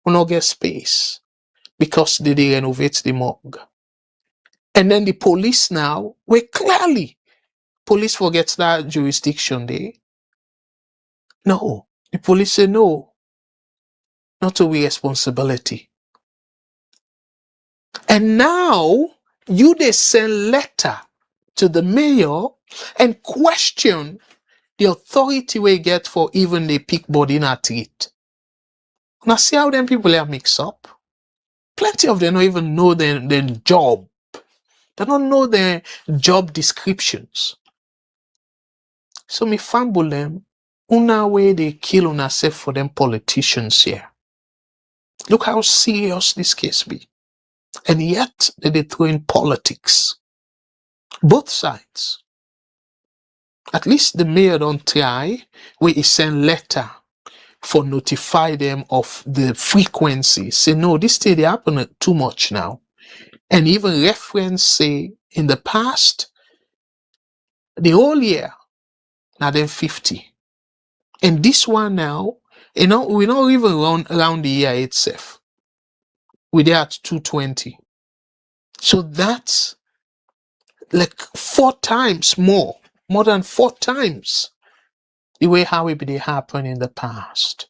we not get space because they renovate the morgue. And then the police now, where clearly police forgets that jurisdiction there. No, the police say no, not to be responsibility. And now you they send letter to the mayor and question the authority we get for even the pick body in a treat. Now see how them people are mixed up. Plenty of them don't even know their job. They don't know their job descriptions. So me fumble them. Una way they kill una self for them politicians here. Look how serious this case be. And yet they throw in politics. Both sides. At least the mayor don't try where he send letter for notify them of the frequency. Say no, this thing they happen too much now. And even reference say in the past, the whole year, now then 50. And this one now, we don't even run around the year itself. We're there at 220. So that's like 4 times more than 4 times the way how it be happen in the past.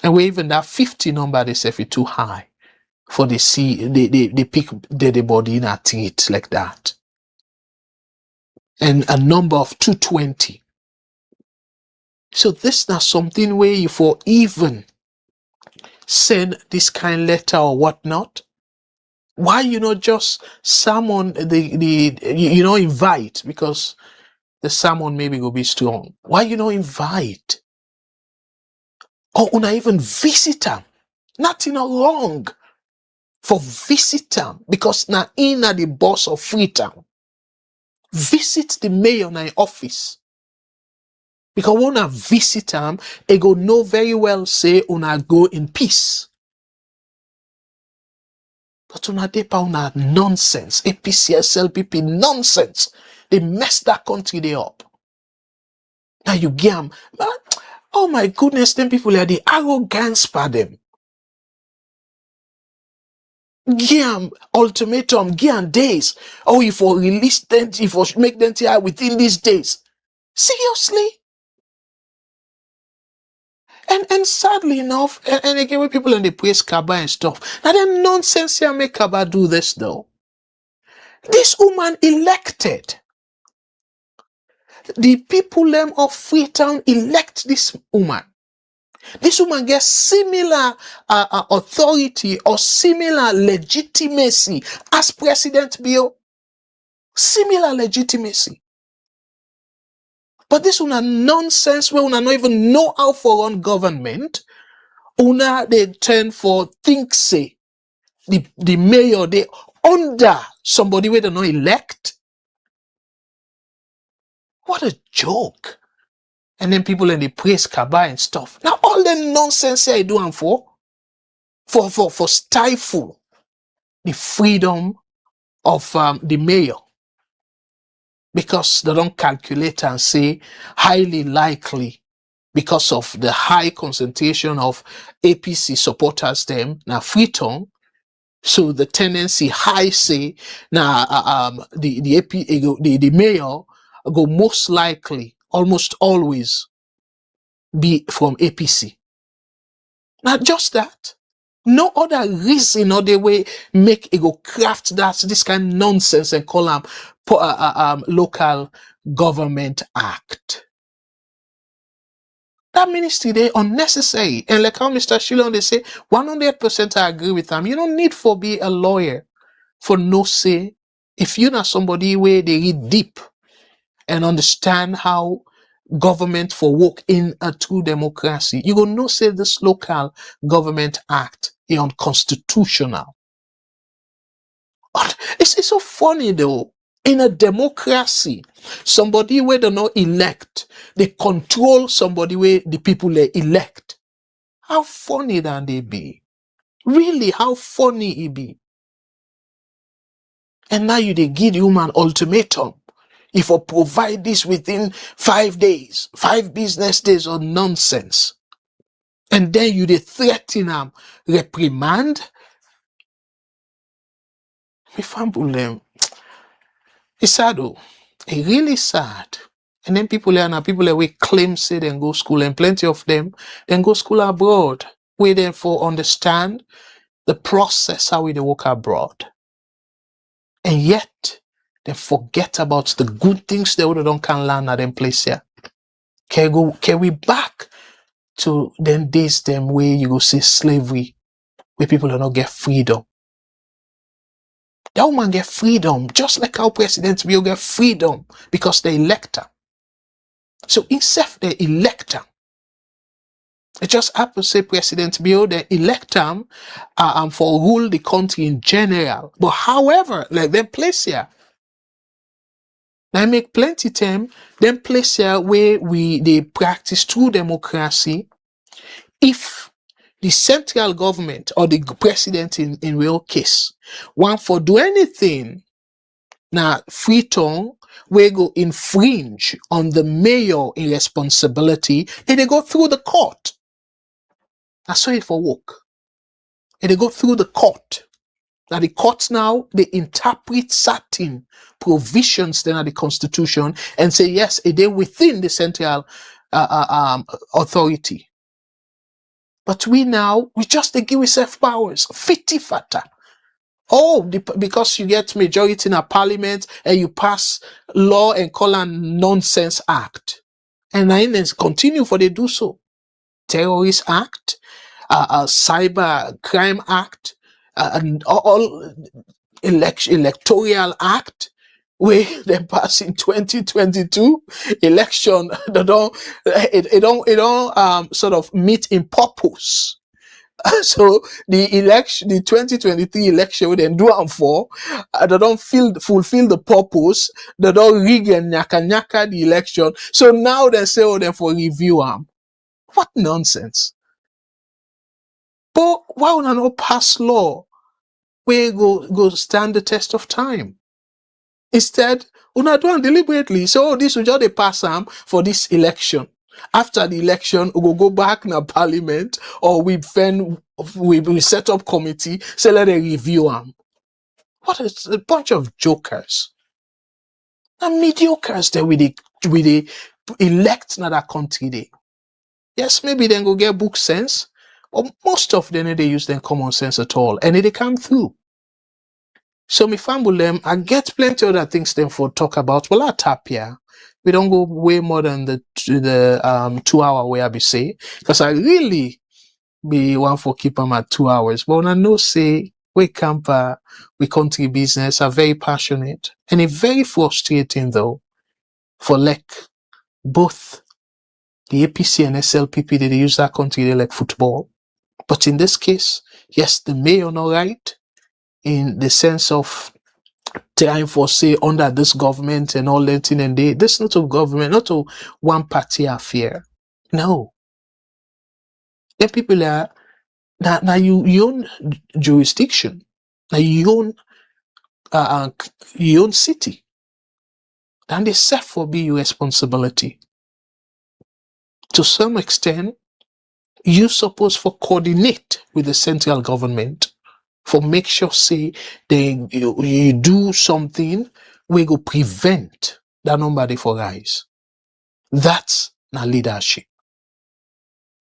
And we even that 50 number they say is too high for they pick the body in a treat like that. And a number of 220. So this not something where you for even send this kind of letter or whatnot. Why you not just summon invite? Because the sermon maybe will be strong. Why you not invite? Or una even visit them? Nothing wrong for visit them, because na in the boss of Freetown. Visit the mayor na office. Because when una visit them, they go know very well say una go in peace. But una depa una nonsense. APC, SLPP nonsense. They mess that country they up. Now you get them. Oh my goodness, them people are the arrogance for them. Give ultimatum, give days. Oh, if we release them, if we make them here within these days. Seriously? And sadly enough, and again, when people in the praise Kaba and stuff, now then nonsense here make Kaba do this though. This woman elected. The people of Freetown elect this woman. This woman gets similar authority or similar legitimacy as President Bill. Similar legitimacy. But this una nonsense where una not even know how for run government. Una they turn for think say the mayor they under somebody where they not elect. What a joke. And then people in the praise Kaba and stuff. Now all the nonsense I do and for stifle the freedom of the mayor. Because they don't calculate and say highly likely because of the high concentration of APC supporters them now Freetown. So the tendency high say now the mayor go most likely almost always be from APC. Not just that. No other reason or the way make it go craft this kind of nonsense and call them local government act. That ministry they unnecessary. And like how Mr. Shilon they say 100% I agree with them. You don't need for be a lawyer for no say. If you're not somebody where they read deep and understand how government for work in a true democracy, you will know say this local government act is unconstitutional. It's so funny though. In a democracy, somebody where they not elect, they control somebody where the people they elect. How funny that they be? Really, how funny it be? And now you they give the human ultimatum. If I provide this within 5 days, 5 business days or nonsense. And then you they threaten them, reprimand. Me fumble them. It's sad though. It's really sad. And then people we claim say they go school, and plenty of them then go school abroad. We therefore understand the process how we they work abroad. And yet they forget about the good things they would don't can learn at them place here. Can we back to them days them where you go see slavery, where people do not get freedom? That woman get freedom, just like our president will get freedom because they elect her. So instead they elect her. It just happens to say President Bill, they elect him for rule the country in general. But however, like them place here, they make plenty time, them place here where they practice true democracy. If the central government or the president in real case want for do anything, now Freetown we go infringe on the mayor in responsibility, and they go through the court. That's why it for work. And they go through the court. Now the courts now they interpret certain provisions then of the constitution and say yes, they within the central authority. But we just they give ourselves powers, fitty fatter. Oh, because you get majority in a parliament and you pass law and call a nonsense act. And then continue for they do so. Terrorist act, cyber crime act, and all electoral act. wey dem pass in 2022 election, it don't sort of meet in purpose. So the election, the 2023 election, wey dem do am for, they don't fulfill the purpose. They don't rig and nyaka the election. So now they say, oh, them for review am. What nonsense! But why would I not pass law wey go stand the test of time? Instead, una do am deliberately. So this will just dey pass am for this election. After the election, we go back na parliament, or we set up committee, say let them review am. What is a bunch of jokers and mediocres that we dey elect na that country dey. Yes, maybe then go get book sense, but most of them they use their common sense at all, and they come through. So me family them, I get plenty other things them for talk about. Well, I tap here. We don't go way more than the 2 hour way I be say, because I really be one for keep them at 2 hours. But when I know say we camper, we country business are very passionate, and it's very frustrating though for like both the APC and SLPP. They use that country they like football, but in this case, yes, the mayor not right in the sense of trying for say under this government and all that thing, and this not a government, not a one party affair. No, the people are now you own jurisdiction, now you own city, and they set for be your responsibility. To some extent, you supposed for coordinate with the central government for make sure say you do something we go prevent that nobody for rise. That's not leadership.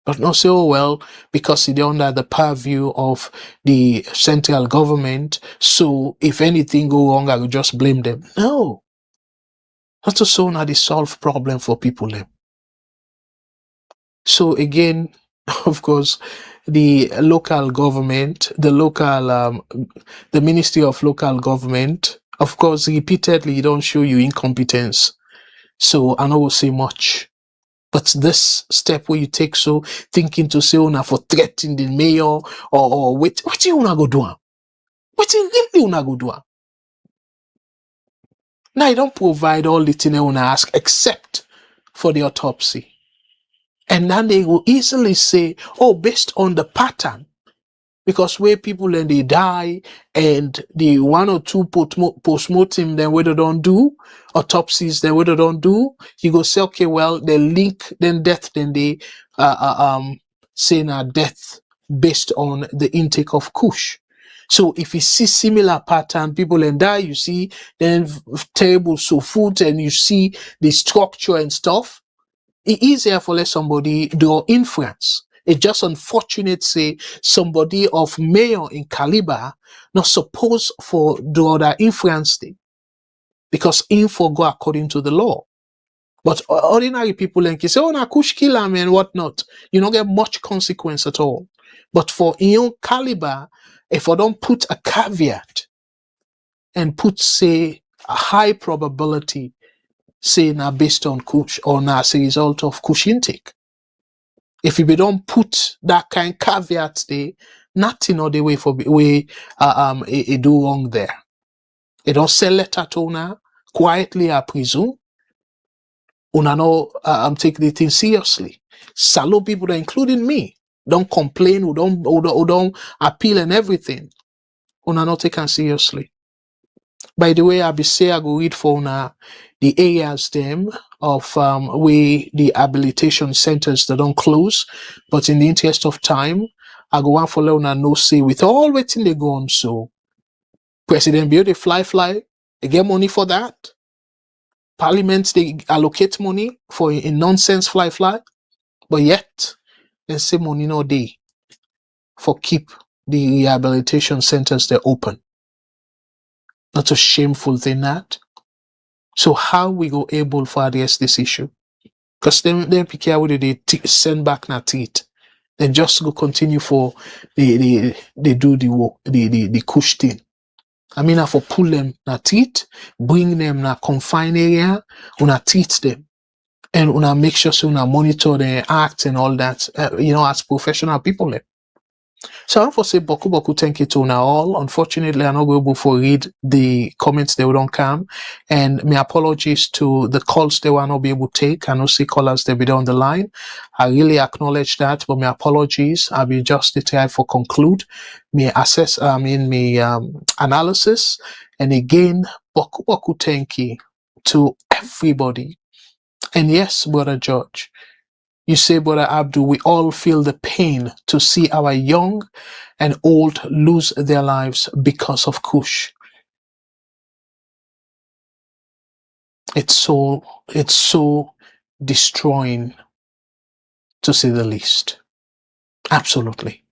But not say, oh well, because it's under the purview of the central government, so if anything go wrong, I will just blame them. No. Not to so now they solve problem for people them. So again, of course, the local government, the Ministry of Local Government, of course, repeatedly don't show you incompetence. So I don't say much. But this step where you take so thinking to say una for threatening the mayor or what you wanna go do? What you really wanna go do? Now you don't provide all the things you wanna ask except for the autopsy. And then they will easily say, oh, based on the pattern, because where people then they die and the 1 or 2 post-mortem then whether don't do, autopsies then whether don't do, you go say, okay, well, they link then death, then they say now death based on the intake of Kush. So if you see similar pattern, people then die, you see then terrible so food, and you see the structure and stuff, it's easier for let somebody do inference. It's just unfortunate, say, somebody of mayor in caliber not supposed for do other inference thing, because info go according to the law. But ordinary people then can say, oh, na Kush kill him and whatnot. You don't get much consequence at all. But for in caliber, if I don't put a caveat and put, say, a high probability, say now based on Kush or now as a result of Kush intake. If you don't put that kind of caveat there, nothing or the way for it do wrong there. It don't sell letter to una quietly, I presume. Una no take the thing seriously. Salo people, including me, don't complain, who don't appeal and everything. Una not taken seriously. By the way, I be say I go read for una the areas them of where the rehabilitation centers that don't close, but in the interest of time, I go one for let una know say with all waiting they go on. So President Bio they fly, they get money for that. Parliament they allocate money for a nonsense fly, but yet they say money no day for keep the rehabilitation centers they open. Not a shameful thing that. So how we go able for address this issue? Because then pick out whether they send back na teeth, then just go continue for they do the work, the Kush thing. I mean, I for pull them na teeth, bring them na confined area, una teach them. And una make sure so una monitor their act and all that, as professional people. So I want to say boku thank you to una all. Unfortunately, I'm not able to read the comments that we don't come. And my apologies to the calls they were not be able to take. I know see callers they be on the line. I really acknowledge that, but my apologies. I'll be just the time for conclude. Me assess me analysis. And again, boku thank you to everybody. And yes, Brother George, you say, Brother Abdul, we all feel the pain to see our young and old lose their lives because of Kush. It's so destroying, to say the least. Absolutely.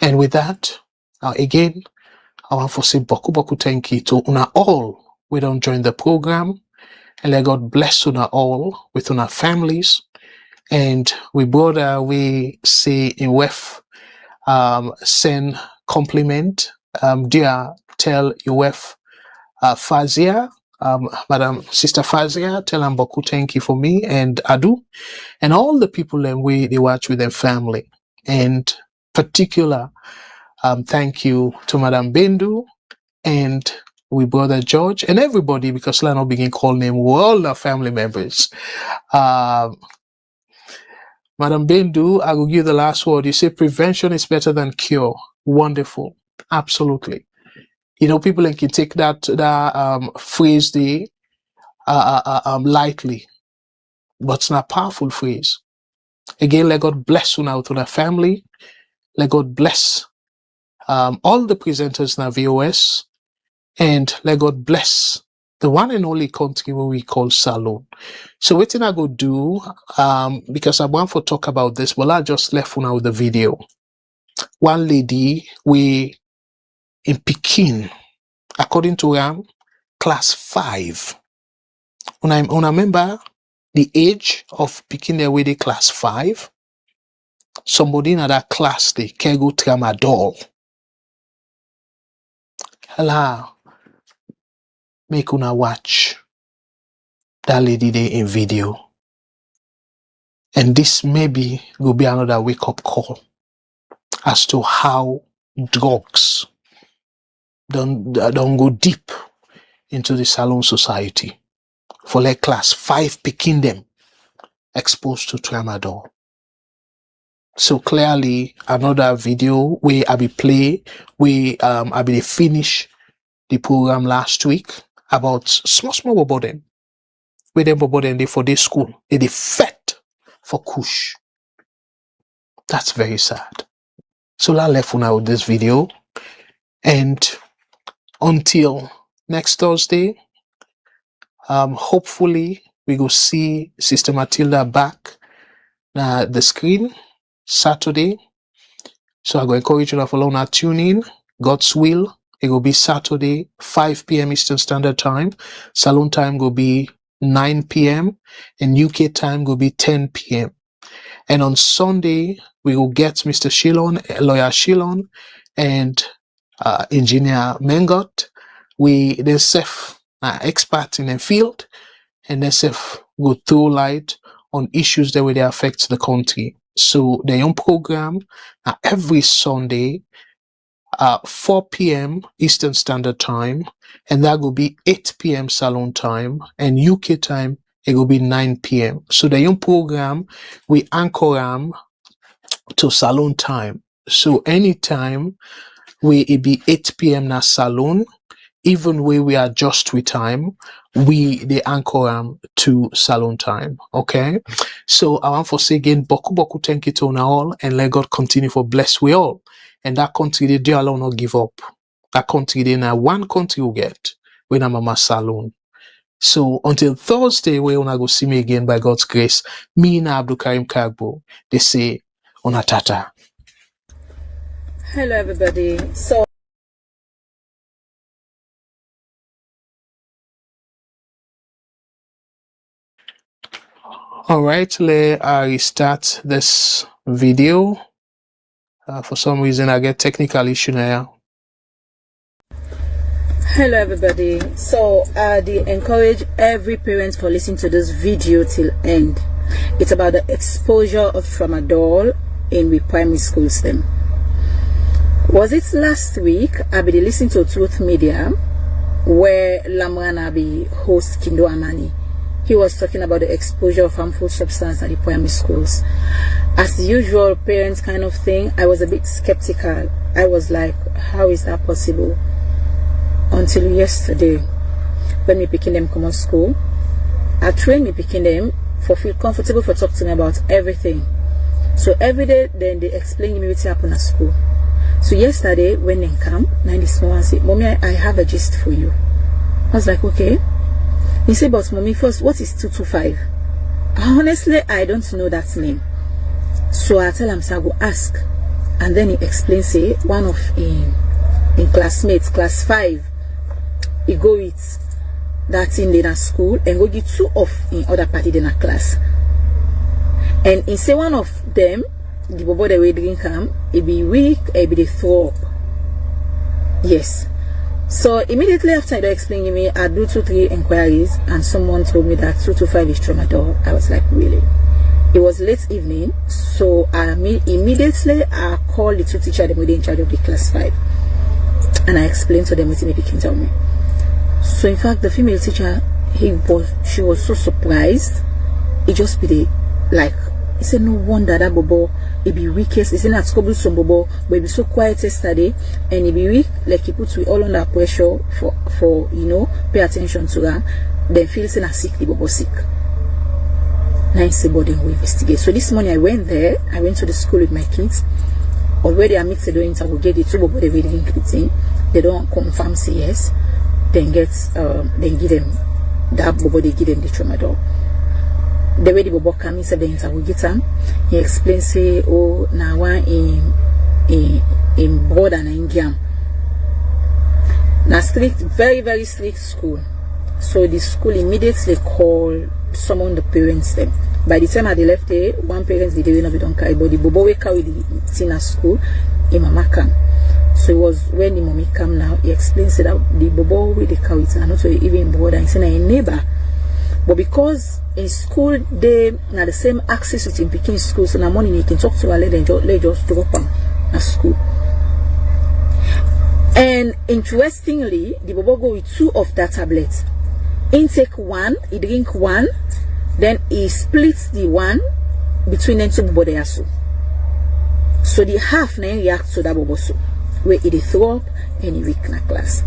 And with that, again, I want to say boku thank you to una all. We don't join the program. And let God bless una all with una families. And we say in WEF, send compliment, dear, tell your WEF, Fazia, Madam Sister Fazia, tell them boku thank you for me and Adu, and all the people that they watch with their family. And particular, thank you to Madam Bendu and we Brother George and everybody, because I not begin call name, we're all our family members. Madam Bendu, I will give you the last word. You say prevention is better than cure. Wonderful. Absolutely. People can take that phrase lightly, but it's not a powerful phrase. Again, let God bless you now to the family. Let God bless all the presenters in VOS, and let God bless the one and only country where we call Salon. So what I go do, because I want to talk about this, but I just left now with the video. One lady, we in Pekin, according to class 5. When I remember the age of Pekin, they were the class 5. Somebody in that class, they can go tramadol. Hello, make una watch that lady there in video. And this maybe will be another wake-up call as to how drugs don't go deep into the Salon society. For like class 5 picking them exposed to tramadol. So clearly another video where I be play, where I be finish the program last week about small about them. Where them about them they for their school. They fed for Kush. That's very sad. So I left now with this video. And until next Thursday, hopefully we go see Sister Matilda back na the screen Saturday. So I go encourage you to follow now tune in. God's will. It will be Saturday, 5 p.m. Eastern Standard Time. Salon time will be 9 p.m. and UK time will be 10 p.m. And on Sunday, we will get Mr. Shilon, Lawyer Shilon, and Engineer Mengot. They self expert in the field, and they self go throw light on issues that will affect the country. So the young program every Sunday, 4 p.m. Eastern Standard Time, and that will be 8 p.m. Salon time, and UK time it will be 9 p.m. So the young program we anchor to Salon time. So anytime it be 8 p.m. na Salon, even where we adjust with time, they anchor to Salon time. Okay. So I want to say again, boku thank you to all, and let God continue for bless we all. And that country they do allow not give up. That country they now one country will get when I'm a Salon. So until Thursday, where when I go see me again by God's grace, me and Abdul Karim Kagbo, they say Onatata. Hello everybody. So all right, let I start this video. For some reason I get technical issue now. Hello everybody. So I encourage every parent for listening to this video till end. It's about the exposure of tramadol in the primary schools them. Was it last week I be listening to Truth Media where Lamran be host Kindo Amani. He was talking about the exposure of harmful substance at the primary schools. As the usual parent kind of thing, I was a bit skeptical. I was like, how is that possible? Until yesterday, when me picking them come on school, I trained me picking them for feel comfortable for talk to me about everything. So every day, then they explain to me what happened at school. So yesterday, when they come, now this morning, I say, Mommy, I have a gist for you. I was like, okay. He said, but Mommy, first, what is 225? Honestly, I don't know that name. So I tell him, so I go ask. And then he explains, say, one of in classmates, class 5, he go with that in the school and go get 2 of in other party in a class. And he say one of them, the bobo the way drink him, he be weak, he be the throw up. Yes. So immediately after they explained to me, I do 2-3 inquiries and someone told me that 225 is tramadol. I was like, really? It was late evening, so immediately I called the 2 teacher them in charge of the class 5. And I explained to them what maybe can tell me. So in fact, the female teacher, she was so surprised. It just be the, like, he said, no wonder that bobo, he be weakest. He said, not school some bobo, but he be so quiet yesterday, and he be weak, like he puts we all under pressure for you know, pay attention to her. Then feels saying sick, the bobo sick. Now I say, body we investigate. So this morning I went there. I went to the school with my kids. Already I mix the interrogate the 2 bobo they really including. They don't confirm say yes. Then then give them that bobo, they give them the tramadol. The way the bobo come inside the interrogate him, he explains say, oh, now one in board and in Giam. Now strict, very, very strict school. So the school immediately called someone the parents them. By the time they left there, one parent did not be done carry, but the bobo we carry the thing at school, in mama come. So it was when the mommy come now, he explains that the bobo with the cow it's not even brother, he's a neighbor. But because in school they have the same access with him picking school, so in the morning you can talk to her, let just drop them at school. And interestingly, the bobo go with 2 of that tablet. Intake 1, he drink 1, then he splits the 1 between them 2 bobo they are so. So the half now react to that bobo so. Where it throw up any week in a class.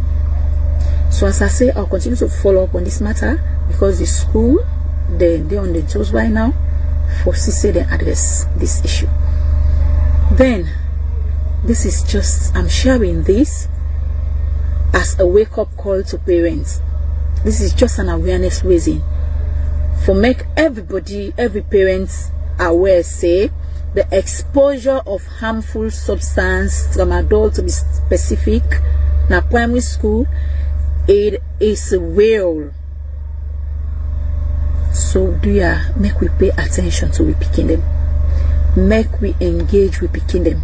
So as I say, I'll continue to follow up on this matter because the school they're on the toes right now for CC they address this issue. Then this is just, I'm sharing this as a wake-up call to parents. This is just an awareness raising for make everybody, every parent aware, say the exposure of harmful substance, tramadol to be specific, na primary school, it is real. So do ya make we pay attention to we picking them, make we engage with picking them.